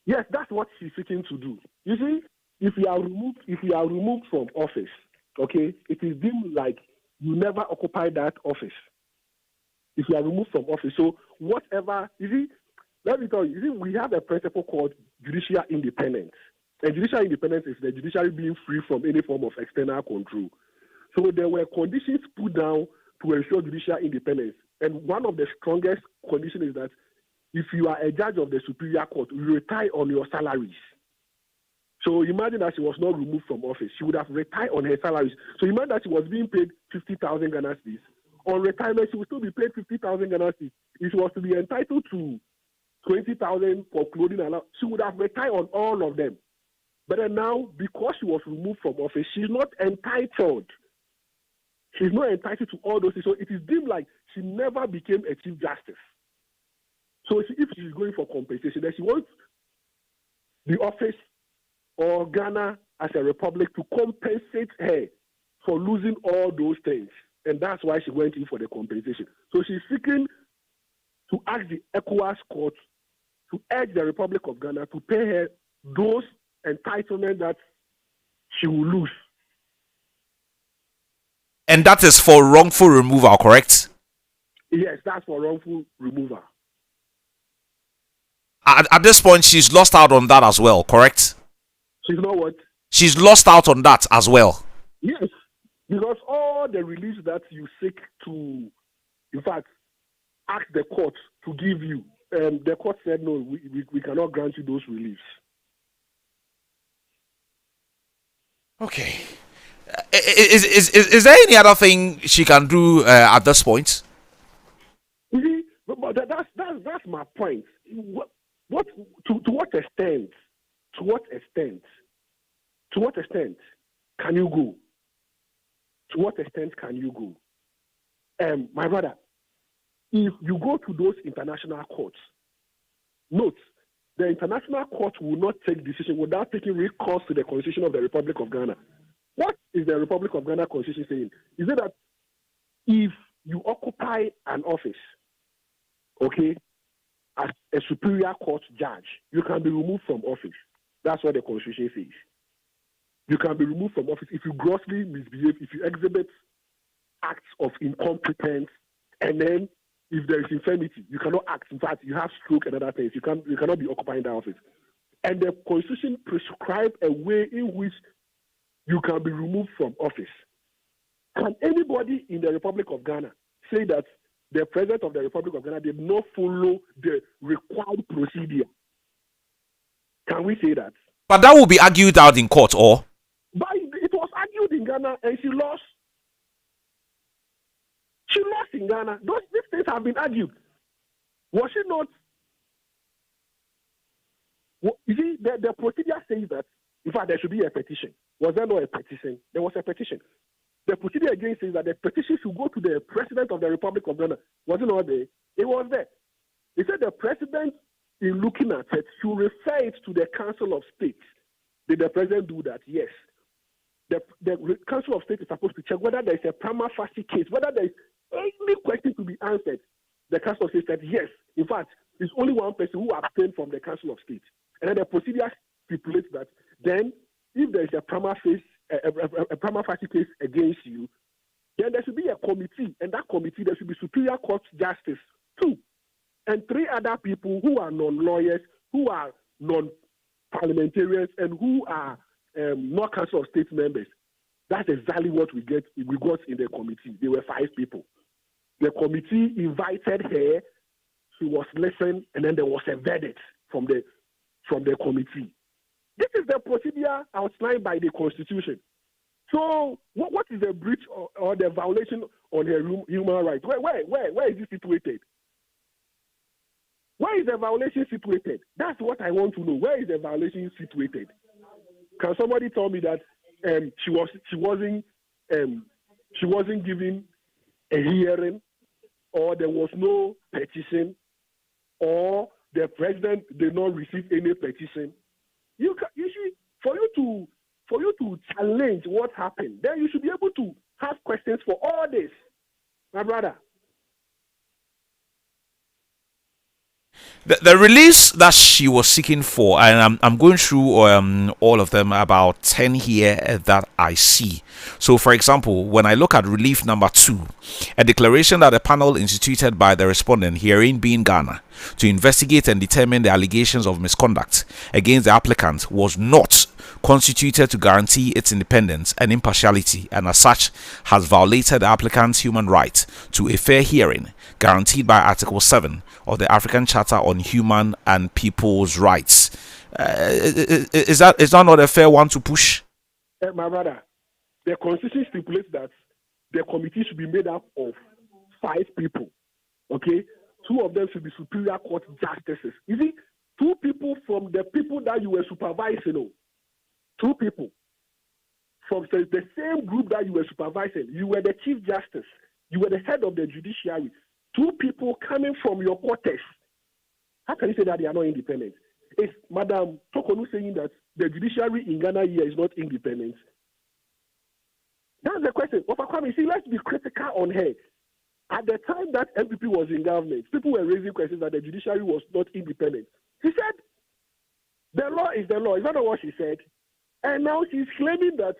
Yes, that's what she's seeking to do. You see, if you are removed from office, okay, it is deemed like you never occupied that office. If you are removed from office, so whatever, you see, let me tell you, we have a principle called judicial independence. And judicial independence is the judiciary being free from any form of external control. So there were conditions put down to ensure judicial independence. And one of the strongest conditions is that if you are a judge of the Superior Court, you retire on your salaries. So imagine that she was not removed from office. She would have retired on her salaries. So imagine that she was being paid 50,000 Ghana cedis. On retirement, she would still be paid 50,000 Ghana cedis. If she was to be entitled to 20,000 for clothing allowance, she would have retired on all of them. But then now, because she was removed from office, she's not entitled. She's not entitled to all those things. So it is deemed like she never became a Chief Justice. So if she's going for compensation, then she wants the office or Ghana as a republic to compensate her for losing all those things. And that's why she went in for the compensation. So she's seeking to ask the ECOWAS court to urge the Republic of Ghana to pay her those entitlements that she will lose. And that is for wrongful removal, correct? Yes, that's for wrongful removal. At this point, she's lost out on that as well, correct? She's not what? She's lost out on that as well. Yes, because all the reliefs that you seek to, in fact, ask the court to give you, the court said no, we cannot grant you those reliefs. Okay. Is there any other thing she can do at this point? You see, but that's my point. To what extent? To what extent? To what extent can you go? To what extent can you go? My brother, if you go to those international courts, note, the international court will not take decision without taking recourse to the Constitution of the Republic of Ghana. What is the Republic of Ghana Constitution saying? Is it that if you occupy an office, okay, as a superior court judge, you can be removed from office. That's what the Constitution says. You can be removed from office if you grossly misbehave, if you exhibit acts of incompetence, and then if there is infirmity, you cannot act. In fact, you have stroke and other things. You cannot be occupying that office. And the Constitution prescribes a way in which you can be removed from office. Can anybody in the Republic of Ghana say that the President of the Republic of Ghana did not follow the required procedure? Can we say that? But that will be argued out in court, or? But it was argued in Ghana and she lost. She lost in Ghana. These things have been argued. Was she not? You see, the procedure says that, in fact, there should be a petition. Was there not a petition? There was a petition. The procedure again says that the petition should go to the President of the Republic of Ghana. Was it not there? It was there. They said the President, in looking at it, should refer it to the Council of State. Did the President do that? Yes. The Council of State is supposed to check whether there is a prima facie case, whether there is any question to be answered. The Council of State said yes. In fact, there's only one person who abstained from the Council of State. And then the procedure stipulates that then if there is a prima facie case against you, then there should be a committee, and that committee, there should be Superior Court Justice 2 and 3 other people who are non-lawyers, who are non-parliamentarians, and who are not Council of State members. That's exactly what we got in the committee. There were 5 people. The committee invited her, she was listened, and then there was a verdict from the committee. This is the procedure outlined by the Constitution. So, what is the breach or the violation on her human rights? Where is it situated? Where is the violation situated? That's what I want to know. Where is the violation situated? Can somebody tell me that she wasn't given a hearing, or there was no petition, or the president did not receive any petition? You should, for you to challenge what happened, then you should be able to have questions for all this, my brother. The release that she was seeking for, and I'm going through all of them, about 10 here that I see. So, for example, when I look at relief number 2, a declaration that a panel instituted by the respondent, herein being Ghana, to investigate and determine the allegations of misconduct against the applicant was not constituted to guarantee its independence and impartiality, and as such has violated the applicant's human right to a fair hearing guaranteed by Article 7 of the African Charter on Human and People's Rights. Is that not a fair one to push? My brother, the Constitution stipulates that the committee should be made up of 5 people. Okay? 2 of them should be Superior Court Justices. You see, 2 people from the people that you were supervising. 2 people from the same group that you were supervising. You were the Chief Justice. You were the head of the judiciary. 2 people coming from your quarters. How can you say that they are not independent? Is Madam Torkornoo saying that the judiciary in Ghana here is not independent? That's the question. Kwame, see, let's be critical on her. At the time that MPP was in government, people were raising questions that the judiciary was not independent. She said, the law is the law. Is that not what she said? And now she's claiming that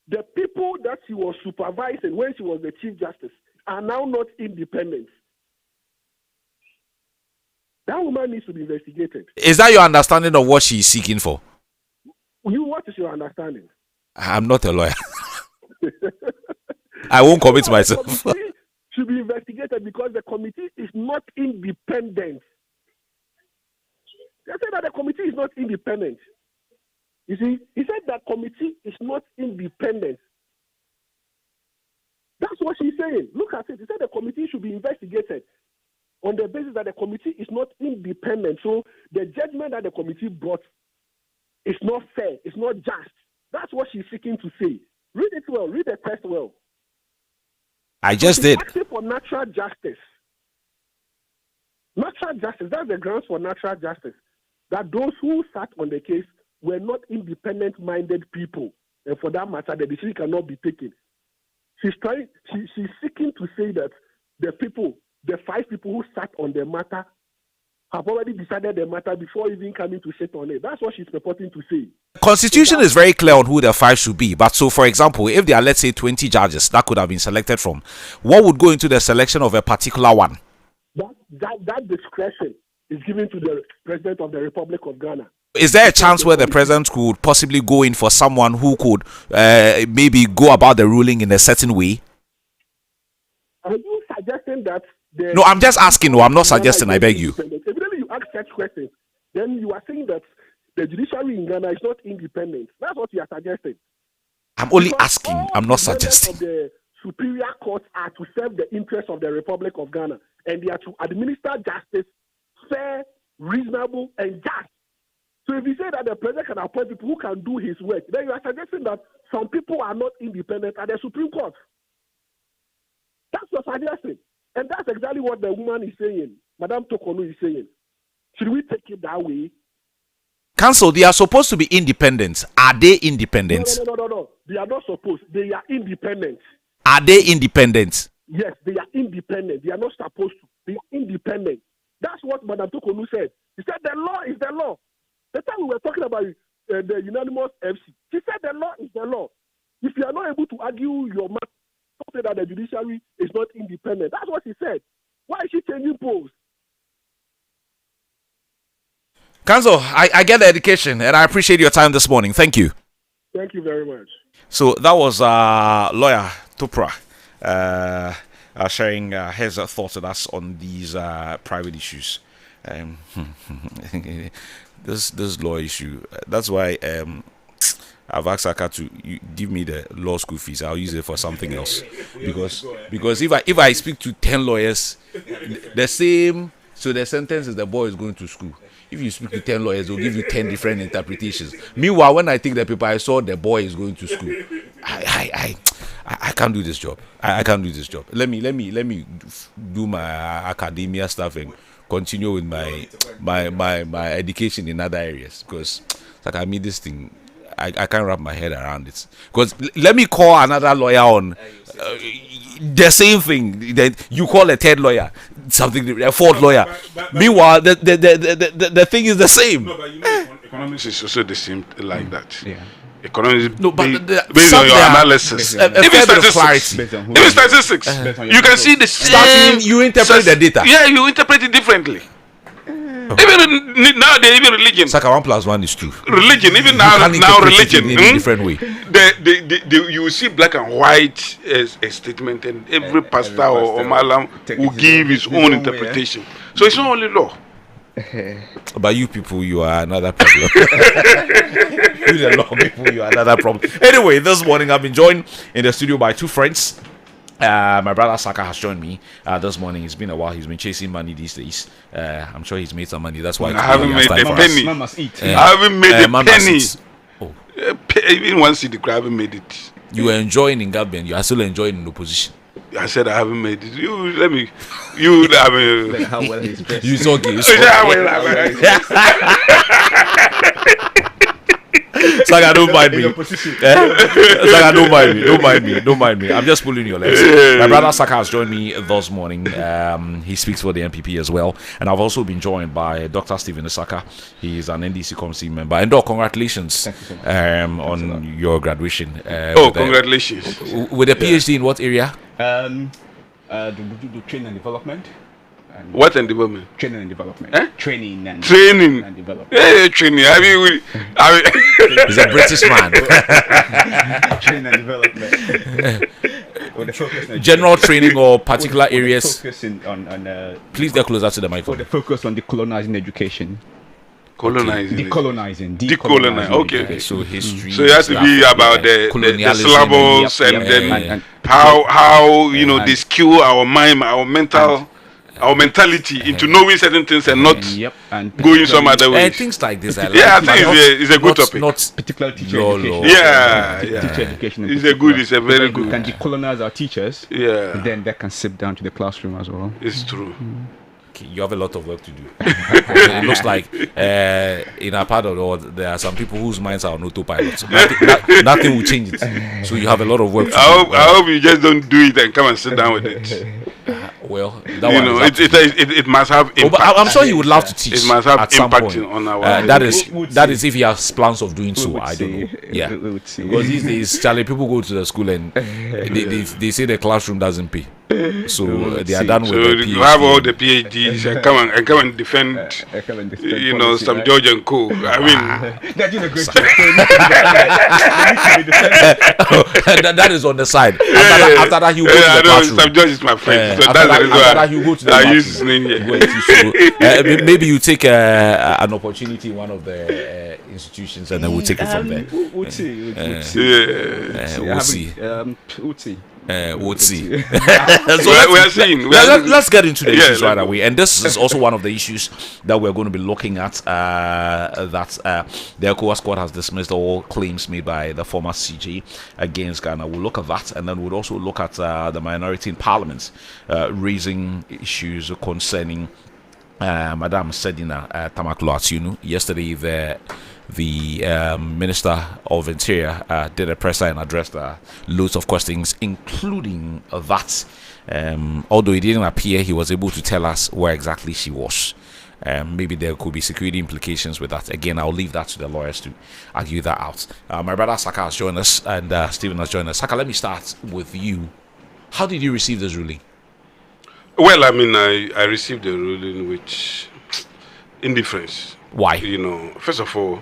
the people that she was supervising when she was the Chief Justice are now not independent. That woman needs to be investigated. Is that your understanding of what she's seeking for? What is your understanding? I'm not a lawyer. I won't commit myself. The committee should be investigated because the committee is not independent. They said that the committee is not independent. You see, he said that committee is not independent. That's what she's saying. Look at it. He said the committee should be investigated on the basis that the committee is not independent. So the judgment that the committee brought is not fair. It's not just. That's what she's seeking to say. Read it well. Read the text well. I just did. Asking for natural justice. Natural justice. That's the grounds for natural justice. That those who sat on the case were not independent-minded people. and for that matter, the decision cannot be taken. She's seeking to say that the 5 people who sat on the matter have already decided the matter before even coming to sit on it. That's what she's purporting to say. Constitution is very clear on who the 5 should be. But so, for example, if there are, let's say, 20 judges that could have been selected from, what would go into the selection of a particular one? That discretion is given to the President of the Republic of Ghana. Is there a chance where the president could possibly go in for someone who could maybe go about the ruling in a certain way? Are you suggesting that? No, I'm just asking. No, I'm not suggesting. I beg you. Evidently, you ask such questions, then you are saying that the judiciary in Ghana is not independent. That's what you are suggesting. I'm only asking. I'm not suggesting. The superior courts are to serve the interests of the Republic of Ghana, and they are to administer justice, fair, reasonable, and just. So if you say that the president can appoint people who can do his work, then you are suggesting that some people are not independent at the Supreme Court. That's your suggestion. And that's exactly what the woman is saying. Madame Torkornoo is saying. Should we take it that way? Council, they are supposed to be independent. Are they independent? No. They are not supposed. They are independent. Are they independent? Yes, they are independent. They are not supposed to. They are independent. That's what Madame Torkornoo said. She said the law is the law. The time we were talking about the unanimous FC, she said the law is the law. If you are not able to argue your matter, don't say that the judiciary is not independent. That's what she said. Why is she changing posts? Council, I get the education and I appreciate your time this morning. Thank you. Thank you very much. So that was lawyer Tupra sharing his thoughts with us on these private issues. This law issue. That's why I've asked Aka to give me the law school fees. I'll use it for something else because if I speak to 10 lawyers, the same. So the sentence is the boy is going to school. If you speak to 10 lawyers, they'll give you 10 different interpretations. Meanwhile, when I take the paper, I saw the boy is going to school. I can't do this job. I can't do this job. Let me do my academia stuff and continue with my education in other areas, because like I mean this thing, I can't wrap my head around it. Because let me call another lawyer on the same thing that you call a third lawyer, something a fourth lawyer. Meanwhile, the thing is the same. No, but you know, economics is also the same like that. Yeah. Economics no, but based on your analysis. Even statistics, you can see the starting. You interpret the data. Yeah, you interpret it differently. Even nowadays, even religion. Saka 1 + 1 is 2. Religion, even now religion in a different way. You will see black and white as a statement, and every pastor or malam will give his own interpretation. So it's not only law. But you people, you are another problem. You the law people, you are another problem. Anyway, this morning I've been joined in the studio by 2 friends. My brother Saka has joined me this morning. It's been a while. He's been chasing money these days. I'm sure he's made some money. That's why I haven't made a penny. Man must eat. I haven't made a penny. Oh. Even 1 cedi, I haven't made it. You were enjoying in Gambia. You are still enjoying in opposition. I said I haven't made it. You how well he's dressed. You saw okay. Saka, don't mind me. Saka, don't mind me. I'm just pulling your legs. My brother Saka has joined me this morning. He speaks for the NPP as well, and I've also been joined by Dr. Stephen Saka. He is an NDC committee member. And congratulations on your graduation. Congratulations. With a PhD in what area? Training and development. What and development? Training and development. Training and development. Hey, training. He's a British man. Training and development. General training or particular areas. Focusing on please get closer to the microphone. For the focus on decolonizing education. Decolonizing. Okay. So history. So it has to be about the syllables and then how they skew our mind, our mentality into knowing certain things and not going some other way. Things like this. I think it's a good topic. Not particular teacher education. Teacher education. It's a very good. We can decolonize our teachers. Yeah. Then that can sip down to the classroom as well. It's true. like you have a lot of work to do. It looks like in our part of the world, there are some people whose minds are on autopilot. So nothing will change it. So you have a lot of work to do. I hope you just don't do it and come and sit down with it. Well, it must have impact. But I'm sure he would love to teach. It must have at some impact point. on our. That is if he has plans of doing so. I don't know. Yeah, because these days, Charlie, people go to the school and they say the classroom doesn't pay. So they are done with the PhD. You have all the PhDs and come and defend, you know, some George and Co. I mean, that is on the side. After that, he will go to the classroom. Some George is my friend. So after that, he will go to the classroom. Maybe you take an opportunity in one of the institutions, and then we'll take it from there. We'll see. We'll see. So let's get into the issues right away. And this is also one of the issues that we're going to be looking at. That the ECOWAS court has dismissed all claims made by the former CJ against Ghana. We'll look at that, and then we'll also look at the minority in parliament raising issues concerning Madam Sedina Attionu. Yesterday, the Minister of Interior did a presser and addressed loads of questions, including that. Although he didn't appear, he was able to tell us where exactly she was. Maybe there could be security implications with that. Again, I'll leave that to the lawyers to argue that out. My brother Saka has joined us, and Stephen has joined us. Saka, let me start with you. How did you receive this ruling? Well, I mean, I received the ruling with indifference. Why? You know, first of all,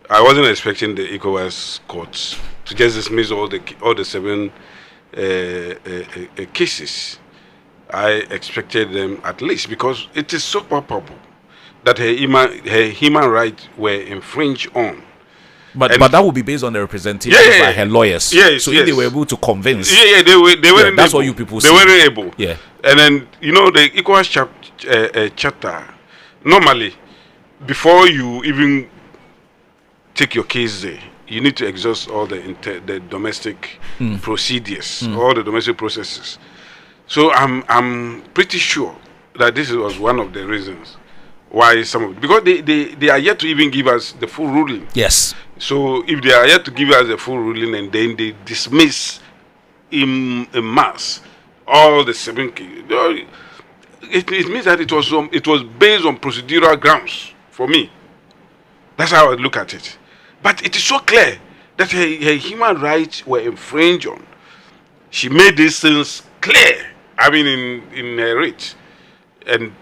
I wasn't expecting the ECOWAS courts to just dismiss all the 7 cases. I expected them at least, because it is so palpable that her human rights were infringed on. But that would be based on the representation by her lawyers. Yes, so if they were able to convince. They weren't. That's able. what you people say. They weren't able. Yeah. And then the ECOWAS chapter, normally, before you even take your case there, you need to exhaust all the domestic procedures, all the domestic processes. So I'm pretty sure that this was one of the reasons why because they are yet to even give us the full ruling. Yes. So if they are yet to give us the full ruling and then they dismiss in mass all the 7 cases, it means that it was based on procedural grounds for me. That's how I look at it. But it is so clear that her human rights were infringed on. She made these things clear. I mean, in her writ, and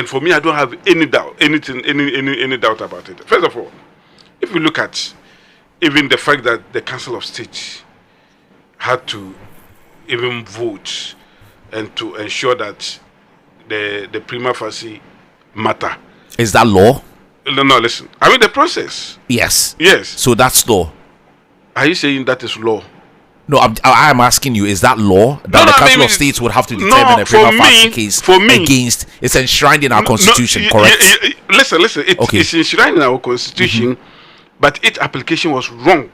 for me, I don't have any doubt, any doubt about it. First of all, if we look at even the fact that the Council of State had to even vote and to ensure that the prima facie matter. Is that law? No, listen. I mean the process. Yes. Yes. So that's law. Are you saying that is law? No, I'm asking you, is that law that the Council of States would have to determine a prima facie case against? It's enshrined in our constitution, correct? Listen. It's enshrined in our constitution, but its application was wrong.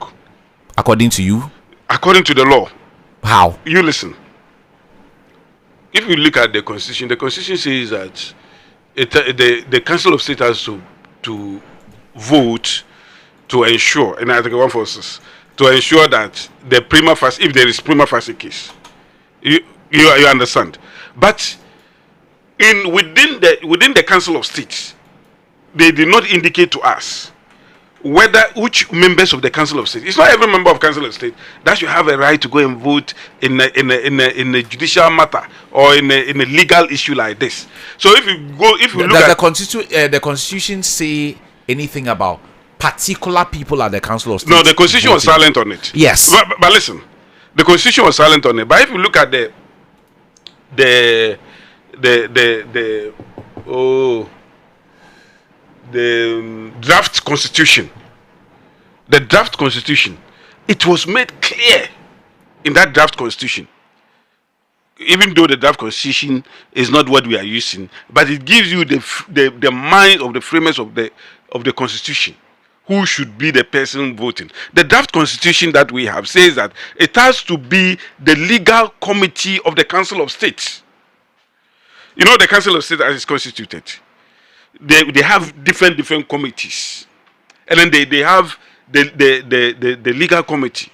According to you? According to the law. How? You listen. If you look at the constitution says that the Council of State has to vote to ensure, and Article 146, to ensure that the prima facie, if there is prima facie case, you understand. But within the Council of State, they did not indicate to us which members of the Council of State. It's not every member of Council of State that should have a right to go and vote in a judicial matter or in a legal issue like this. So if you look at the Constitution say anything about particular people at the Council of State? No, the Constitution was silent on it. Yes. But listen, the Constitution was silent on it. But if you look at the draft constitution, it was made clear in that draft constitution. Even though the draft constitution is not what we are using, but it gives you the mind of the framers of the constitution, who should be the person voting. The draft constitution that we have says that it has to be the legal committee of the Council of State. You know, the Council of State as it's constituted, they have different committees, and then they have the legal committee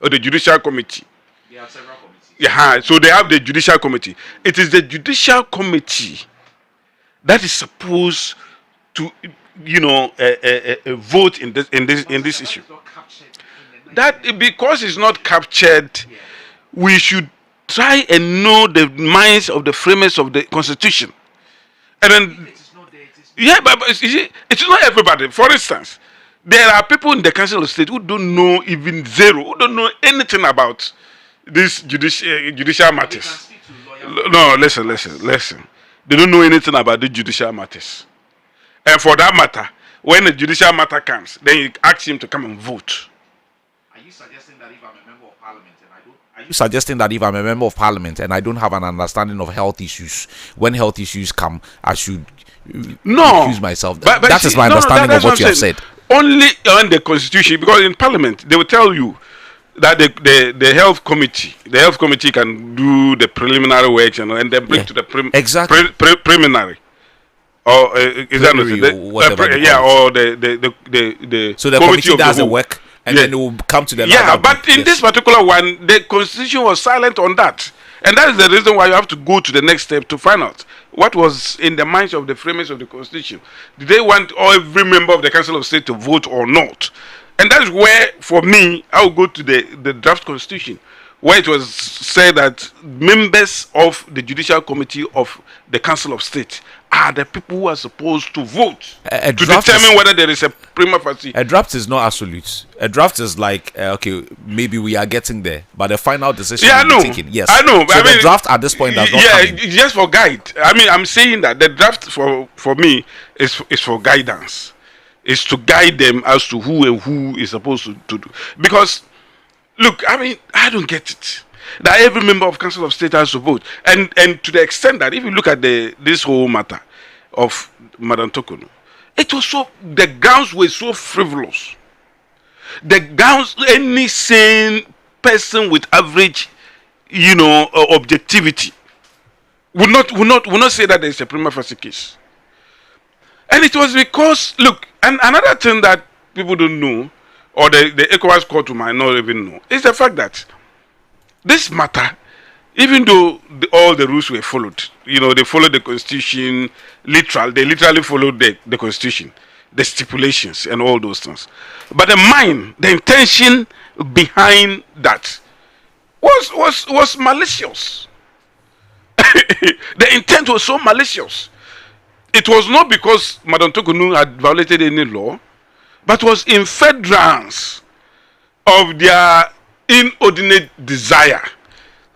or the judicial committee. They have several committees. Yeah, so they have the judicial committee. It is the judicial committee that is supposed to, vote in this issue. That because it's not captured, we should try and know the minds of the framers of the Constitution. And then, but you see, it is not everybody. For instance, there are people in the Council of State who don't know even zero, who don't know anything about these judicial matters. No, listen. They don't know anything about the judicial matters. And for that matter, when the judicial matter comes, then you ask him to come and vote. Are you suggesting that if I'm a member of parliament and I don't have an understanding of health issues, when health issues come, I should accuse myself? That is my understanding of what you have said. Only on the Constitution, because in Parliament they will tell you that the health committee can do the preliminary works and then bring to the preliminary. Or is that not the so the committee does the work and then it will come to the but in this particular one, the Constitution was silent on that, and that is the reason why you have to go to the next step to find out what was in the minds of the framers of the Constitution. Did they want every member of the Council of State to vote or not? And that is where, for me, I will go to the draft Constitution, where it was said that members of the Judicial Committee of the Council of State are the people who are supposed to vote to determine whether there is a prima facie. A draft is not absolute. A draft is like, okay, maybe we are getting there, but the final decision will be taken. Yes, I know. So the draft at this point does not come in. Just for guide. I mean, I'm saying that the draft for me is for guidance. Is to guide them as to who is supposed to do. Because, look, I mean, I don't get it. That every member of Council of State has to vote. And to the extent that if you look at this whole matter of Madam Torkornoo, it was the grounds were so frivolous. The grounds, any sane person with average, objectivity would not say that there is a prima facie case. And it was because, look, and another thing that people don't know, or the ECOWAS court might not even know, is the fact that this matter, even though all the rules were followed, they followed the Constitution, they literally followed the Constitution, the stipulations and all those things. But the intention behind that was malicious. The intent was so malicious. It was not because Madam Torkornoo had violated any law, but was in furtherance of their inordinate desire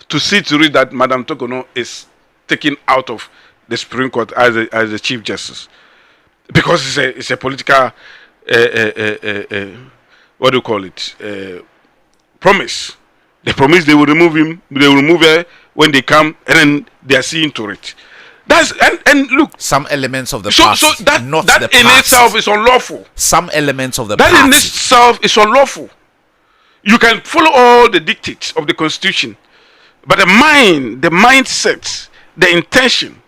to see to it that Madam Torkornoo is taken out of the Supreme Court as a Chief Justice, because it's a political what do you call it, promise. They promise they will remove him, they will remove her when they come, and then they are seeing to it. That's and look, some elements of the past. So that in itself is unlawful. Some elements of the past. That in itself is unlawful. You can follow all the dictates of the Constitution, but the mindset, the intention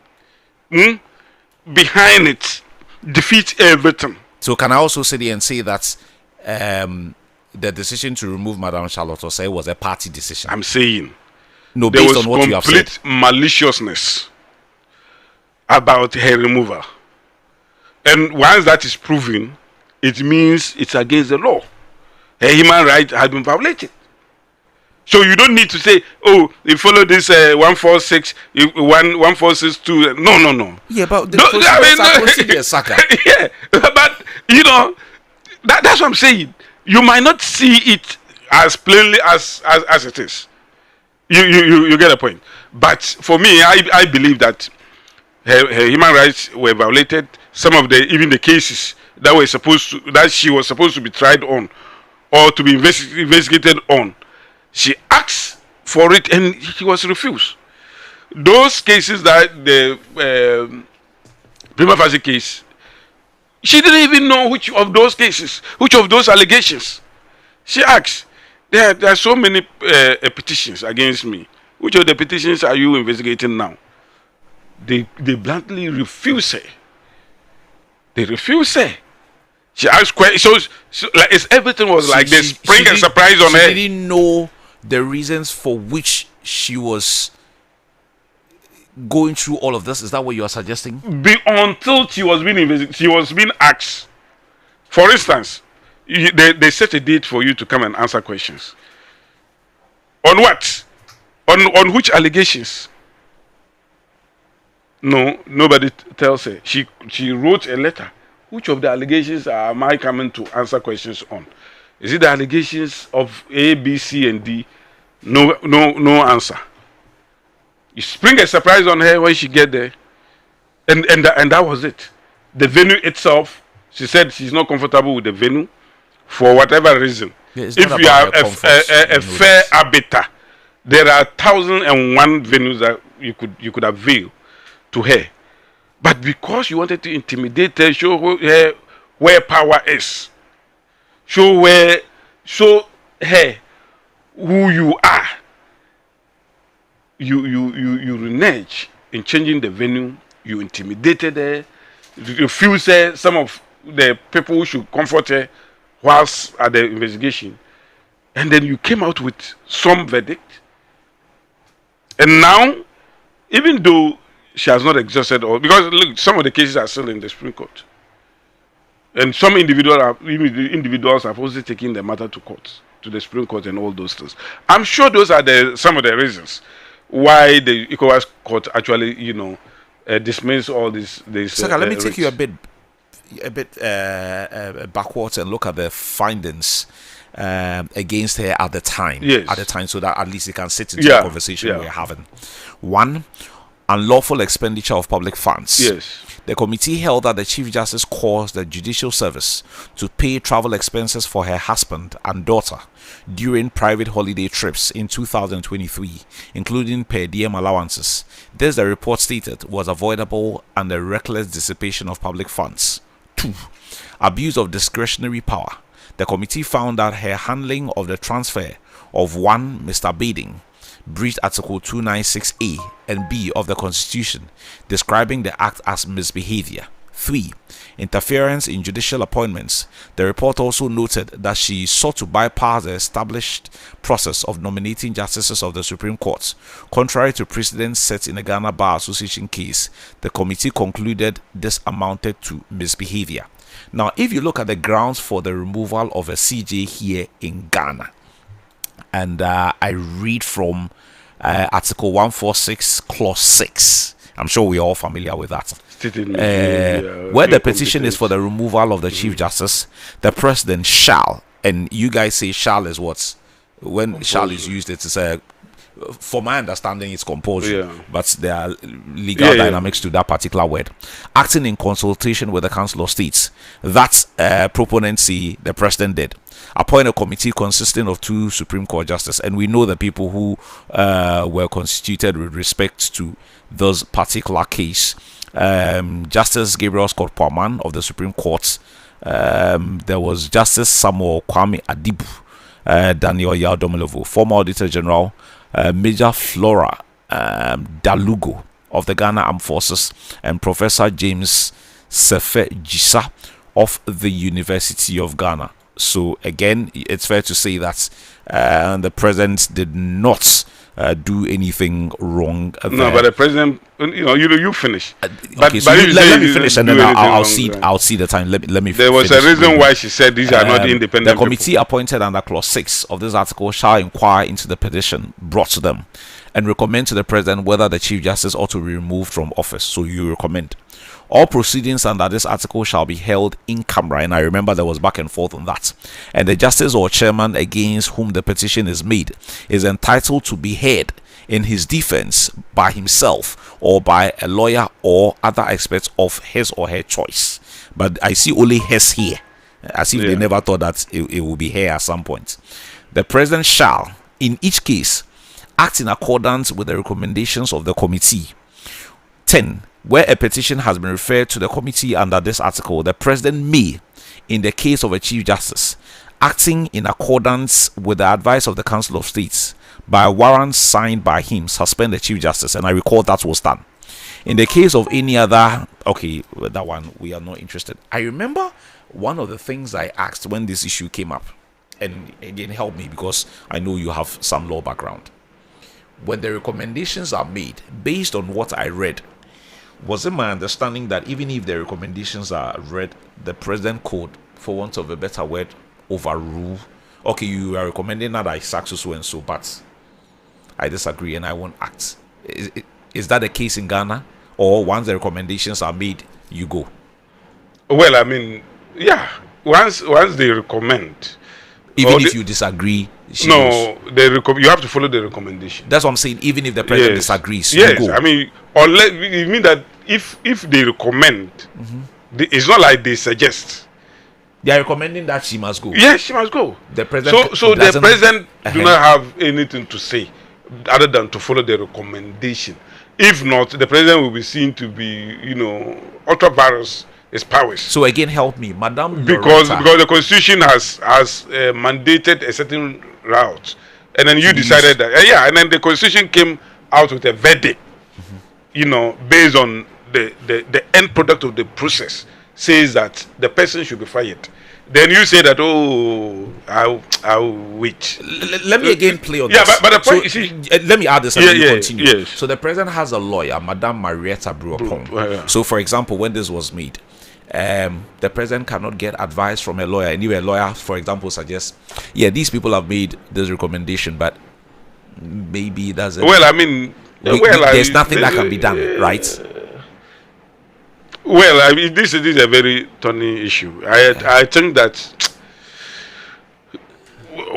behind it defeats everything. So can I also sit here and say that the decision to remove Madam Charlotte Osei was a party decision? I'm saying no, based on what you have said. There was complete maliciousness about her removal, and once that is proven, it means it's against the law. Her human right had been violated. So you don't need to say, oh, you follow this 146, 1462. No. Yeah, but yeah, but that's what I'm saying. You might not see it as plainly as it is. You get a point. But for me, I believe that her human rights were violated. Some of even the cases that she was supposed to be tried on or to be investigated on, she asked for it and she was refused. Those cases that the prima facie case, she didn't even know which of those cases, which of those allegations. She asked. There are so many petitions against me. Which of the petitions are you investigating now? they bluntly refuse her. They refuse her. She asked questions. So like everything was like they spring a surprise on her. She didn't know the reasons for which she was going through all of this. Is that what you are suggesting? Until she was being asked. For instance, they set a date for you to come and answer questions. On what? On which allegations? No, nobody tells her. She wrote a letter. Which of the allegations am I coming to answer questions on? Is it the allegations of A, B, C, and D? No answer. You spring a surprise on her when she get there, and that was it. The venue itself, she said she's not comfortable with the venue for whatever reason. If you are a fair arbiter, there are 1,001 venues that you could avail to her. But because you wanted to intimidate her, show her where power is, show her who you are, you renege in changing the venue. You intimidated her, you refused her some of the people who should comfort her whilst at the investigation, and then you came out with some verdict. And now, even though she has not exhausted all, because look, some of the cases are still in the Supreme Court, and some individuals have also taken the matter to court, to the Supreme Court, and all those things. I'm sure those are some of the reasons why the ECOWAS court actually, dismissed all this. Saka, let me take you a bit backwards and look at the findings against her at the time. Yes. At the time, so that at least you can sit into the conversation we're having. 1, unlawful expenditure of public funds. Yes. The committee held that the Chief Justice caused the Judicial Service to pay travel expenses for her husband and daughter during private holiday trips in 2023, including per diem allowances. This, the report stated, was avoidable and a reckless dissipation of public funds. 2, abuse of discretionary power. The committee found that her handling of the transfer of one Mr. Bading breached Article 296A and B of the Constitution, describing the act as misbehavior. 3, interference in judicial appointments. The report also noted that she sought to bypass the established process of nominating justices of the Supreme Court. Contrary to precedents set in the Ghana Bar Association case, the committee concluded this amounted to misbehavior. Now, if you look at the grounds for the removal of a CJ here in Ghana, and I read from Article 146, Clause 6. I'm sure we're all familiar with that. Where the petition is for the removal of the Chief Justice, the President shall, and you guys say shall is what? When shall is used, it's a, for my understanding, it's compulsory, but there are legal dynamics to that particular word. Acting in consultation with the Council of States, that's proponents see the President did. Appoint a committee consisting of 2 Supreme Court justices, and we know the people who were constituted with respect to those particular case. Justice Gabriel Scott Parman of the Supreme Court. There was Justice Samuel Kwame Adibu, Daniel Yadomelovo, former Auditor General, Major Flora Dalugo of the Ghana Armed Forces, and Professor James Sefe Jisa of the University of Ghana. So again, it's fair to say that the president did not do anything wrong there. No, but the president, you finish. Okay, so let me finish, and then I'll see the time. Let me. There was a reason why she said these are not independent. The committee appointed under Clause 6 of this article shall inquire into the petition brought to them and recommend to the president whether the Chief Justice ought to be removed from office. So you recommend. All proceedings under this article shall be held in camera, and I remember there was back and forth on that. And the justice or chairman against whom the petition is made is entitled to be heard in his defense by himself or by a lawyer or other experts of his or her choice. But I see only his here, as if they never thought that it will be here at some point. The president shall, in each case, act in accordance with the recommendations of the committee. 10. Where a petition has been referred to the committee under this article, the president may, in the case of a Chief Justice, acting in accordance with the advice of the Council of States, by a warrant signed by him, suspend the Chief Justice. And I recall that was done. In the case of any other, okay, that one we are not interested. I remember one of the things I asked when this issue came up, and again, help me because I know you have some law background. When the recommendations are made based on what I read, was it my understanding that even if the recommendations are read, the president could, for want of a better word, overrule? Okay, you are recommending that I sack so and so, but I disagree and I won't act. Is that the case in Ghana? Or once the recommendations are made, you go? Well, I mean, yeah. Once they recommend, even if you disagree, you have to follow the recommendation. That's what I'm saying. Even if the president disagrees, yes. You go. I mean, unless you mean that if they recommend, it's not like they suggest. They are recommending that she must go. Yes, she must go. The president. So the president do not have anything to say other than to follow the recommendation. If not, the president will be seen to be, ultra virus his powers. So again, help me, Madam. Because the Constitution has mandated a certain route, and then you decided that and then the Constitution came out with a verdict, based on the end product of the process says that the person should be fired. Then you say that I'll wait. Let me again play on this. But the point let me add this and then you continue. Yes. So the president has a lawyer, Madam Marietta Brewer-Pong. So for example, when this was made, the president cannot get advice from a lawyer. Anyway, a lawyer, for example, suggests, these people have made this recommendation, but maybe that's there's nothing that can be done, right? Well, I mean, this is a very thorny issue. I think that,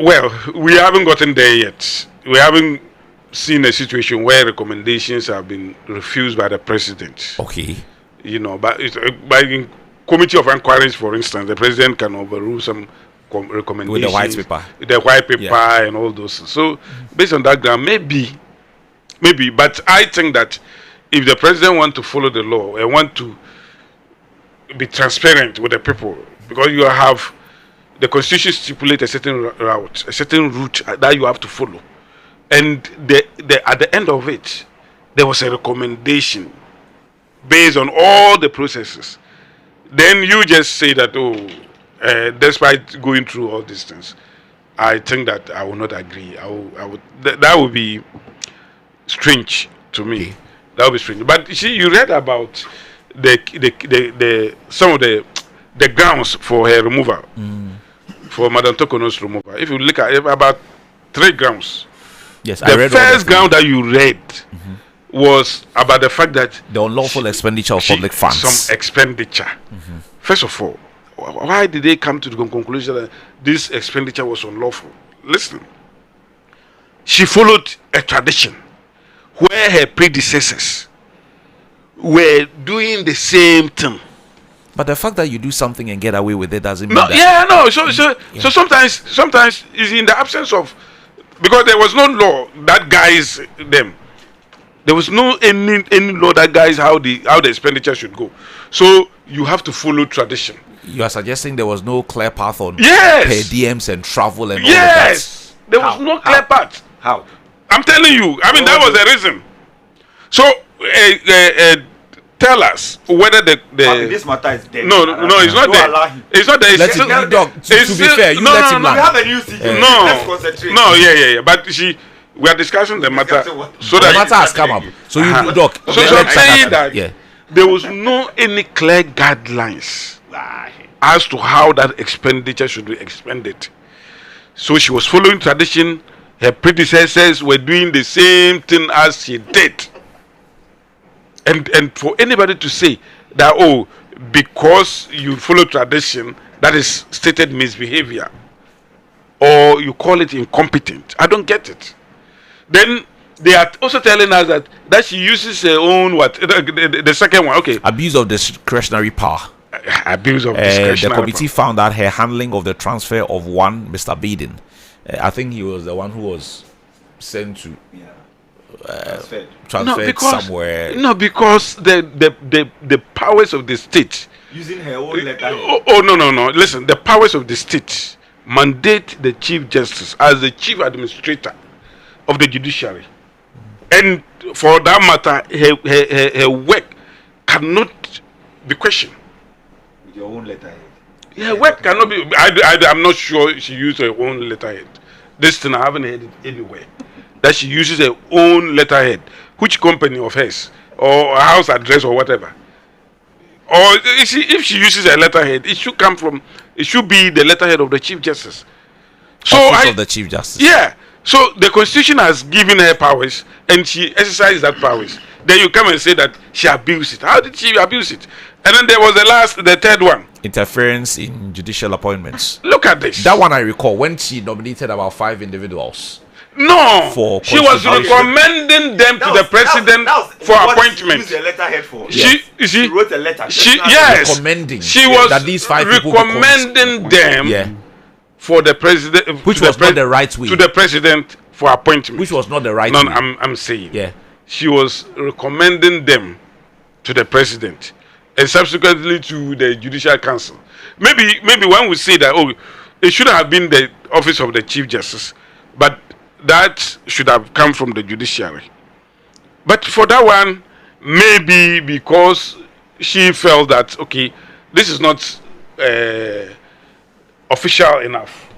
we haven't gotten there yet. We haven't seen a situation where recommendations have been refused by the president. Okay. But in committee of inquiries, for instance, the president can overrule some recommendations. With the white paper. The white paper and all those. So, based on that ground, maybe. But I think that if the president wants to follow the law and want to be transparent with the people, because you have the Constitution stipulate a certain route, a certain route that you have to follow, and at the end of it, there was a recommendation based on all the processes. Then you just say that despite going through all these things, I think that I will not agree. That would be strange to me. That would be strange. But see, you read about some of the grounds for her removal, for Madam Torkornoo's removal. If you look at about 3 grounds. Yes, the first ground that you read was about the fact that the unlawful expenditure of public funds. Some expenditure. First of all, why did they come to the conclusion that this expenditure was unlawful? Listen, she followed a tradition where her predecessors were doing the same thing. But the fact that you do something and get away with it doesn't mean that. So sometimes it's in the absence of, because there was no law that guides them. There was no any law that guides how the expenditure should go. So you have to follow tradition. You are suggesting there was no clear path on per diems and travel and all of that. Yes, there was no clear path. How? I'm telling you. I mean, that was the reason. So tell us whether this matter is dead. No, it's not dead. It's not dead. Let him dog. To be fair, you let him land. We have a new CJ. Let's concentrate. No, But we are discussing the matter. So the matter has come up. So you dog. So I'm saying that there was no any clear guidelines as to how that expenditure should be expended. So she was following tradition. Her predecessors were doing the same thing as she did. And for anybody to say that, because you follow tradition, that is stated misbehavior, or you call it incompetent, I don't get it. Then they are also telling us that she uses her own the second one, abuse of discretionary power. Abuse of discretionary the committee found that her handling of the transfer of one Mr. Biden, I think he was the one who was sent to transferred somewhere. No, because the powers of the state using her own letter. No. Listen, the powers of the state mandate the Chief Justice as the chief administrator of the judiciary And for that matter, her work cannot be questioned. With your own letterhead. Yeah, work cannot be. I'm not sure she used her own letterhead. This thing I haven't heard it anywhere. That she uses her own letterhead. Which company of hers? Or a house address or whatever. Or if she uses her letterhead, it should come from, it should be the letterhead of the Chief Justice. Office of the Chief Justice. Yeah. So the Constitution has given her powers and she exercised that powers. Then you come and say that she abused it. How did she abuse it? And then there was the third one. Interference in judicial appointments. Look at this. That one I recall when she nominated about 5 individuals. No, for she was recommending them to the president for appointment. She used a letterhead for. She wrote a letter. Yes, recommending. She was that these 5 people recommending them for the president, which was not the right way to the president for appointment. Which was not the right way. No, I'm saying. Yeah, she was recommending them to the president and subsequently to the Judicial Council. Maybe when we say that, oh, it should have been the office of the Chief Justice, but that should have come from the judiciary. But for that one, maybe because she felt that, okay, this is not official enough.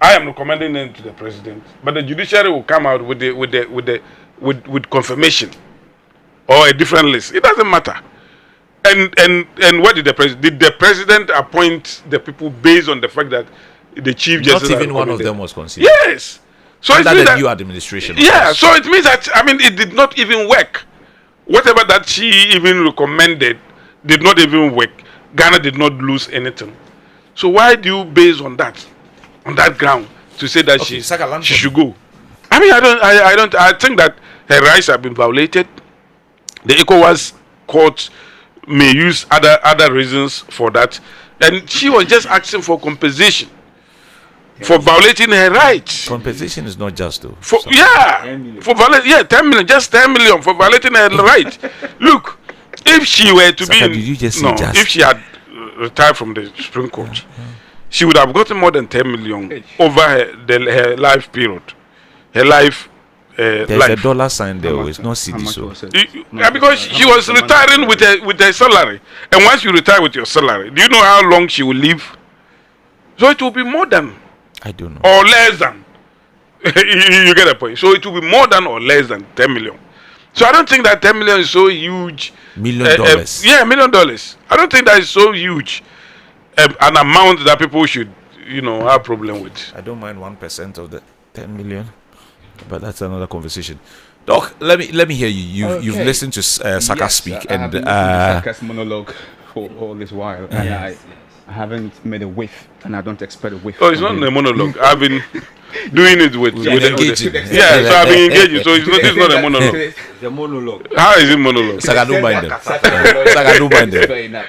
I am recommending them to the president, but the judiciary will come out with confirmation or a different list. It doesn't matter. And what did the president appoint the people based on the fact that the Chief Justice? Not even one of them was considered. Yes. So under the new administration. Yeah, so it means that, I mean, it did not even work. Whatever that she even recommended did not even work. Ghana did not lose anything. So why do you base on that ground to say that she should go? I mean, I think that her rights have been violated. The ECOWAS court may use other reasons for that, and she was just asking for compensation for violating her rights. Compensation is not just though. For 10 million, just 10 million for violating her right. Look, if she were to if she had retired from the Supreme Court, she would have gotten more than 10 million over her life period. Her life. There's a dollar sign there. It's not CD. So because she was retiring with her salary, and once you retire with your salary, do you know how long she will live? So it will be more than. I don't know. Or less than. You get a point. So it will be more than or less than 10 million. So I don't think that 10 million is so huge. $1 million. $1 million. I don't think that is so huge an amount that people should, have problem with. I don't mind 1% of the 10 million, but that's another conversation. Doc, let me hear you. You've listened to Saka speak, and Saka's monologue for all this while, and I haven't made a whiff, and I don't expect a whiff. Oh, it's not a monologue. I've been doing it with engaging. So I've been engaging. So it's not a monologue. It's a monologue. How is it monologue? Saka don't mind them. Saka don't mind them.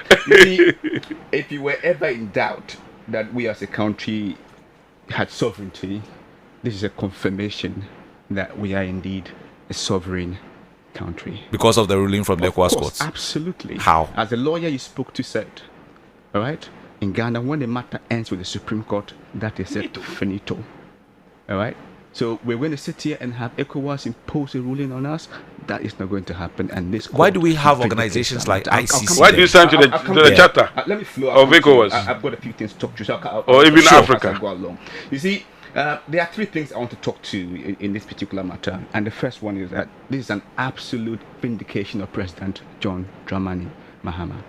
If you were ever in doubt that we as a country had sovereignty, this is a confirmation that we are indeed a sovereign country. Because of the ruling from the ECOWAS courts? Absolutely. How? As the lawyer you spoke to said, all right, in Ghana, when the matter ends with the Supreme Court, that is it, finito. All right? So we're going to sit here and have ECOWAS impose a ruling on us. That is not going to happen. And this. Why do we have organizations like ICC? Why do you sign to the charter let me flow of ECOWAS? I've got a few things to talk to you. Or even Africa. Go along. You see, there are 3 things I want to talk to in this particular matter. And the first one is that this is an absolute vindication of President John Dramani Mahama.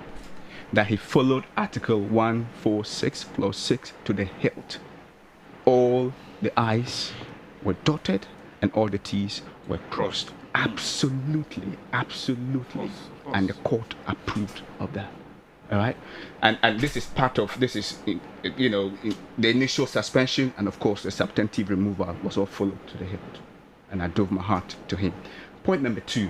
That he followed Article 146 Clause 6 to the hilt. All the I's were dotted and all the T's were crossed. Absolutely. And the court approved of that. All right? And this is part of, the initial suspension, and of course the substantive removal was all followed to the hilt. And I dove my heart to him. Point number 2,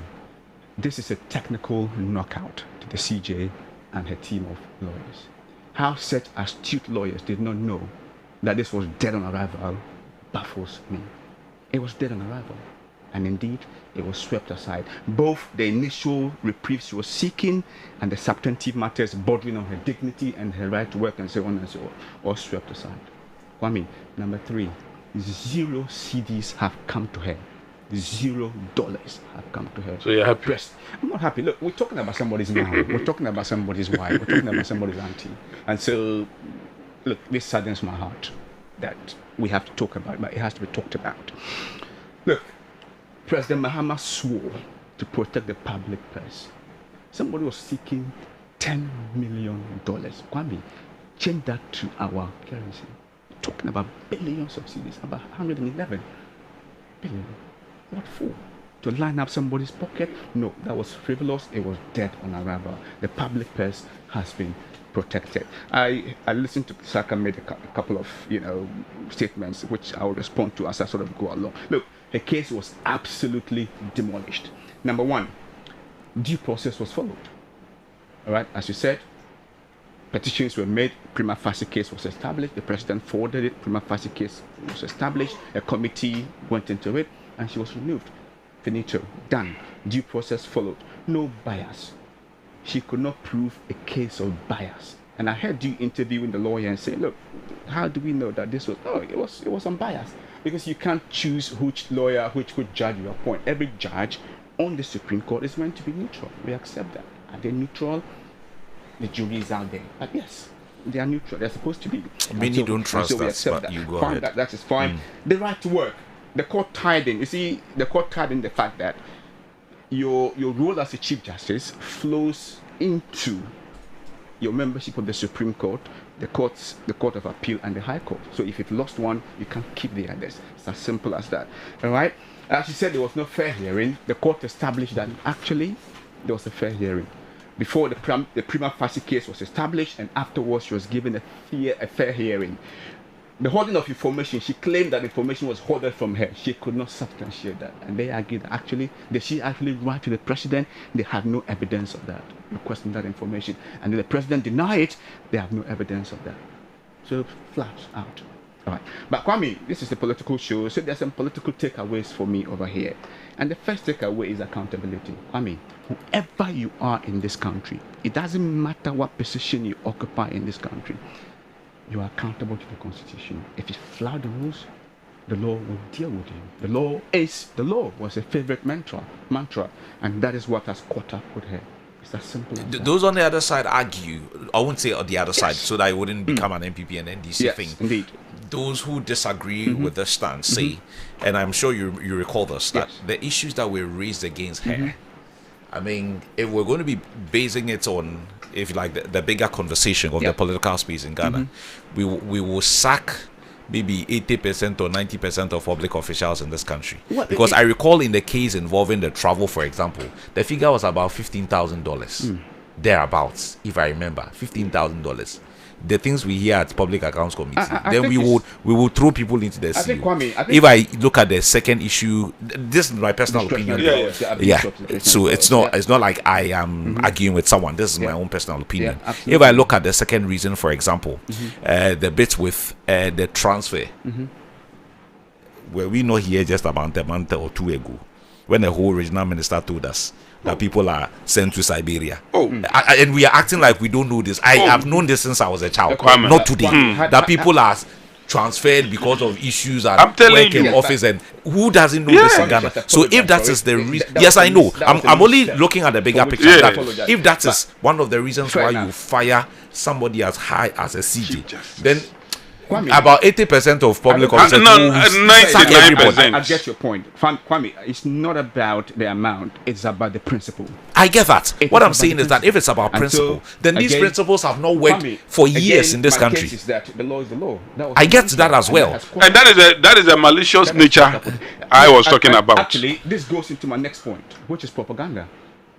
this is a technical knockout to the CJ and her team of lawyers. How such astute lawyers did not know that this was dead on arrival baffles me. It was dead on arrival, and indeed it was swept aside. Both the initial reprieve she was seeking and the substantive matters bordering on her dignity and her right to work and so on and so on, all swept aside. Kwame, number 3, 0 CDs have come to her $0 have come to her. So you're happy? Breast. I'm not happy. Look, we're talking about somebody's mom. We're talking about somebody's wife. We're talking about somebody's auntie. And so, look, this saddens my heart that we have to talk about it, but it has to be talked about. Look, President Mahama swore to protect the public purse. Somebody was seeking $10 million. Kwame, change that to our currency. We're talking about billions of cedis, about 111 billion. What for? To line up somebody's pocket? No, that was frivolous. It was dead on arrival. The public purse has been protected. I listened to Saka made a couple of statements which I will respond to as I sort of go along. Look, her case was absolutely demolished. Number one, due process was followed. All right, as you said, petitions were made, prima facie case was established, the president forwarded it, prima facie case was established, a committee went into it, and she was removed. Finito, done. Due process followed. No bias. She could not prove a case of bias. And I heard you interviewing the lawyer and say, look, how do we know that this was, it was unbiased? Because you can't choose which lawyer, which judge you appoint. Every judge on the Supreme Court is meant to be neutral. We accept that. Are they neutral? The jury is out there. But yes, they are neutral. They're supposed to be. Many don't trust us, but that. You go Fine, ahead. that is fine. The right to work. The court tied in. You see, the court tied in the fact that your role as a Chief Justice flows into your membership of the Supreme Court, the Court of Appeal, and the High Court. So if you've lost one, you can't keep the others. It's as simple as that. All right? As you said, there was no fair hearing. The court established that actually there was a fair hearing. Before the prima facie case was established, and afterwards she was given a fair hearing. The holding of information, she claimed that information was hoarded from her. She could not substantiate that. And they argued that actually, did she actually write to the president? They have no evidence of that, requesting that information. And the president denied it, they have no evidence of that. So, flat out. All right. But Kwame, this is a political show, so there's some political takeaways for me over here. And the first takeaway is accountability. Kwame, whoever you are in this country, it doesn't matter what position you occupy in this country, you are accountable to the Constitution. If you flout the rules, the law will deal with you. The law was a favorite mantra, and that is what has caught up with her. It's as simple as that. Those on the other side argue, I won't say on the other side, so that it wouldn't become an MPP and NDC thing. Indeed. Those who disagree with the stance say, and I'm sure you recall this, that the issues that were raised against her, I mean, if we're going to be basing it on, if you like, the bigger conversation of the political space in Ghana, we will sack maybe 80% or 90% of public officials in this country. Because I recall in the case involving the travel, for example, the figure was about $15,000, thereabouts, if I remember, $15,000. The things we hear at Public Accounts Committee, then we would throw people into the sea. If I look at the second issue, this is my personal opinion. So it's not like I am arguing with someone. This is my own personal opinion. If I look at the second reason, for example, the bit with the transfer, where we know here just about a month or two ago, when the whole regional minister told us that people are sent to Siberia. And we are acting like we don't know this. I have known this since I was a child, not today. That people are transferred because of issues at work in office, and who doesn't know this in Ghana? So if that is the reason, yes, I know. I'm only looking at the bigger picture. If that is one of the reasons why you fire somebody as high as a CJ, then about 80% of public officers, 99%. I get your point, Kwame. It's not about the amount; it's about the principle. I get that. What I'm saying is that if it's about principle, then these principles have not worked for years in this country. Is that the law is the law. I get that as well. And that is a malicious nature I was talking about. Actually, this goes into my next point, which is propaganda.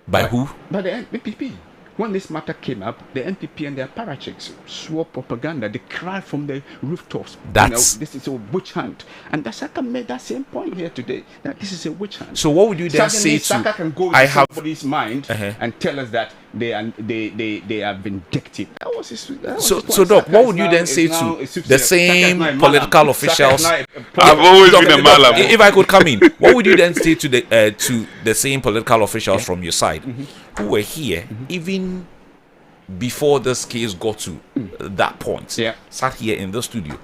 By who? By the NPP. When this matter came up, the NPP and their parachicks swore propaganda. They cried from the rooftops. This is a witch hunt. And Saka made that same point here today, that this is a witch hunt. So what would you then say to... Saka can go into somebody's mind and tell us that they are vindictive. So Doc, what would you then say to the same political officials? I've always been a Malab. If I could come in, what would you then say to the same political officials from your side who were here even before this case got to that point? Sat here in the studio,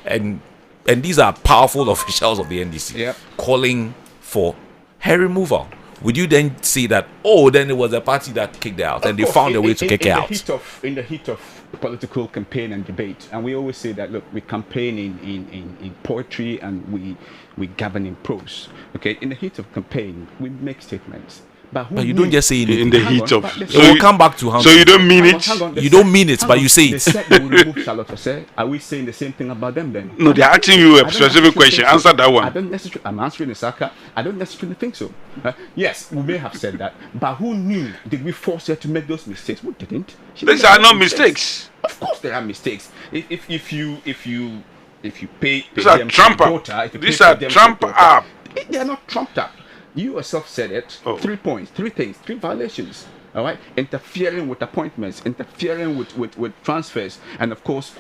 and these are powerful officials of the NDC calling for her removal, would you then see that, oh, then it was a party that kicked her out and they found a way to kick her out? In the heat of political campaign and debate, and we always say that, look, we campaign in poetry and we govern in prose. Okay, in the heat of campaign, we make statements. But you don't just say it in the heat of. It will come back to harm. So you don't mean it. You don't mean it, but you say it. They said they will remove Charlotte Osei. Are we saying the same thing about them then? No, they're asking you a specific question. Answer that one. I'm answering Isaka. I don't necessarily think so. Yes, we may have said that, but who knew? Did we force her to make those mistakes? We didn't. These are not mistakes. Of course, they are mistakes. If you pay these are trump up. These are trump up. They are not trumped up. You yourself said it. 3 points, 3 things, 3 violations. All right, interfering with appointments, interfering with transfers, and of course,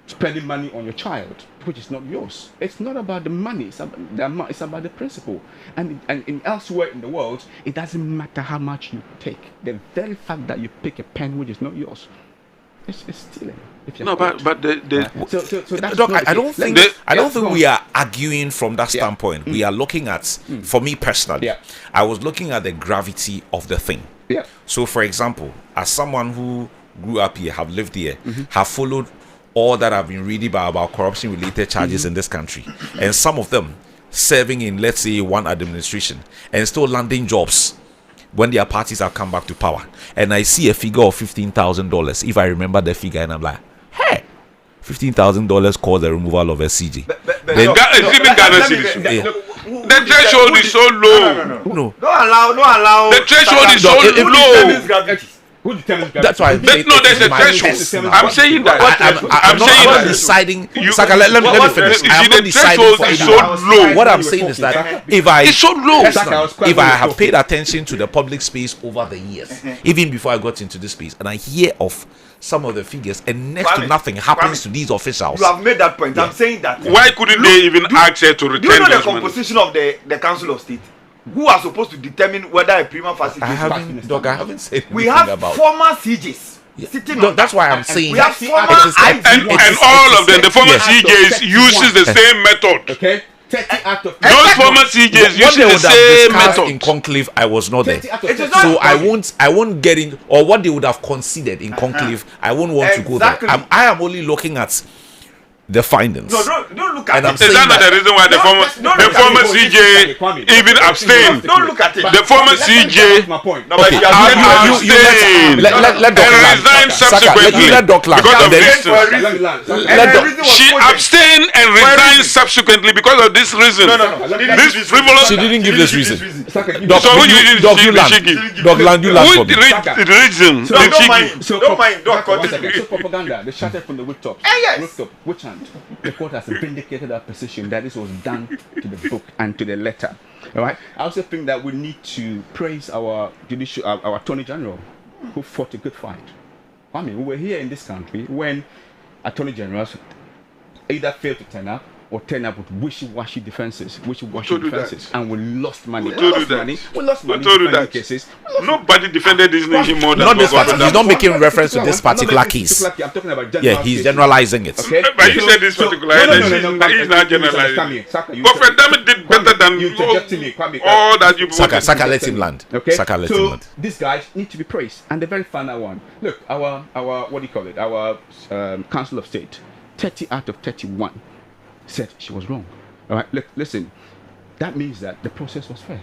spending money on your child, which is not yours. It's not about the money. It's about the principle. And in elsewhere in the world, it doesn't matter how much you take. The very fact that you pick a pen which is not yours, it's stealing. No, but that's Doc, not I don't think we are arguing from that standpoint. We are looking at, for me personally, I was looking at the gravity of the thing. Yeah. So, for example, as someone who grew up here, have lived here, have followed all that I've been reading about corruption-related charges in this country, and some of them serving in, let's say, one administration, and still landing jobs when their parties have come back to power, and I see a figure of $15,000, if I remember the figure, and I'm like, hey, $15,000 caused the removal of a CJ. The threshold is so low. No. Don't allow. The threshold is so low. Who determines gravity? That's why there's a threshold. I'm saying that. I'm not deciding. Saka, let me finish. I'm not deciding for anyone. What I'm saying is that it's so low. If I have paid attention to the public space over the years, even before I got into this space, and I hear of some of the figures, and next to nothing happens to these officials. You have made that point. I'm saying that. Why couldn't they even ask her to return? Do you know the composition of the Council of State? Who are supposed to determine whether a prima facie case? I haven't said we have about former CJs. That's why I'm saying we have former and all of them, the former CJs uses the same method. Okay. 30 out of those former CJs use the same method. In conclave, I was not there, so I won't get in. Or what they would have considered in conclave, I won't want to go there. I am only looking at the findings. No, don't look at it. Is that not the reason why the former CJ even abstained? Don't look at it. The former CJ abstained and resigned subsequently because of this. She abstained and resigned subsequently because of this reason. This frivolous. She didn't give this reason. So who did she give? Dogland, you land for me. The reason. Don't mind. So propaganda. They shouted from the rooftop. Rooftop. Which hand? The court has vindicated our position that this was done to the book and to the letter. All right. I also think that we need to praise our Attorney General, who fought a good fight. I mean, we were here in this country when Attorney Generals either failed to turn up or turn up with wishy-washy defenses, and we lost money. We lost money in that cases. Nobody defended this nation more than not this particular. He's not making reference to this particular case. I'm talking about he's generalizing it. Okay? But you said this particular. He's not generalizing. But Fred Dammit did better than all that you. Saka, let him land. Okay. Saka, let him land. These guys need to be praised. And the very final one. Look, our what do you call it? Our Council of State, 30 out of 31. Said she was wrong. All right, look, listen. That means that the process was fair.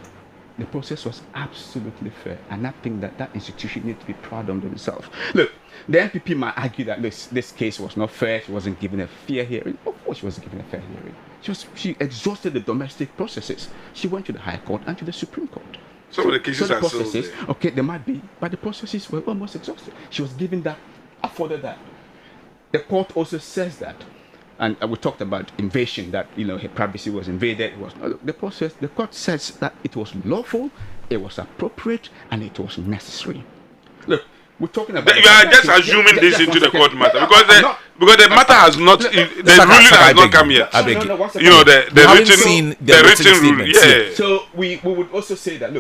The process was absolutely fair, and I think that institution needs to be proud of themselves. Look, the NPP might argue that this case was not fair. She wasn't given a fair hearing. Of course, she wasn't given a fair hearing. She exhausted the domestic processes. She went to the High Court and to the Supreme Court. Some of the cases are processes, okay, they might be, but the processes were almost exhausted. She was given that, afforded that. The court also says that. And we talked about invasion, that her privacy was invaded. It was the process. The court says that it was lawful, it was appropriate, and it was necessary. Look, we're talking about. You are just assuming this into the court matter because the matter has not. The ruling has not come yet. The written ruling. Yeah. So we would also say that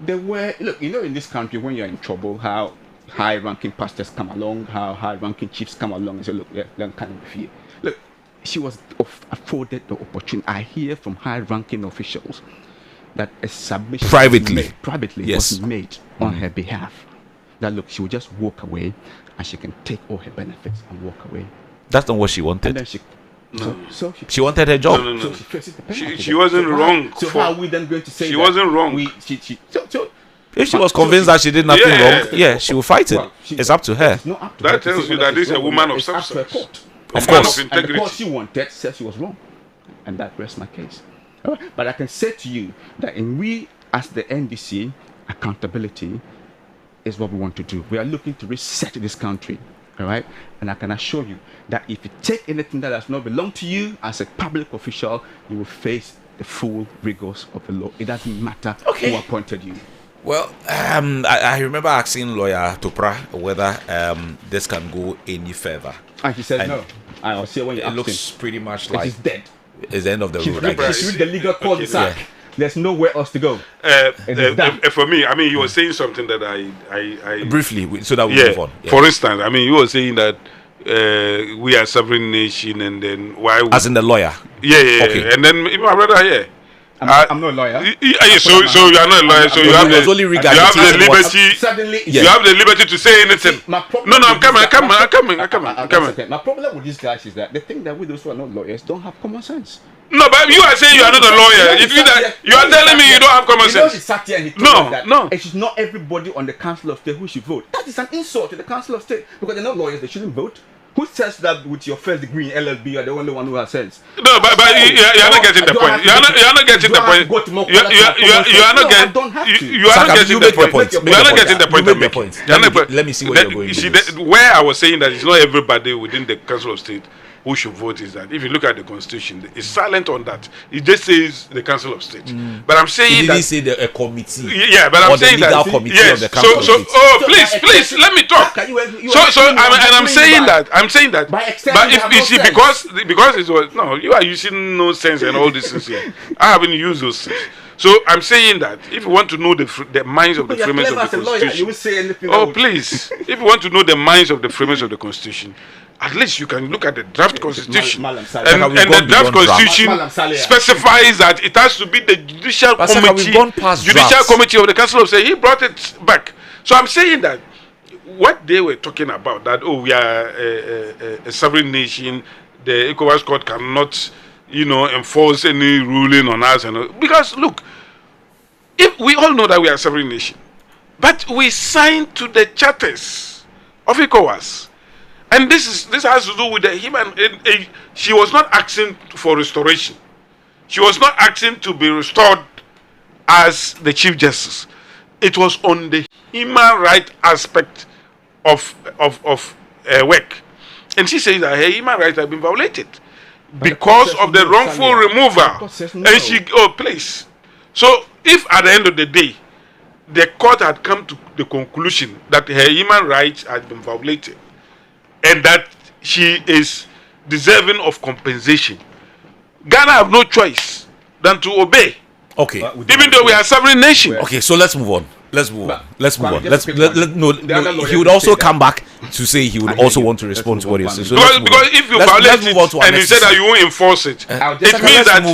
in this country, when you're in trouble, how high-ranking pastors come along, how high-ranking chiefs come along and say, look, let kind of fear. Look, she was afforded the opportunity. I hear from high-ranking officials that a submission privately was made on her behalf. That look, she would just walk away and she can take all her benefits and walk away. That's not what she wanted. And then she wanted her job. No. So she faces the penalty. She wasn't wrong. So how are we then going to say she that wasn't wrong? If she was convinced that she did nothing wrong, she will fight it. It's up to her. That tells you that this is a woman of substance. Of course. And the court she wanted said she was wrong. And that rests my case. But I can say to you that we, as the NDC, accountability is what we want to do. We are looking to reset this country. All right? And I can assure you that if you take anything that does not belong to you as a public official, you will face the full rigors of the law. It doesn't matter who appointed you. Well, I remember asking lawyer Topra whether this can go any further. And she said no. I was here when you it looks pretty much like it's dead. It's the end of the road. She's read the legal cul-de-sac. There's nowhere else to go. For me, I mean, you were saying something that I briefly, so that we move on. For instance, I mean, you were saying that we are a sovereign nation, and then why? As in the lawyer. Yeah. Okay. And then my brother here. I'm not a lawyer. So you are not a lawyer. So you have the liberty. Suddenly, you have the liberty to say anything. No, I'm coming. Okay. My problem with these guys is that they think that we those who are not lawyers don't have common sense. No, but you are saying you are not a lawyer. You are telling me you don't have common sense. No. It is not everybody on the Council of State who should vote. That is an insult to the Council of State because they're not lawyers. They shouldn't vote. Who says that with your first degree in LLB you are the only one who has sense? No, but you are not getting the point. You are not getting the point. You are not getting the point. You are not getting the point. Let me see where you're going. Where I was saying that it's not everybody within the Council of State who should vote is that if you look at the Constitution, it's silent on that. It just says the Council of State. But I'm saying that. It didn't say a committee. Yeah, but I'm saying that. Yes. Please, let me talk. I'm saying that. But if you see, because it was no, you are using no sense and all these things here. I haven't used those things. So I'm saying that if you want to know the minds of the framers of the Constitution, please, if you want to know the minds of the framers of the Constitution, at least you can look at the draft constitution, and the draft constitution specifies that it has to be the judicial committee of the Council of State. He brought it back. So I'm saying that what they were talking about, that we are a sovereign nation, the ECOWAS court cannot, enforce any ruling on us, because look, if we all know that we are a sovereign nation, but we signed to the charters of ECOWAS. And this has to do with the human. She was not asking for restoration. She was not asking to be restored as the Chief Justice. It was on the human right aspect of work, and she says that her human rights have been violated because of the wrongful removal. And she please. So if at the end of the day, the court had come to the conclusion that her human rights had been violated, and that she is deserving of compensation, Ghana have no choice than to obey. Okay. Even though we are a sovereign nation. Okay, so let's move on. He would also come back to say he would also want to respond to what you say. So because if you violate it and you say that you won't enforce it, it means that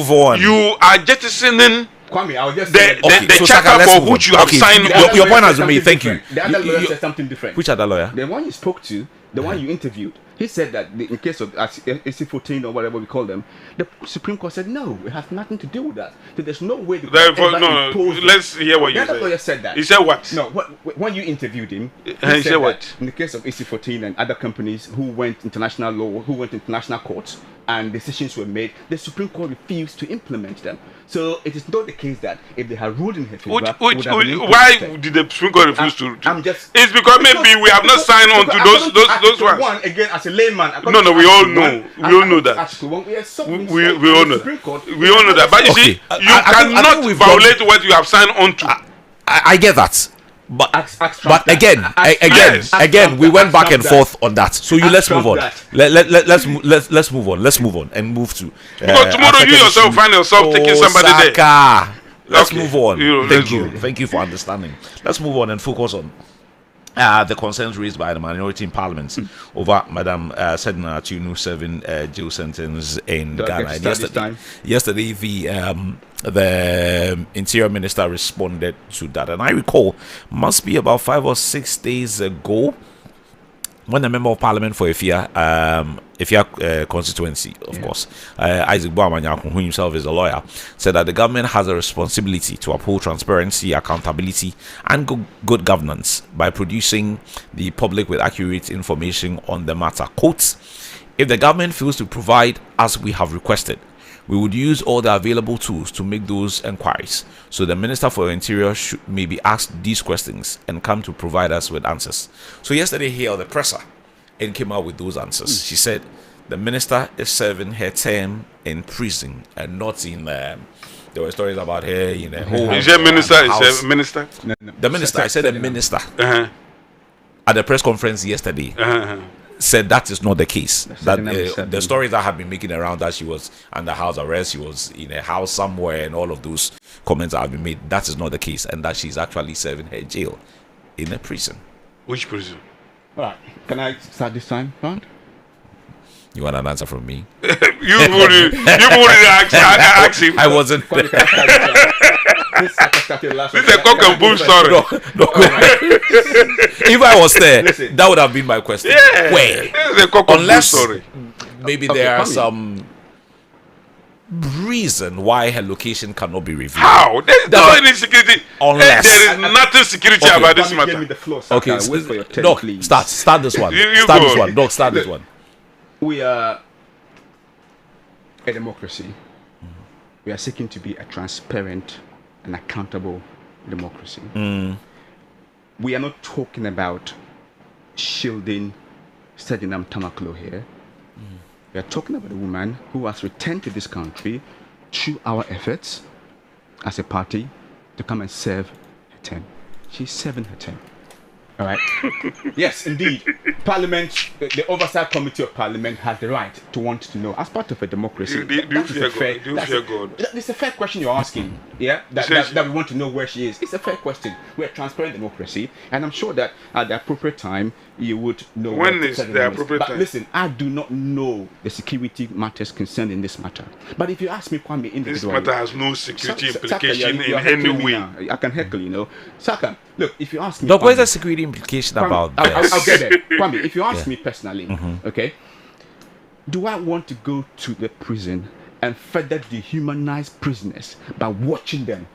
you are jettisoning the charter for which you have signed. Your point has been made. Thank you. The other lawyer said something different. Which other lawyer? The one you spoke to, the one you interviewed. He said that in case of EC14 or whatever we call them, the Supreme Court said no, it has nothing to do with that. So there's no way to let's hear what you said. The other lawyer said that. He said what? No, when you interviewed him, he said what? In the case of EC14 and other companies who went international law, who went international courts, and decisions were made, the Supreme Court refused to implement them. So it is not the case that if they had ruled in her favor, why did the Supreme Court refuse to? It's because maybe we have not signed on to those ones. One again, as a layman. No, we all know. We all know that. We all know that. We all know that. But you see, you cannot violate what you have signed on to. I get that. But again, we went back and forth on that. So let's move on. Let's move on. Let's move on and move to. Because tomorrow you yourself find yourself taking somebody there. Let's move on. Thank you for understanding. Let's move on and focus on the concerns raised by the minority in parliament over Madam Sedina Attionu serving jail sentence in Ghana. And yesterday, the Interior Minister responded to that, and I recall must be about 5 or 6 days ago, when the member of parliament for Ifia constituency, of course, Isaac Boamanya, who himself is a lawyer, said that the government has a responsibility to uphold transparency, accountability, and good governance by producing the public with accurate information on the matter. Quotes, if the government fails to provide as we have requested, we would use all the available tools to make those inquiries. So the Minister for Interior may be asked these questions and come to provide us with answers. So yesterday here, the presser and came out with those answers. She said the minister is serving her term in prison and not in. There were stories about her in a whole. Is she a minister? Is she a minister? No. The minister. I said the minister. At the press conference yesterday. Said that is not the case. That the stories that have been making around that she was under house arrest, she was in a house somewhere, and all of those comments that have been made, that is not the case, and that she's actually serving her jail in a prison. Which prison? All right. Can I start this time round? You want an answer from me? you wouldn't ask him. I wasn't. This is a cock and bull story. No. If I was there, that would have been my question. Yeah. Where? This is a cock and bull story. Maybe there are some reason why her location cannot be revealed. How? There's no any security. Unless there is nothing security about this matter. Give me the floor, so okay, wait for your turn, Doc, please. start this one. You start go. this one. Doc, start this one. We are a democracy. We are seeking to be a transparent and accountable democracy. We are not talking about shielding Sedina Attionu here. We are talking about a woman who has returned to this country through our efforts as a party to come and serve her term. She's serving her term. All right. Yes, indeed. Parliament, the Oversight Committee of Parliament has the right to want to know, as part of a democracy. Do you fear God? It's a fair question you're asking. Yeah, that we want to know where she is. It's a fair question. We're a transparent democracy, and I'm sure that at the appropriate time you would know. When is the appropriate time? But listen, I do not know the security matters concerned in this matter. But if you ask me, Kwame, individually, this matter has no security implication you're in any way. I can heckle, you know. Saka, look, if you ask me, Doc, what is the security implication about this? I'll get there. Kwame, if you ask me personally, okay, do I want to go to the prison and further dehumanize prisoners by watching them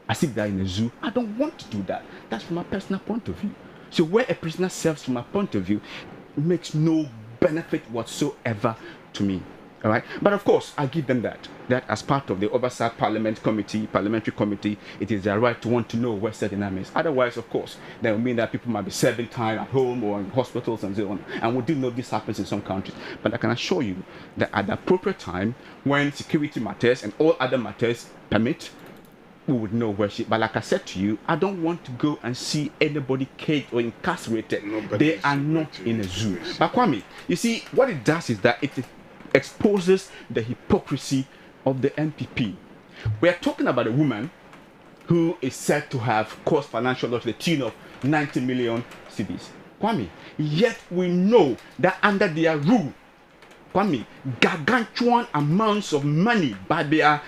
as if they're in a zoo? I don't want to do that. That's from my personal point of view. So where a prisoner serves, from my point of view, makes no benefit whatsoever to me. All right, but of course, I give them that as part of the Oversight Parliamentary Committee, it is their right to want to know where Sedina is. Otherwise, of course, that will mean that people might be serving time at home or in hospitals and so on. And we do know this happens in some countries. But I can assure you that at the appropriate time, when security matters and all other matters permit, we would know where she. But like I said to you, I don't want to go and see anybody caged or incarcerated. They are not in a zoo. But Kwame, you see, what it does is that it exposes the hypocrisy of the NPP. We are talking about a woman who is said to have caused financial loss to the tune of 90 million cedis. Kwame, yet we know that under their rule, Kwame, gargantuan amounts of money by their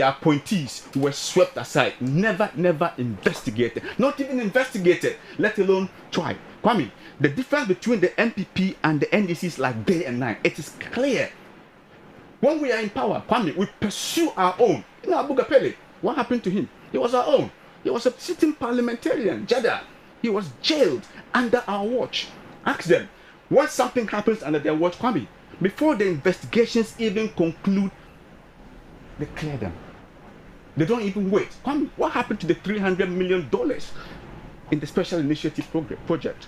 appointees were swept aside, never investigated, not even investigated, let alone tried. Kwame, the difference between the NPP and the NDC is like day and night. It is clear. When we are in power, Kwame, we pursue our own. You know, Abuga Pele, what happened to him? He was our own. He was a sitting parliamentarian, Jeddah. He was jailed under our watch. Ask them, when something happens under their watch, Kwame, before the investigations even conclude, they clear them. They don't even wait. Kwame, what happened to the $300 million in the Special Initiative Project?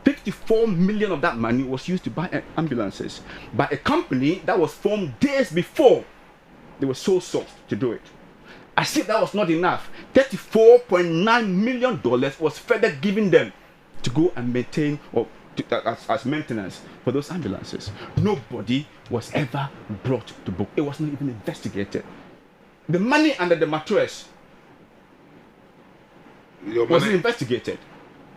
54 million of that money was used to buy ambulances by a company that was formed days before they were so soft to do it. As if that was not enough, $34.9 million was further given them to go and maintain or as maintenance for those ambulances. Nobody was ever brought to book. It was not even investigated. The money under the mattress wasn't investigated.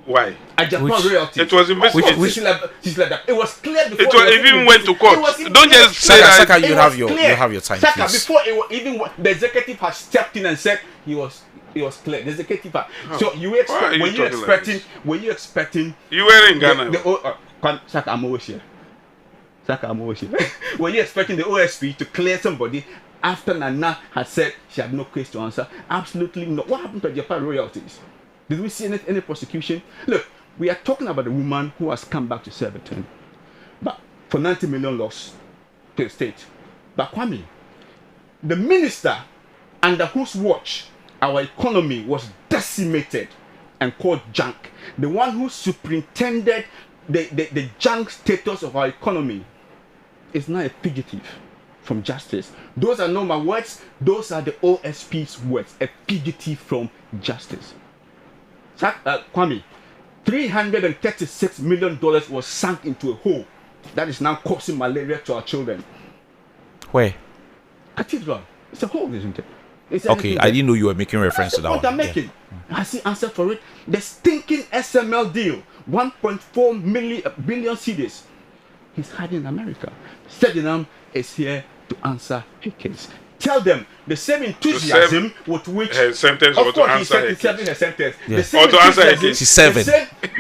Why? Japan royalty. It was investigated. She's like that. It was clear before. It was even went to court. Don't just say that. Saka, you have your time. Saka, please. before it was even the executive had stepped in and said it was clear. The executive had. So you expect when you expecting you were in Ghana. Saka, I'm always here. When you expecting the OSP to clear somebody after Nana had said she had no case to answer, absolutely not. What happened to Japan royalties? Did we see any prosecution? Look, we are talking about a woman who has come back to serve a term, but for 90 million loss to the state. But Kwame, the minister under whose watch our economy was decimated and called junk, the one who superintended the junk status of our economy, is now a fugitive from justice. Those are not my words, those are the OSP's words, a fugitive from justice. Kwame, $336 million was sunk into a hole that is now causing malaria to our children. Where? Cathedral. It's a hole, isn't it? Okay, I didn't know you were making reference to that one. I'm making. I see answer for it. The stinking SML deal, 1.4 billion cedis. He's hiding in America. Sedina is here to answer her case. Tell them the same enthusiasm with which her sentence of or course to answer he's serving her sentence. Yeah. The same or to answer her case. She's 7.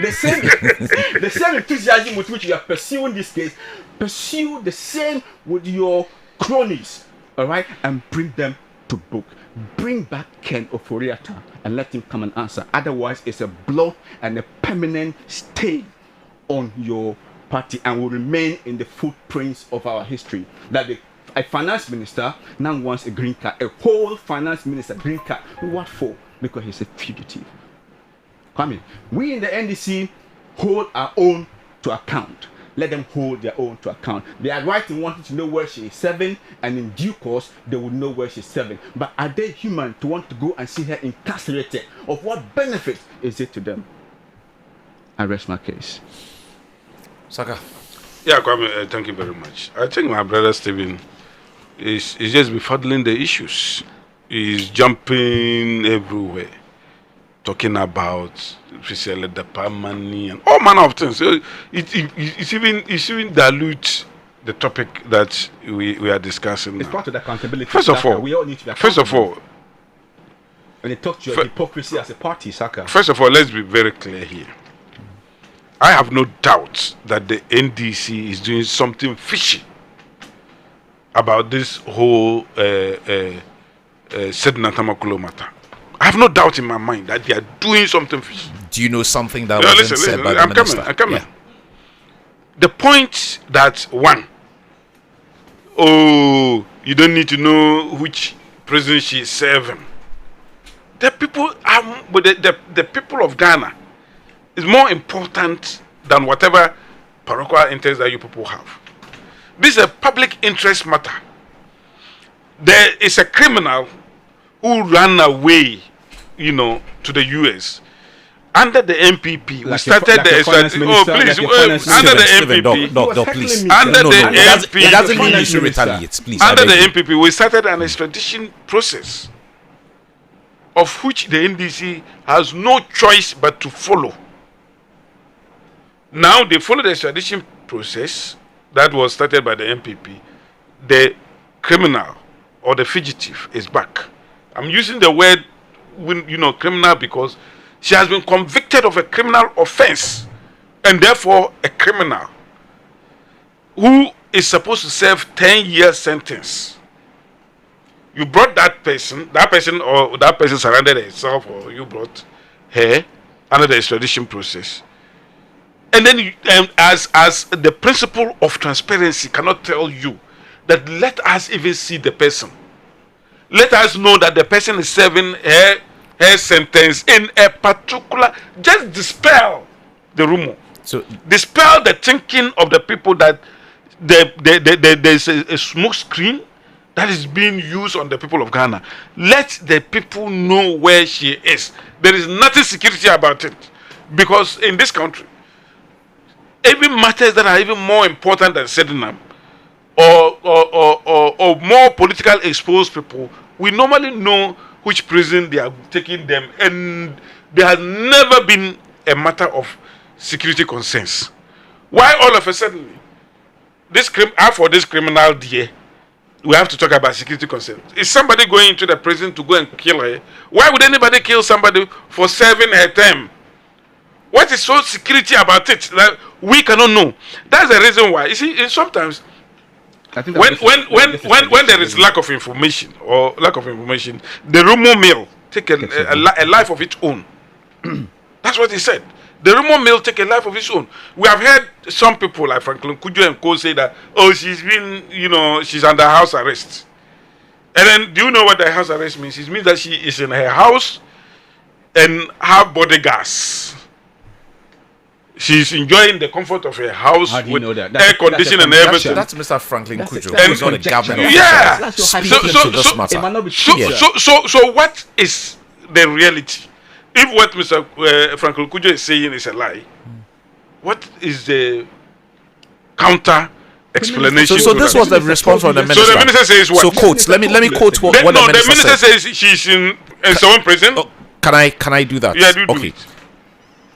The same enthusiasm with which you are pursuing this case, pursue the same with your cronies, all right, and bring them to book. Bring back Ken Oforiatta and let him come and answer. Otherwise, it's a blot and a permanent stain on your party and will remain in the footprints of our history. That a finance minister now wants a green card, a whole finance minister green card. What for? Because he's a fugitive. Kwame, we in the NDC hold our own to account. Let them hold their own to account. They are right in wanting to know where she is serving, and in due course, they will know where she's serving. But are they human to want to go and see her incarcerated? Of what benefit is it to them? I rest my case. Saka. Yeah, Kwame, thank you very much. I think my brother Stephen is just befuddling the issues. He's jumping everywhere, talking about the money and all manner of things. So it's even dilute the topic that we are discussing now. It's part of the accountability. First of all, we all need to be accountable. When they talk to your hypocrisy as a party, Saka. First of all, let's be very clear here. I have no doubt that the NDC is doing something fishy about this whole Sedina Attionu matter. I have no doubt in my mind that they are doing something fishy. Do you know something that wasn't said by the minister? I'm coming. Yeah. The point that one, you don't need to know which prison she is serving. The people the people of Ghana is more important than whatever parochial interest that you people have. This is a public interest matter. There is a criminal who ran away, to the US. Under the MPP, we started the extradition. Oh, please, under the MPP, please. Under the MPP, it doesn't mean you should retaliate, please. Under the MPP, we started an extradition process, of which the NDC has no choice but to follow. Now they follow the extradition process that was started by the MPP. The criminal or the fugitive is back. I'm using the word, criminal because she has been convicted of a criminal offense and therefore a criminal who is supposed to serve 10-year sentence. You brought that person surrounded herself, or you brought her under the extradition process. And then as the principle of transparency cannot tell you that let us even see the person. Let us know that the person is serving her sentence in a particular, just dispel the rumor. So dispel the thinking of the people that there's a smoke screen that is being used on the people of Ghana. Let the people know where she is. There is nothing security about it. Because in this country, even matters that are even more important than Sedina or more politically exposed people, we normally know which prison they are taking them, and there has never been a matter of security concerns. Why all of a sudden, for this criminal DA, we have to talk about security concerns? Is somebody going into the prison to go and kill her? Why would anybody kill somebody for serving her term? What is so security about it that we cannot know? That's the reason why. You see, sometimes when there is lack of information, the rumor mill take a life of its own. That's what he said. The rumor mill take a life of its own. We have heard some people like Franklin Kujo and Co say that, oh, she's under house arrest. And then, do you know what the house arrest means? It means that she is in her house and have bodyguards. She's enjoying the comfort of her house with air conditioning and everything. That's Mr. Franklin Kujo. He's not a government. Yeah. So what is the reality? If what Mr. Franklin Kujo is saying is a lie, what is the counter explanation? So this was the response from the minister. So the minister says what? So quotes. Let me quote what the minister said. The minister says she's in someone prison. Can I do that? Yeah, do okay. it.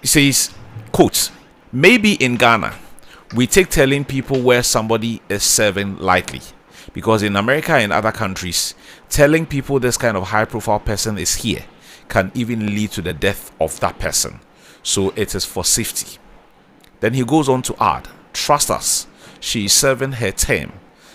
He says, quotes, maybe in Ghana, we take telling people where somebody is serving lightly. Because in America and other countries, telling people this kind of high-profile person is here can even lead to the death of that person. So it is for safety. Then he goes on to add, trust us, she is serving her term.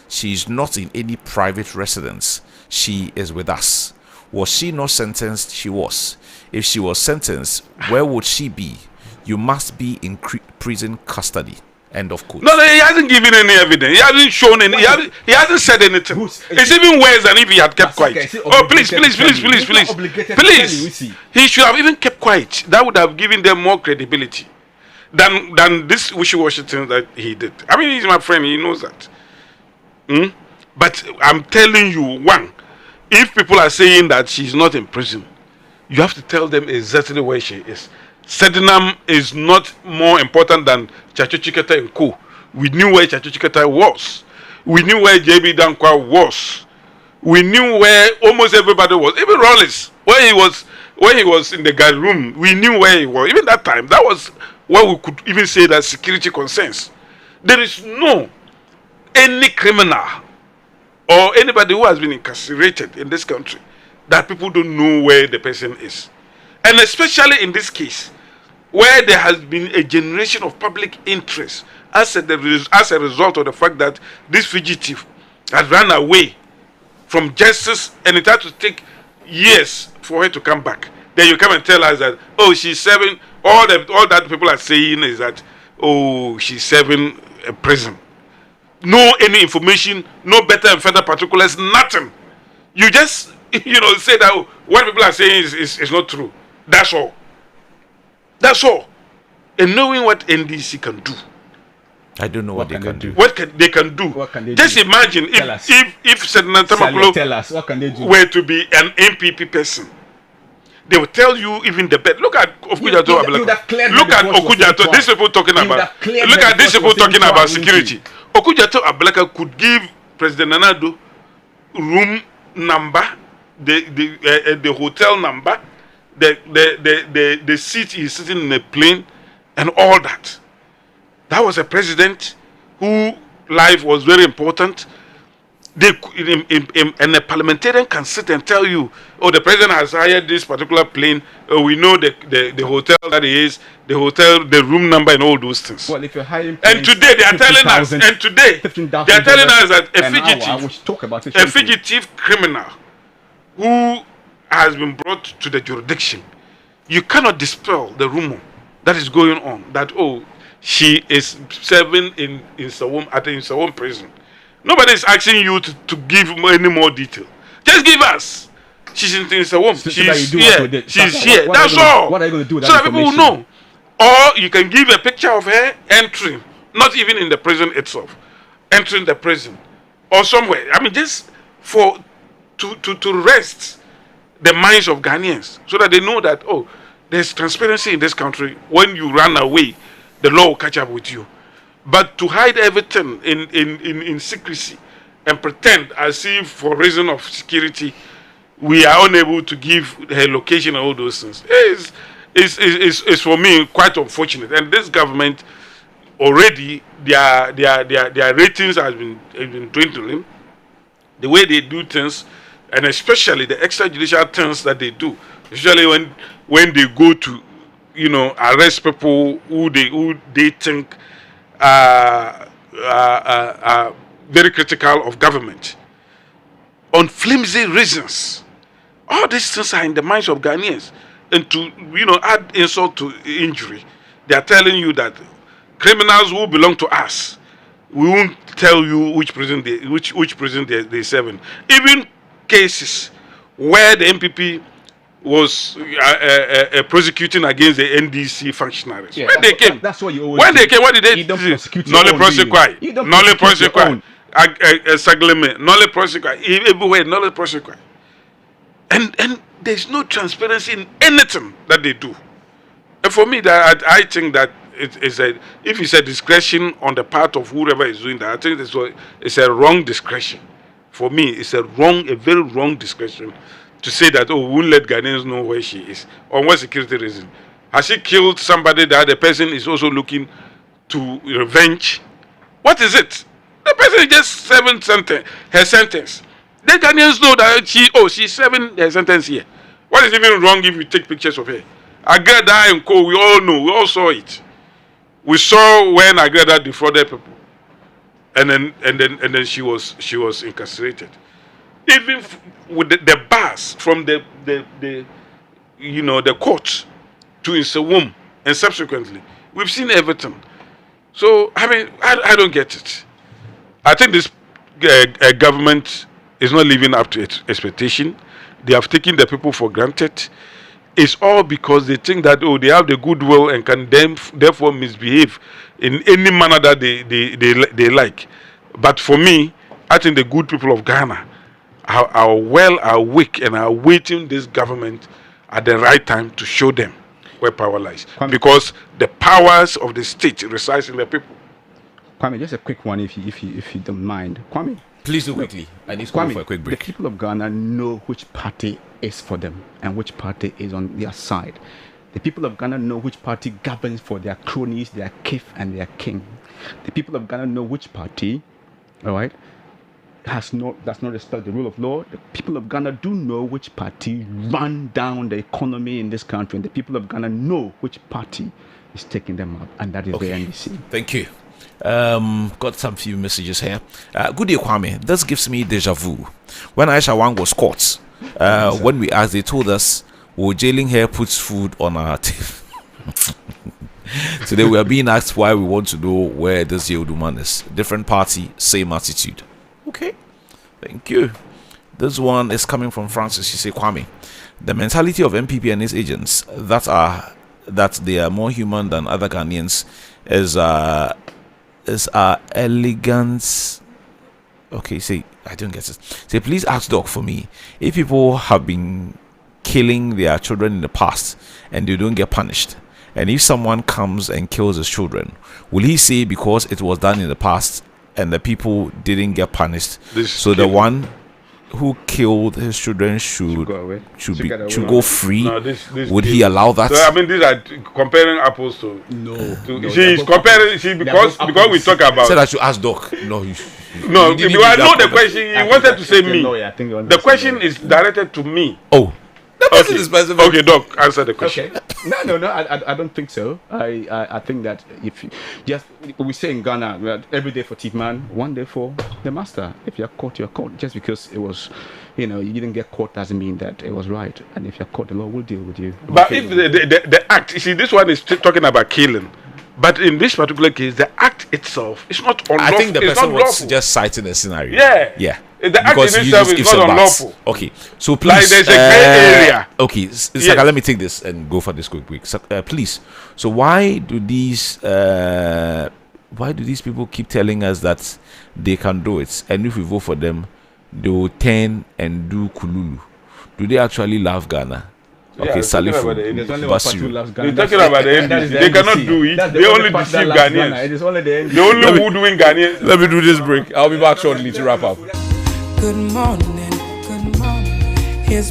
She is not in any private residence. She is with us. Was she not sentenced? She was. If she was sentenced, where would she be? You must be in prison custody. End of quote. No, he hasn't given any evidence. He hasn't shown any. He hasn't said anything. It's even worse than if he had kept quiet. Oh, please. He should have even kept quiet. That would have given them more credibility than this wishy-washy thing that he did. I mean, he's my friend. He knows that. But I'm telling you, one, if people are saying that she's not in prison, you have to tell them exactly where she is. Sedinam is not more important than Chacho Chiketa and Co. We knew where Chacho Chiketa was. We knew where JB Dankwa was. We knew where almost everybody was. Even Rollins, when he was in the guard room, we knew where he was. Even that time, that was where we could even say that security concerns. There is no any criminal or anybody who has been incarcerated in this country that people don't know where the person is. And especially in this case, where there has been a generation of public interest as a result of the fact that this fugitive has run away from justice and it had to take years for her to come back. Then you come and tell us that, oh, she's serving, all that people are saying is that, oh, she's serving a prison. No any information, no better and further particulars, nothing. You just, say that what people are saying is not true. That's all. That's all. And knowing what NDC can do. I don't know what they can do. What they can do. What can they Just do? imagine if Sedina Attionu were to be an MPP person. They will tell you even the best. Look at Okujato. Look at Okujato. These people talking about. Look at these people talking about security. Okujato Ablaka could give President Nanado room number, the hotel number, the seat he's sitting in a plane, and all that. That was a president whose life was very important. And a parliamentarian can sit and tell you, oh, the president has hired this particular plane. Oh, we know the hotel that he is, the hotel, the room number, and all those things. Well, if you're hiring, and today they are telling us, that a fugitive criminal who has been brought to the jurisdiction, you cannot dispel the rumor that is going on that, oh, she is serving in Sawom prison. Nobody is asking you to give any more detail. Just give us. She's in Sawom. She's here. She's here. That's all. What are you going to do with so that that people will know. Or you can give a picture of her entering, not even in the prison itself, entering the prison or somewhere. I mean, just to rest the minds of Ghanaians so that they know that, oh, there's transparency in this country. When you run away, the law will catch up with you. But to hide everything in secrecy and pretend as if for reason of security we are unable to give her location and all those things is for me quite unfortunate. And this government already their ratings has been dwindling. The way they do things, and especially the extrajudicial things that they do, especially when they go to, arrest people who they think are very critical of government on flimsy reasons. All these things are in the minds of Ghanaians, and to add insult to injury, they are telling you that criminals who belong to us, we won't tell you which prison they serve in. Even cases where the MPP was prosecuting against the NDC functionaries. Yeah, when they came, what did they do? Nolly prosecute. Nolly prosecute. Sagleme. Nolly prosecute. Everywhere, nolly prosecute. And there's no transparency in anything that they do. And for me, that I think that if it's a discretion on the part of whoever is doing that, I think it's a wrong discretion. For me, it's a very wrong discretion to say that, we won't let Ghanaians know where she is. On what security reason? Has she killed somebody that the person is also looking to revenge? What is it? The person is just serving her sentence. The Ghanaians know that she's serving her sentence here. What is even wrong if you take pictures of her? Agreda and Co, we all know, we all saw it. We saw when Agreda defrauded people, and then she was incarcerated. Even with the bars from the court to Nsewum and subsequently, we've seen everything. So I don't get it. I think this government is not living up to its expectation. They have taken the people for granted. It's all because they think that they have the goodwill and can therefore misbehave in any manner that they like. But for me, I think the good people of Ghana are well awake and are waiting this government at the right time to show them where power lies. Kwame, because the powers of the state resides in the people. Kwame, just a quick one, if you don't mind. Kwame, please do quickly. I need to go for a quick break. The people of Ghana know which party is for them and which party is on their side. The people of Ghana know which party governs for their cronies, their kith, and their king. The people of Ghana know which party, all right, does not respect the rule of law. The people of Ghana do know which party run down the economy in this country, and the people of Ghana know which party is taking them up, and that is the NDC. Thank you. Got some few messages here. Good day, Kwame. This gives me deja vu. When Aisha Wang was caught, when we asked, they told us, jailing her puts food on our table. Today we are being asked why we want to know where this Yeoduman is. Different party, same attitude. Okay, thank you. This one is coming from Francis. She say, Kwame, the mentality of MPP and its agents that they are more human than other Ghanaians is elegance. Okay, say I don't get it. Say, please ask Doc for me if people have been killing their children in the past and they don't get punished, and if someone comes and kills his children, will he say because it was done in the past and the people didn't get punished, so the one who killed his children should go free? No, would he allow that? So, these are comparing apples to she's comparing. Because we talk about. Said I should ask Doc. No, no. I know the question. You wanted to say me. The question is directed to me. Oh. Okay, Doc, answer the question. Okay. No, I don't think so. I think that if we say in Ghana, every day for thief man, one day for the master. If you're caught, you're caught. Just because it was, you didn't get caught doesn't mean that it was right. And if you're caught, the law will deal with you. But if the act, you see, this one is talking about killing. But in this particular case, the act itself is not unlawful. I think the person was just citing a scenario. Yeah. The act in itself is not unlawful. Okay, so please. Like there's a gray area. Okay, Saka, let me take this and go for this quick break. Please. So why do these people keep telling us that they can do it, and if we vote for them, they will turn and do kululu? Do they actually love Ghana? Okay, Salifu. You're talking about the NDC. They cannot do it. They only deceive Ghanaians. They only would win Ghanaians. Let me do this break. I'll be back shortly to wrap up. Good morning. Here's